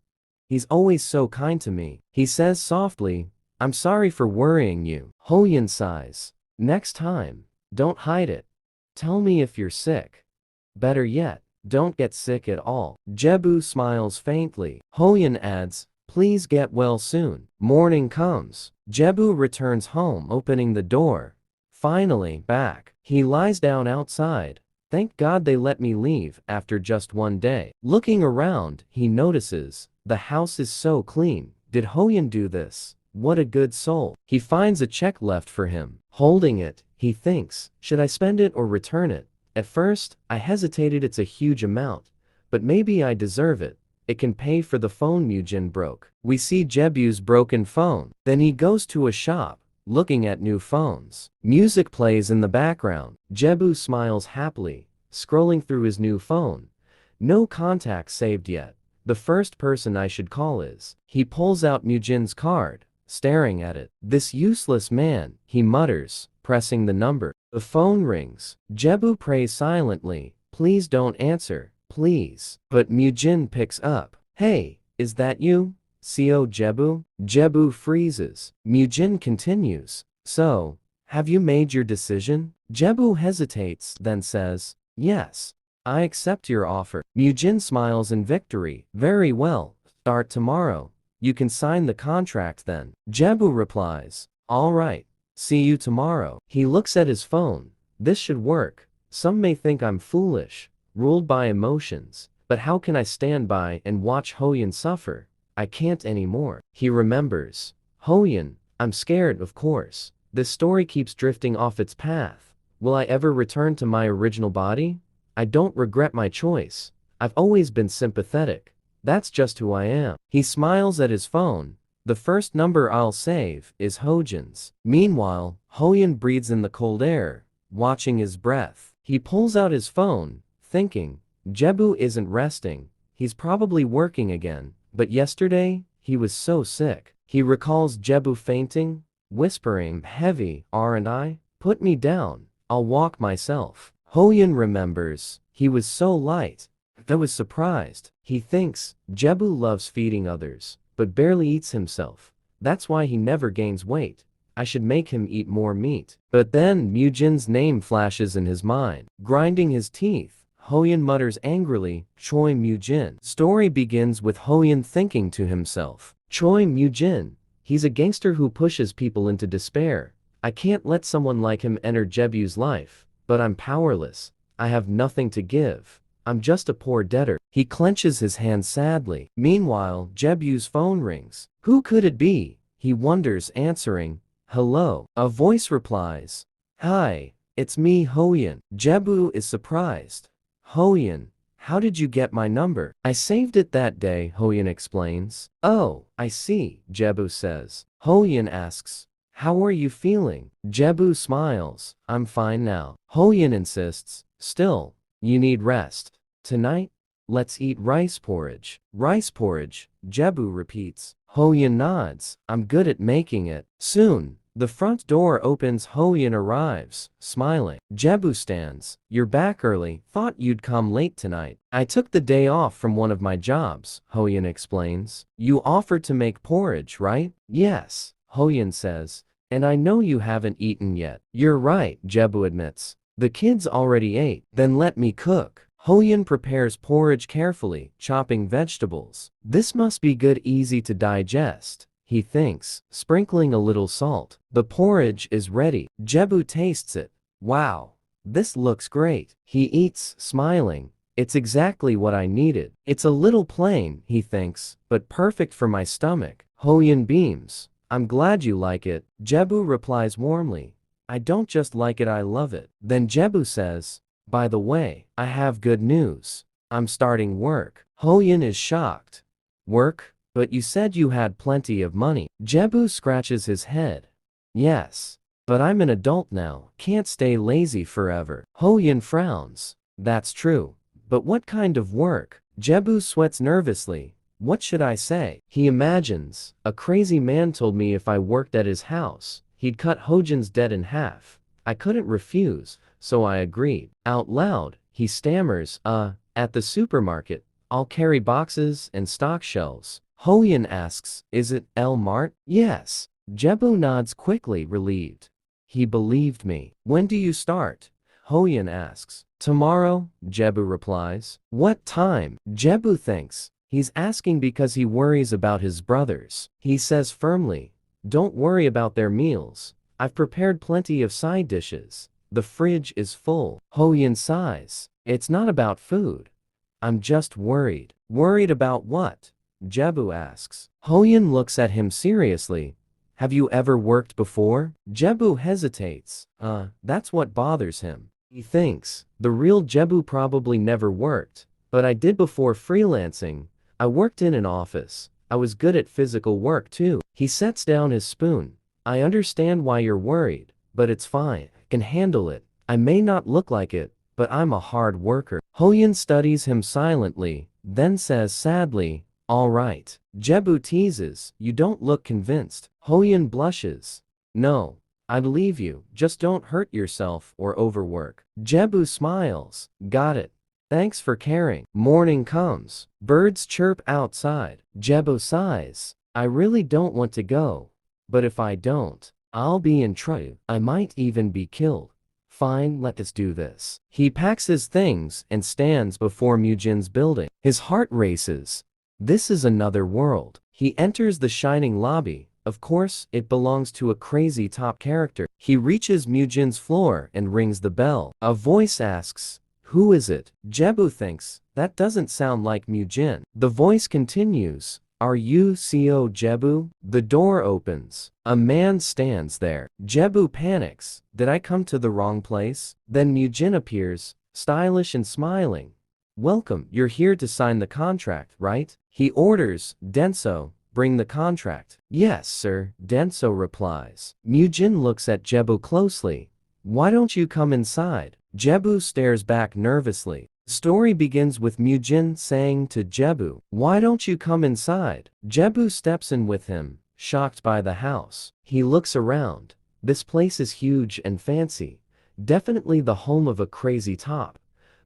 He's always so kind to me. He says softly, I'm sorry for worrying you. Hoyin sighs. Next time, don't hide it. Tell me if you're sick. Better yet, don't get sick at all. Jebu smiles faintly. Hoyin adds, please get well soon. Morning comes. Jebu returns home, opening the door. Finally, back. He lies down outside. Thank God they let me leave after just one day. Looking around, he notices, the house is so clean. Did Hoyin do this? What a good soul. He finds a check left for him. Holding it, he thinks, should I spend it or return it? At first, I hesitated. It's a huge amount, but maybe I deserve it. It can pay for the phone Mujin broke. We see Jebu's broken phone. Then he goes to a shop, looking at new phones. Music plays in the background. Jebu smiles happily, scrolling through his new phone. No contacts saved yet. The first person I should call is. He pulls out Mujin's card, staring at it. This useless man, he mutters, pressing the number. The phone rings. Jebu prays silently. Please don't answer. Please. But Mujin picks up. Hey, is that you? Co Jebu? Jebu freezes. Mujin continues. So, have you made your decision? Jebu hesitates, then says, yes. I accept your offer. Mujin smiles in victory. Very well. Start tomorrow. You can sign the contract then. Jebu replies, all right. See you tomorrow. He looks at his phone. This should work. Some may think I'm foolish, ruled by emotions, but how can I stand by and watch Hoyin suffer? I can't anymore. He remembers. Hoyin, I'm scared, of course. This story keeps drifting off its path. Will I ever return to my original body? I don't regret my choice. I've always been sympathetic. That's just who I am. He smiles at his phone. The first number I'll save is Hojin's. Meanwhile, Hoyin breathes in the cold air, watching his breath. He pulls out his phone, thinking, Jebu isn't resting. He's probably working again. But yesterday, he was so sick. He recalls Jebu fainting, whispering, heavy, aren't I? Put me down. I'll walk myself. Hoyin remembers. He was so light. I was surprised. He thinks, Jebu loves feeding others, but barely eats himself. That's why he never gains weight. I should make him eat more meat. But then Mujin's name flashes in his mind. Grinding his teeth, Hoyin mutters angrily, Choi Mujin. Story begins with Hoyin thinking to himself, Choi Mujin. He's a gangster who pushes people into despair. I can't let someone like him enter Jebu's life, but I'm powerless. I have nothing to give. I'm just a poor debtor. He clenches his hand sadly. Meanwhile, Jebu's phone rings. Who could it be? He wonders, answering, hello. A voice replies, hi, it's me, Hoyin. Jebu is surprised. Hoyin, how did you get my number? I saved it that day, Hoyin explains. Oh, I see, Jebu says. Hoyin asks, how are you feeling? Jebu smiles. I'm fine now. Hoyin insists, Still, you need rest. Tonight, let's eat rice porridge. Rice porridge, Jebu repeats. Hoyin nods. I'm good at making it. Soon, the front door opens. Hoyin arrives, smiling. Jebu stands. You're back early. Thought you'd come late tonight. I took the day off from one of my jobs, Hoyin explains. You offered to make porridge, right? Yes, Hoyin says. And I know you haven't eaten yet. You're right, Jebu admits. The kids already ate. Then let me cook. Hoyin prepares porridge carefully, chopping vegetables. This must be good, easy to digest, he thinks, sprinkling a little salt. The porridge is ready. Jebu tastes it. Wow, this looks great. He eats, smiling. It's exactly what I needed. It's a little plain, he thinks, but perfect for my stomach. Hoyin beams. I'm glad you like it. Jebu replies warmly. I don't just like it, I love it. Then Jebu says, by the way, I have good news. I'm starting work. Hoyin is shocked. Work? But you said you had plenty of money. Jebu scratches his head. Yes, but I'm an adult now. Can't stay lazy forever. Hoyin frowns. That's true. But what kind of work? Jebu sweats nervously. What should I say? He imagines. A crazy man told me if I worked at his house, he'd cut Hojin's debt in half. I couldn't refuse, so I agreed. Out loud, he stammers, at the supermarket. I'll carry boxes and stock shelves. Hoyin asks, is it El Mart? Yes. Jebu nods quickly, relieved. He believed me. When do you start? Hoyin asks. Tomorrow, Jebu replies. What time? Jebu thinks. He's asking because he worries about his brothers. He says firmly, don't worry about their meals. I've prepared plenty of side dishes. The fridge is full. Hoyin sighs. It's not about food. I'm just worried. Worried about what? Jebu asks. Hoyin looks at him seriously. Have you ever worked before? Jebu hesitates. That's what bothers him. He thinks, the real Jebu probably never worked. But I did before freelancing. I worked in an office. I was good at physical work too. He sets down his spoon. I understand why you're worried, but it's fine. I can handle it. I may not look like it, but I'm a hard worker. Hoyin studies him silently, then says sadly, all right. Jebu teases, you don't look convinced. Hoyin blushes. No, I believe you, just don't hurt yourself or overwork. Jebu smiles. Got it. Thanks for caring. Morning comes. Birds chirp outside. Jebu sighs. I really don't want to go. But if I don't, I'll be in trouble. I might even be killed. Fine, let us do this. He packs his things and stands before Mujin's building. His heart races. This is another world. He enters the shining lobby. Of course, it belongs to a crazy top character. He reaches Mujin's floor and rings the bell. A voice asks, who is it? Jebu thinks, that doesn't sound like Mujin. The voice continues, are you Co Jebu? The door opens. A man stands there. Jebu panics. Did I come to the wrong place? Then Mujin appears, stylish and smiling. Welcome, you're here to sign the contract, right? He orders, Denso, bring the contract. Yes, sir, Denso replies. Mujin looks at Jebu closely. Why don't you come inside? Jebu stares back nervously. The story begins with Mujin saying to Jebu, why don't you come inside? Jebu steps in with him, shocked by the house. He looks around. This place is huge and fancy. Definitely the home of a crazy top.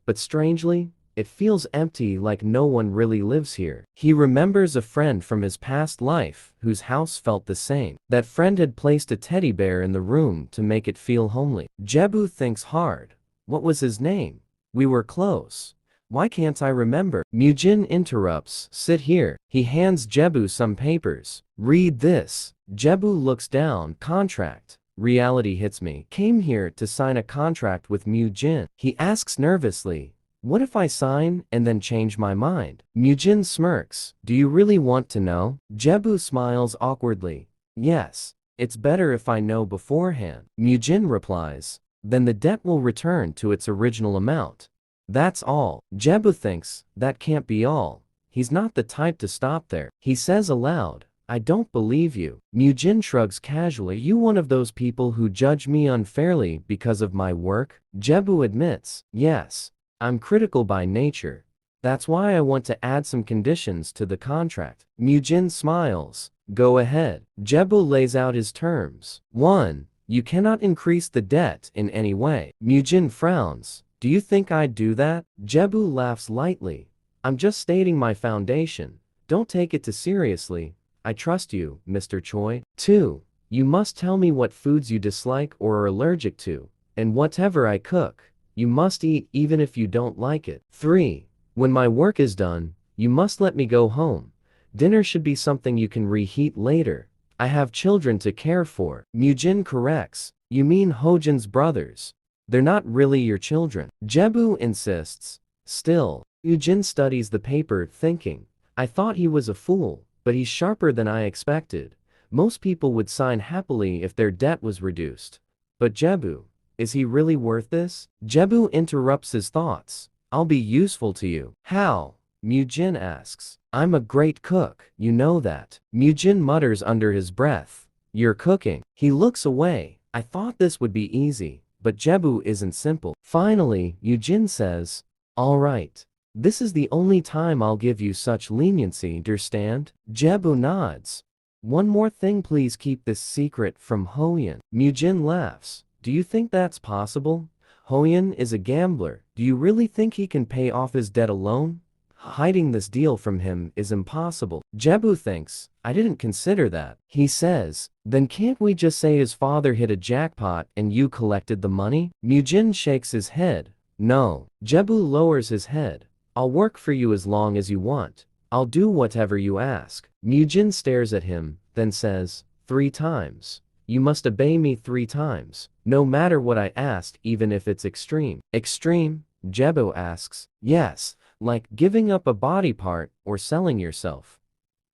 But strangely, it feels empty, like no one really lives here. He remembers a friend from his past life whose house felt the same. That friend had placed a teddy bear in the room to make it feel homely. Jebu thinks hard. What was his name? We were close. Why can't I remember? Mujin interrupts. Sit here. He hands Jebu some papers. Read this. Jebu looks down. Contract. Reality hits me. Came here to sign a contract with Mujin. He asks nervously, what if I sign and then change my mind? Mujin smirks. Do you really want to know? Jebu smiles awkwardly. Yes. It's better if I know beforehand. Mujin replies. Then the debt will return to its original amount. That's all. Jebu thinks, that can't be all. He's not the type to stop there. He says aloud, I don't believe you. Mujin shrugs casually. You one of those people who judge me unfairly because of my work? Jebu admits, yes, I'm critical by nature. That's why I want to add some conditions to the contract. Mujin smiles. Go ahead. Jebu lays out his terms. 1. You cannot increase the debt in any way. Mujin frowns. Do you think I'd do that? Jebu laughs lightly. I'm just stating my foundation. Don't take it too seriously. I trust you, Mr. Choi. 2. You must tell me what foods you dislike or are allergic to, and whatever I cook, you must eat even if you don't like it. 3. When my work is done, you must let me go home. Dinner should be something you can reheat later. I have children to care for. Mujin corrects. You mean Hojin's brothers. They're not really your children. Jebu insists. Still, Mujin studies the paper, thinking, I thought he was a fool, but he's sharper than I expected. Most people would sign happily if their debt was reduced. But Jebu, is he really worth this? Jebu interrupts his thoughts. I'll be useful to you. How? Mujin asks. I'm a great cook, you know that. Mujin mutters under his breath. You're cooking. He looks away. I thought this would be easy, but Jebu isn't simple. Finally, Mujin says, all right. This is the only time I'll give you such leniency, understand? Jebu nods. One more thing, please keep this secret from Hoyan. Mujin laughs. Do you think that's possible? Hoyan is a gambler. Do you really think he can pay off his debt alone? Hiding this deal from him is impossible. Jebu thinks, I didn't consider that. He says, then can't we just say his father hit a jackpot and you collected the money? Mujin shakes his head. No. Jebu lowers his head. I'll work for you as long as you want. I'll do whatever you ask. Mujin stares at him, then says, 3 times. You must obey me 3 times. No matter what I ask, even if it's extreme. Extreme? Jebu asks. Yes, like giving up a body part or selling yourself.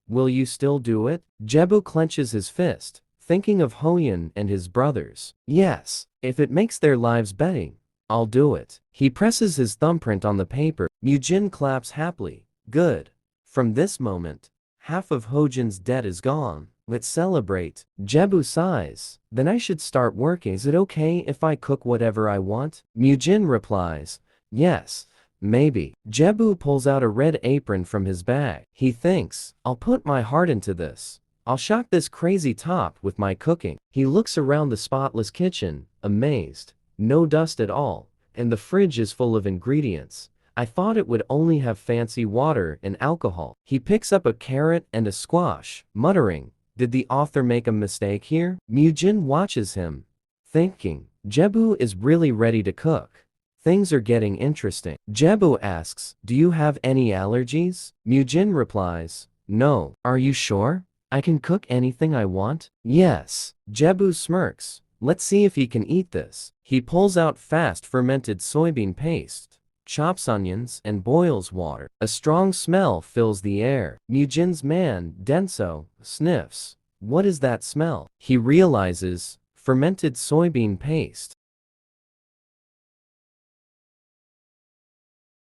Will you still do it? Jebu clenches his fist, thinking of Hoyan and his brothers. Yes, if it makes their lives better, I'll do it. He presses his thumbprint on the paper. Mujin claps happily. Good. From this moment, half of Hojin's debt is gone. Let's celebrate. Jebu sighs. Then I should start working. Is it okay if I cook whatever I want? Mujin replies. Yes, maybe. Jebu pulls out a red apron from his bag. He thinks, I'll put my heart into this. I'll shock this crazy top with my cooking. He looks around the spotless kitchen, amazed. No dust at all, and the fridge is full of ingredients. I thought it would only have fancy water and alcohol. He picks up a carrot and a squash, muttering, did the author make a mistake here? Mujin watches him, thinking, Jebu is really ready to cook. Things are getting interesting. Jebu asks, do you have any allergies? Mujin replies, no. Are you sure? I can cook anything I want? Yes. Jebu smirks. Let's see if he can eat this. He pulls out fast fermented soybean paste, chops onions, and boils water. A strong smell fills the air. Mujin's man, Denso, sniffs. What is that smell? He realizes, fermented soybean paste.